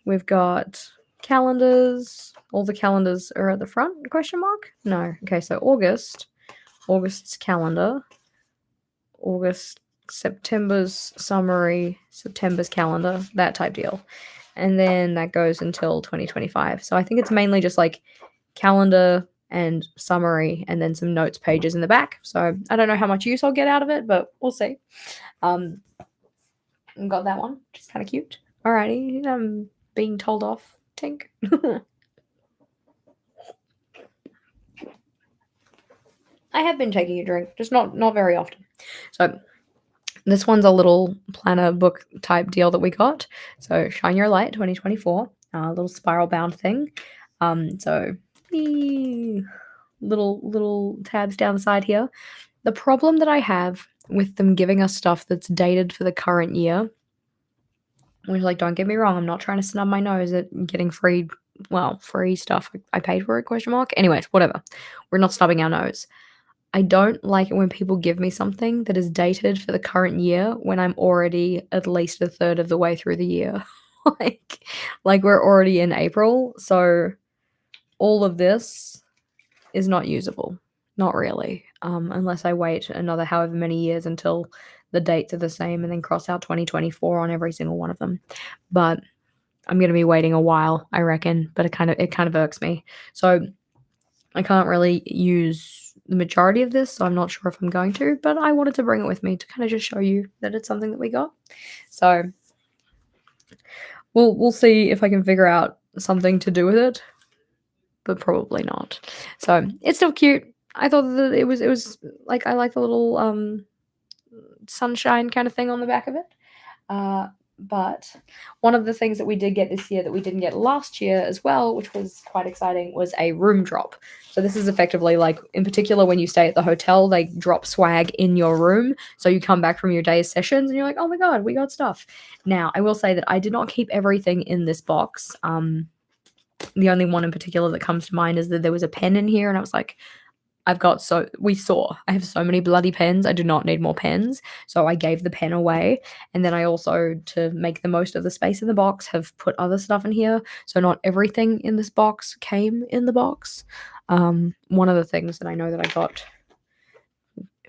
We've got calendars. All the calendars are at the front, question mark? No. Okay, so August's calendar, August, September's summary, September's calendar, that type deal. And then that goes until 2025. So I think it's mainly just like calendar and summary and then some notes pages in the back. So I don't know how much use I'll get out of it, but we'll see. Got that one, which is kind of cute. Alrighty, I'm being told off. Tink. I have been taking a drink, just not very often. So this one's a little planner book type deal that we got. So Shine Your Light 2024, little spiral bound thing. So little tabs down the side here. The problem that I have with them giving us stuff that's dated for the current year, which, like, don't get me wrong, I'm not trying to snub my nose at getting free stuff. I paid for it, question mark. Anyways, whatever. We're not snubbing our nose. I don't like it when people give me something that is dated for the current year when I'm already at least a third of the way through the year. like we're already in April, so all of this is not usable. Not really. Unless I wait another however many years until the dates are the same and then cross out 2024 on every single one of them. But I'm going to be waiting a while, I reckon, but it kind of irks me. So I can't really use the majority of this, so I'm not sure if I'm going to, but I wanted to bring it with me to kind of just show you that it's something that we got. So we'll see if I can figure out something to do with it, but probably not. So it's still cute. I thought that it was like, I like the little sunshine kind of thing on the back of it. But one of the things that we did get this year that we didn't get last year as well, which was quite exciting, was a room drop. So this is effectively like, in particular, when you stay at the hotel, they drop swag in your room. So you come back from your day's sessions and you're like, oh my God, we got stuff. Now, I will say that I did not keep everything in this box. The only one in particular that comes to mind is that there was a pen in here and I was like, I have so many bloody pens. I do not need more pens. So I gave the pen away. And then I also, to make the most of the space in the box, have put other stuff in here. So not everything in this box came in the box. One of the things that I know that I got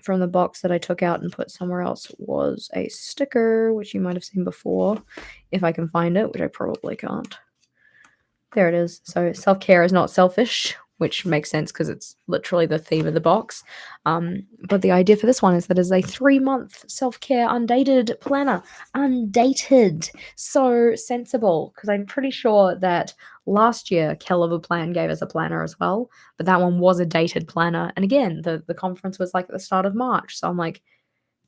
from the box that I took out and put somewhere else was a sticker, which you might have seen before, if I can find it, which I probably can't. There it is. So self-care is not selfish, which makes sense because it's literally the theme of the box. But the idea for this one is that it's a 3-month self-care undated planner. Undated. So sensible, because I'm pretty sure that last year Kell of a Plan gave us a planner as well, but that one was a dated planner. And again, the conference was like at the start of March. So I'm like,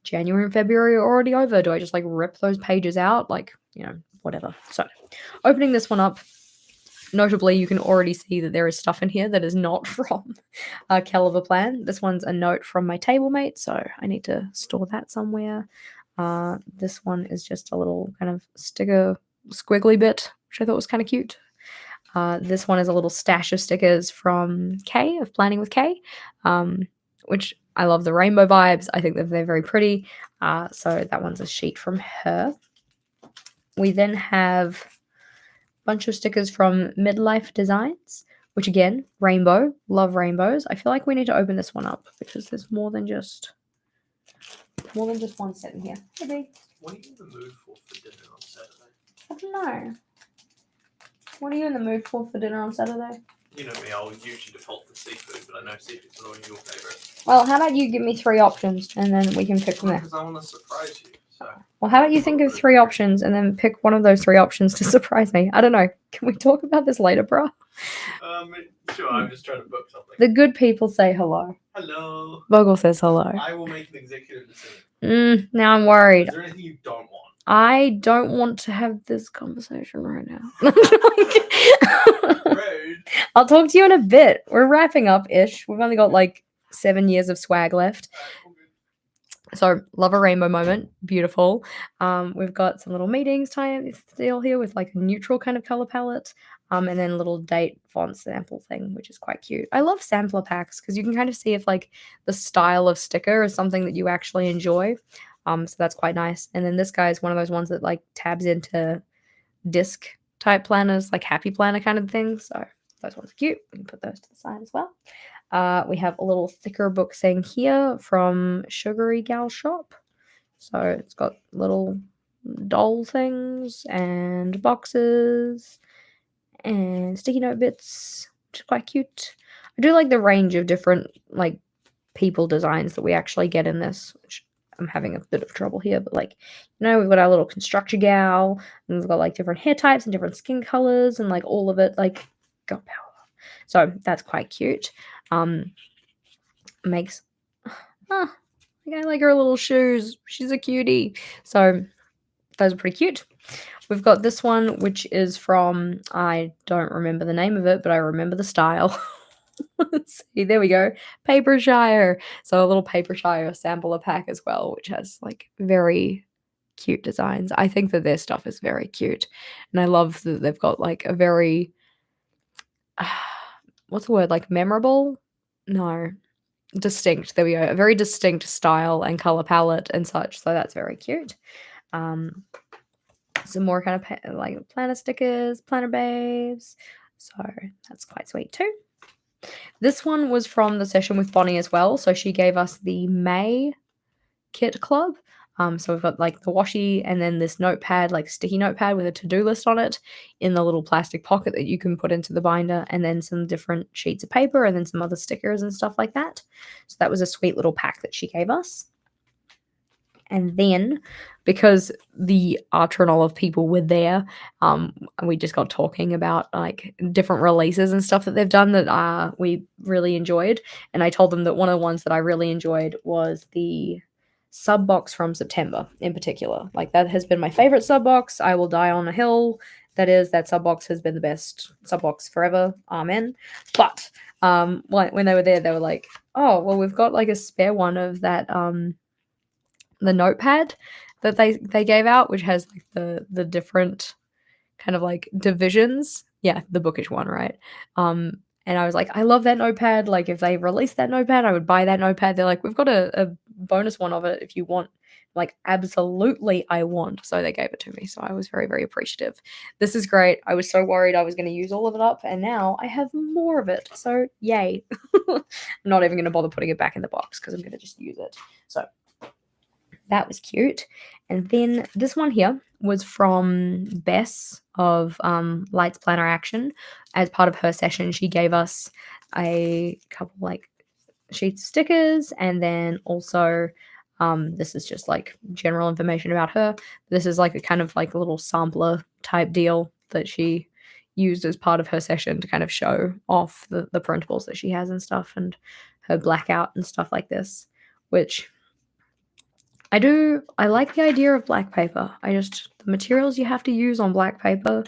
January and February are already over. Do I just like rip those pages out? Like, whatever. So opening this one up, Notably, you can already see that there is stuff in here that is not from Caliber Plan. This one's a note from my table mate, so I need to store that somewhere. This one is just a little kind of sticker squiggly bit, which I thought was kind of cute. This one is a little stash of stickers from Kay, of Planning with Kay, which I love the rainbow vibes. I think that they're very pretty. So that one's a sheet from her. We then have a bunch of stickers from Midlife Designs, which again, rainbow. Love rainbows. I feel like we need to open this one up because there's more than just one set in here. Maybe. What are you in the mood for dinner on Saturday? I don't know. What are you in the mood for dinner on Saturday? You know me, I'll usually default to seafood, but I know seafood's not always your favourite. Well, how about you give me 3 options and then we can pick from there? Because I want to surprise you. So. Well, how about you think of 3 options and then pick one of those 3 options to surprise me? I don't know. Can we talk about this later, bro? Sure, I'm just trying to book something. The good people say hello. Hello. Bogle says hello. I will make an executive decision. Now I'm worried. Is there anything you don't want? I don't want to have this conversation right now. Rude. I'll talk to you in a bit. We're wrapping up-ish. We've only got like 7 years of swag left. So, love a rainbow moment. Beautiful. We've got some little meetings time still here with like a neutral kind of color palette. And then a little date font sample thing, which is quite cute. I love sampler packs because you can kind of see if like the style of sticker is something that you actually enjoy. So that's quite nice. And then this guy is one of those ones that like tabs into disc type planners, like happy planner kind of things. So those ones are cute. We can put those to the side as well. We have a little thicker book thing here from Sugary Gal Shop. So it's got little doll things and boxes and sticky note bits, which is quite cute. I do like the range of different like people designs that we actually get in this, which I'm having a bit of trouble here, but like, you know, we've got our little constructor gal, and we've got like different hair types and different skin colors, and like all of it, like, girl power. So that's quite cute. Makes, I like her little shoes. She's a cutie. So those are pretty cute. We've got this one, which is from, I don't remember the name of it, but I remember the style. Let's see, there we go. Papershire. So a little Papershire sampler pack as well, which has like very cute designs. I think that their stuff is very cute. And I love that they've got like a very, what's the word? Like memorable? No. Distinct. There we go. A very distinct style and color palette and such. So that's very cute. Some more kind of like planner stickers, planner babes. So that's quite sweet too. This one was from the session with Bonnie as well. So she gave us the May Kit Club. So we've got like the washi and then this notepad, like sticky notepad with a to-do list on it in the little plastic pocket that you can put into the binder, and then some different sheets of paper and then some other stickers and stuff like that. So that was a sweet little pack that she gave us. And then, because the Artronol of people were there, we just got talking about like different releases and stuff that they've done that we really enjoyed. And I told them that one of the ones that I really enjoyed was the sub box from September in particular. Like that has been my favorite sub box. I will die on a hill. That sub box has been the best sub box forever. Amen. But when they were there, they were like, oh, well, we've got like a spare one of that the notepad that they gave out, which has like the different kind of like divisions. Yeah, the bookish one, right? And I was like, I love that notepad. Like if they released that notepad, I would buy that notepad. They're like, we've got a bonus one of it if you want. Like, absolutely, I want. So they gave it to me. So I was very, very appreciative. This is great. I was so worried I was going to use all of it up, and now I have more of it. So yay. I'm not even going to bother putting it back in the box because I'm going to just use it. So that was cute. And then this one here was from Bess of Lights Planner Action. As part of her session, she gave us a couple like sheets of stickers, and then also this is just like general information about her. This is like a kind of like a little sampler type deal that she used as part of her session to kind of show off the printables that she has and stuff, and her blackout and stuff like this, which I like the idea of black paper. The materials you have to use on black paper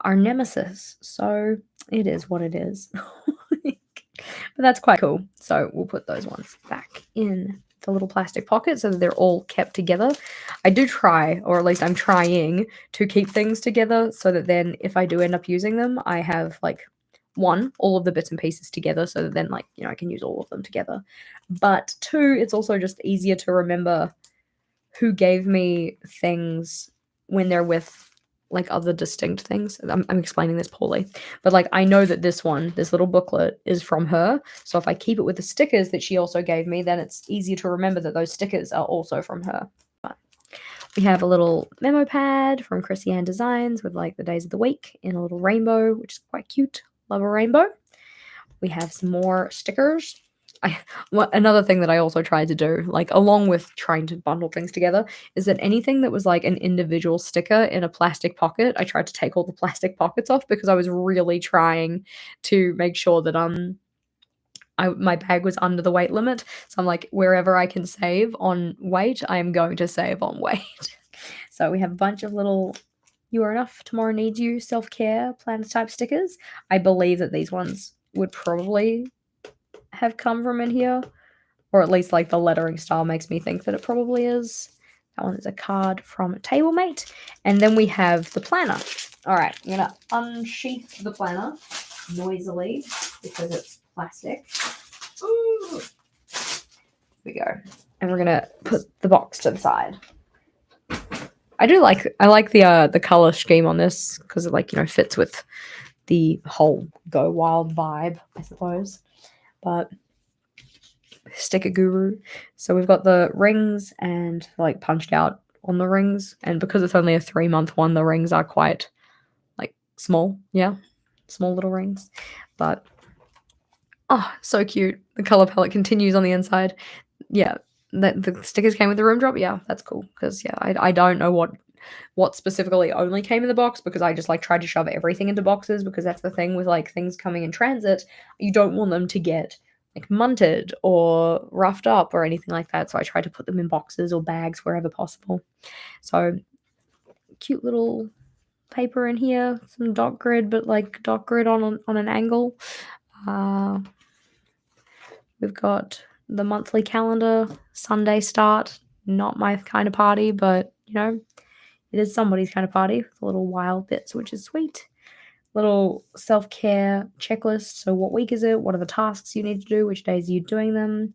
our nemesis. So it is what it is. But that's quite cool. So we'll put those ones back in the little plastic pocket so that they're all kept together. I do try, or at least I'm trying, to keep things together so that then if I do end up using them, I have like one, all of the bits and pieces together so that then like, you know, I can use all of them together. But two, it's also just easier to remember who gave me things when they're with like other distinct things. I'm explaining this poorly, but like I know that this one, this little booklet, is from her. So if I keep it with the stickers that she also gave me, then it's easier to remember that those stickers are also from her. But we have a little memo pad from Chrissy Ann Designs with like the days of the week in a little rainbow, which is quite cute. Love a rainbow. We have some more stickers. Another thing that I also tried to do, like along with trying to bundle things together, is that anything that was like an individual sticker in a plastic pocket, I tried to take all the plastic pockets off because I was really trying to make sure that my bag was under the weight limit. So I'm like, wherever I can save on weight, I am going to save on weight. So we have a bunch of little "You Are Enough, Tomorrow Needs You" self-care planner type stickers. I believe that these ones would probably have come from in here, or at least like the lettering style makes me think that it probably is. That one is a card from TableMate. And then we have the planner. All right, I'm gonna unsheath the planner noisily because it's plastic. Ooh. Here we go. And we're gonna put the box to the side. I like the color scheme on this because it, like, you know, fits with the whole Go Wild vibe, I suppose. But sticker guru. So we've got the rings and like punched out on the rings, and because it's only a 3-month one, the rings are quite like small. Yeah, small little rings, but oh, so cute. The color palette continues on the inside. Yeah, the stickers came with the room drop. Yeah, that's cool because yeah, I don't know what specifically only came in the box because I just like tried to shove everything into boxes because that's the thing with like things coming in transit. You don't want them to get like munted or roughed up or anything like that. So I tried to put them in boxes or bags wherever possible. So cute little paper in here, some dot grid, but like dot grid on an angle. We've got the monthly calendar, Sunday start. Not my kind of party, but you know, it is somebody's kind of party with little wild bits, which is sweet. Little self-care checklist. So what week is it? What are the tasks you need to do? Which days are you doing them?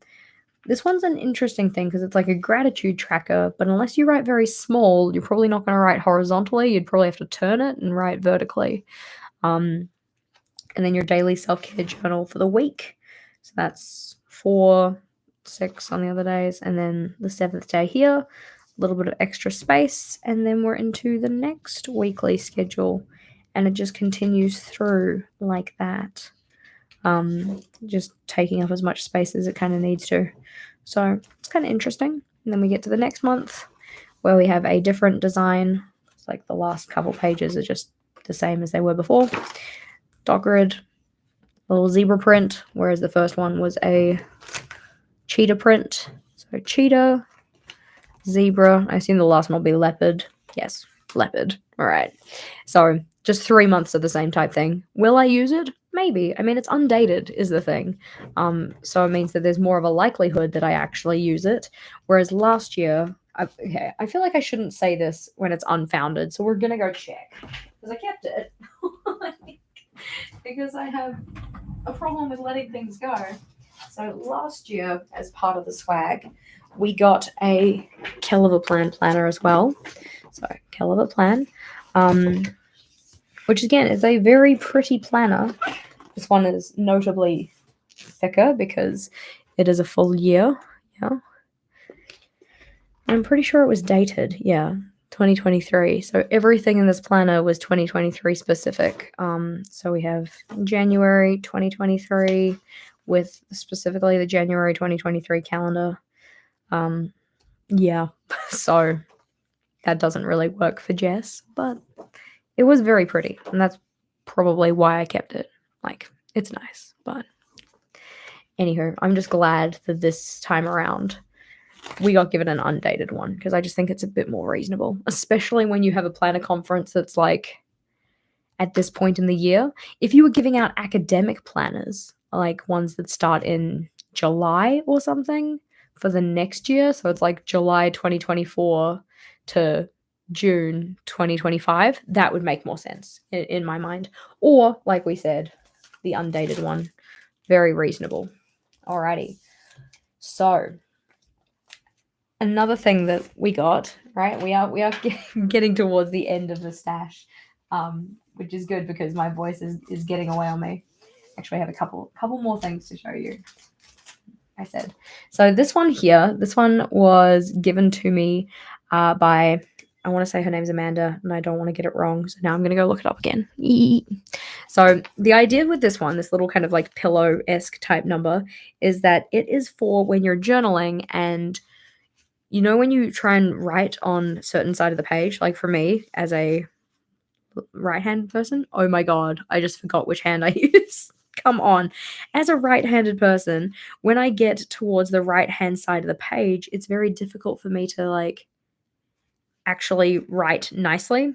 This one's an interesting thing because it's like a gratitude tracker, but unless you write very small, you're probably not going to write horizontally. You'd probably have to turn it and write vertically. And then your daily self-care journal for the week. So that's 4, 6 on the other days, and then the 7th day here, a little bit of extra space, and then we're into the next weekly schedule, and it just continues through like that, just taking up as much space as it kind of needs to. So it's kind of interesting. And then we get to the next month where we have a different design. It's like the last couple pages are just the same as they were before. Dot grid, a little zebra print, whereas the first one was a cheetah print. So cheetah, zebra. I assume the last one will be leopard. Yes, leopard. All right. So just 3 months of the same type thing. Will I use it? Maybe. I mean, it's undated is the thing. So it means that there's more of a likelihood that I actually use it. Whereas last year, I feel like I shouldn't say this when it's unfounded. So we're going to go check because I kept it. Because I have a problem with letting things go. So last year, as part of the swag, we got a Kell of a Plan planner as well. So Kell of a Plan, which again is a very pretty planner. This one is notably thicker because it is a full year. Yeah, I'm pretty sure it was dated. Yeah, 2023. So everything in this planner was 2023 specific. So we have January 2023 with specifically the January 2023 calendar. Yeah, so that doesn't really work for Jess, but it was very pretty, and that's probably why I kept it. Like, it's nice, but anywho, I'm just glad that this time around we got given an undated one because I just think it's a bit more reasonable, especially when you have a planner conference that's like at this point in the year. If you were giving out academic planners, like ones that start in July or something for the next year, so it's like July 2024 to June 2025, that would make more sense in my mind. Or, like we said, the undated one. Very reasonable. Alrighty. So, another thing that we got, right? We are getting towards the end of the stash, which is good because my voice is getting away on me. Actually, I have a couple more things to show you. I said. So this one here, this one was given to me by, I want to say her name's Amanda, and I don't want to get it wrong. So now I'm going to go look it up again. So the idea with this one, this little kind of like pillow-esque type number, is that it is for when you're journaling and you know when you try and write on certain side of the page, like for me as a right-handed person, oh my god, I just forgot which hand I use. Come on. As a right-handed person, when I get towards the right-hand side of the page, it's very difficult for me to like actually write nicely.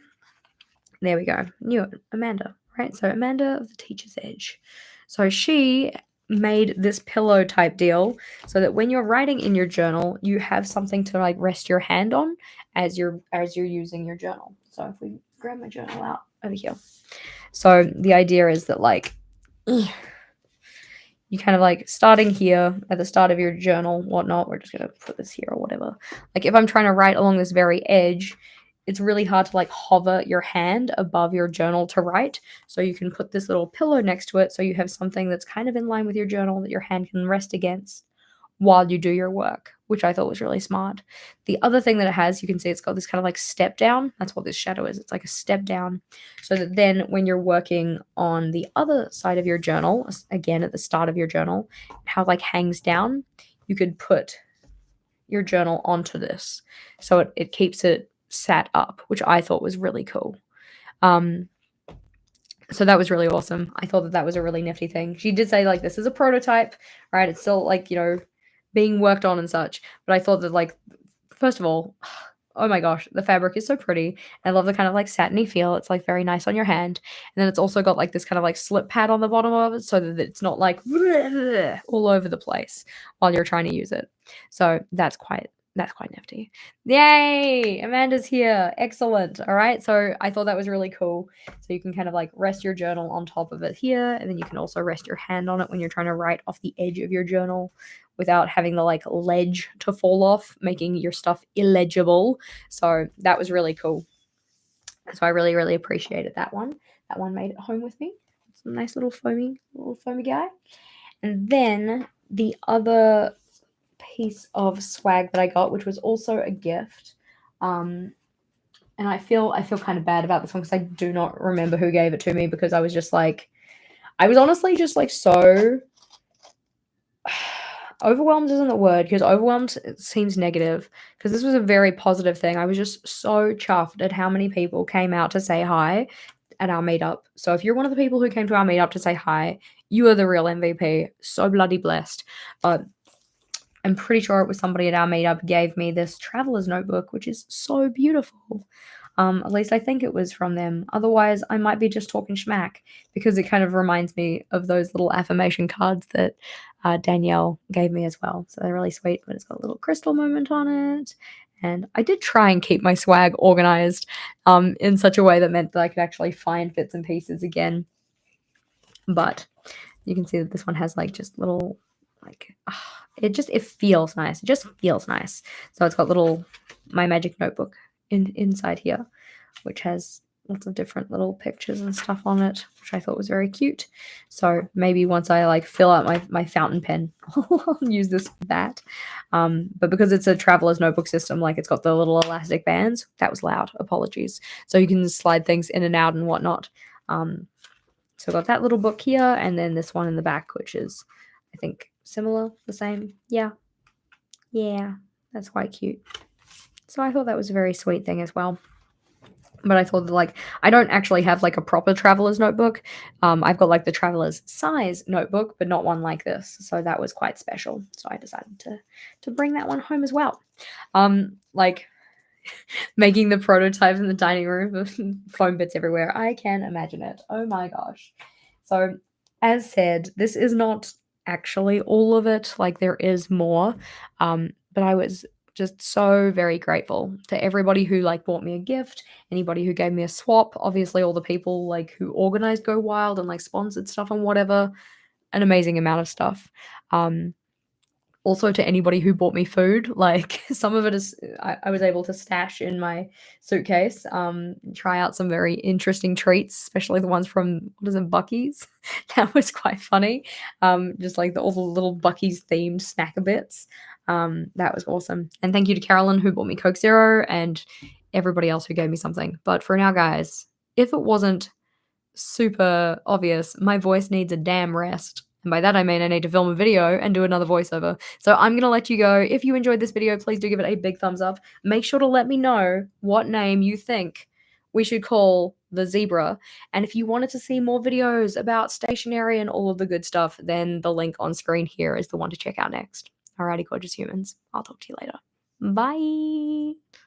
There we go. Knew it. Amanda, right? So Amanda of the Teacher's Edge. So she made this pillow type deal so that when you're writing in your journal, you have something to like rest your hand on as you're using your journal. So if we grab my journal out over here. So the idea is that like you kind of like starting here at the start of your journal, whatnot. We're just gonna put this here or whatever. Like if I'm trying to write along this very edge, it's really hard to like hover your hand above your journal to write. So you can put this little pillow next to it so you have something that's kind of in line with your journal that your hand can rest against while you do your work, which I thought was really smart. The other thing that it has, you can see it's got this kind of like step down. That's what this shadow is. It's like a step down. So that then when you're working on the other side of your journal, again at the start of your journal, how it like hangs down, you could put your journal onto this. So it keeps it sat up, which I thought was really cool. So that was really awesome. I thought that was a really nifty thing. She did say like this is a prototype, right? It's still like, you know, being worked on and such. But I thought that like, first of all, oh my gosh, the fabric is so pretty. I love the kind of like satiny feel. It's like very nice on your hand. And then it's also got like this kind of like slip pad on the bottom of it so that it's not like all over the place while you're trying to use it. So that's quite nifty. Yay! Amanda's here. Excellent. All right. So I thought that was really cool. So you can kind of like rest your journal on top of it here. And then you can also rest your hand on it when you're trying to write off the edge of your journal without having the like ledge to fall off, making your stuff illegible. So that was really cool. So I really, really appreciated that one. That one made it home with me. It's a nice little foamy guy. And then the other piece of swag that I got, which was also a gift. And I feel kind of bad about this one because I do not remember who gave it to me because I was honestly just like so overwhelmed isn't the word because overwhelmed seems negative because this was a very positive thing. I was just so chuffed at how many people came out to say hi at our meetup. So if you're one of the people who came to our meetup to say hi, you are the real MVP. So bloody blessed. But I'm pretty sure it was somebody at our meetup gave me this traveler's notebook, which is so beautiful. At least I think it was from them. Otherwise, I might be just talking schmack because it kind of reminds me of those little affirmation cards that Danielle gave me as well. So they're really sweet, but it's got a little crystal moment on it. And I did try and keep my swag organized in such a way that meant that I could actually find bits and pieces again. But you can see that this one has like just little like it feels nice. It just feels nice. So it's got little my magic notebook inside here, which has lots of different little pictures and stuff on it, which I thought was very cute. So maybe once I like fill out my fountain pen, I'll use that. But because it's a traveler's notebook system, like it's got the little elastic bands. That was loud. Apologies. So you can slide things in and out and whatnot. So I've got that little book here, and then this one in the back, which is, I think, similar, the same. Yeah, that's quite cute. So I thought that was a very sweet thing as well. But I thought that, like, I don't actually have, like, a proper traveler's notebook. I've got, like, the traveler's size notebook, but not one like this. So that was quite special. So I decided to bring that one home as well. Like, making the prototype in the dining room, foam bits everywhere. I can imagine it. Oh my gosh. So, as said, this is not actually all of it. Like there is more, but I was just so very grateful to everybody who like bought me a gift, anybody who gave me a swap. Obviously, all the people like who organized Go Wild and like sponsored stuff and whatever. An amazing amount of stuff. Also to anybody who bought me food, like some of it is I was able to stash in my suitcase, try out some very interesting treats, especially the ones from what is it, Buc-ee's? That was quite funny. Just like all the little Buc-ee's themed snacker bits. That was awesome. And thank you to Carolyn who bought me Coke Zero and everybody else who gave me something. But for now, guys, if it wasn't super obvious, my voice needs a damn rest. And by that I mean I need to film a video and do another voiceover. So I'm going to let you go. If you enjoyed this video, please do give it a big thumbs up. Make sure to let me know what name you think we should call the zebra. And if you wanted to see more videos about stationery and all of the good stuff, then the link on screen here is the one to check out next. Alrighty, gorgeous humans. I'll talk to you later. Bye.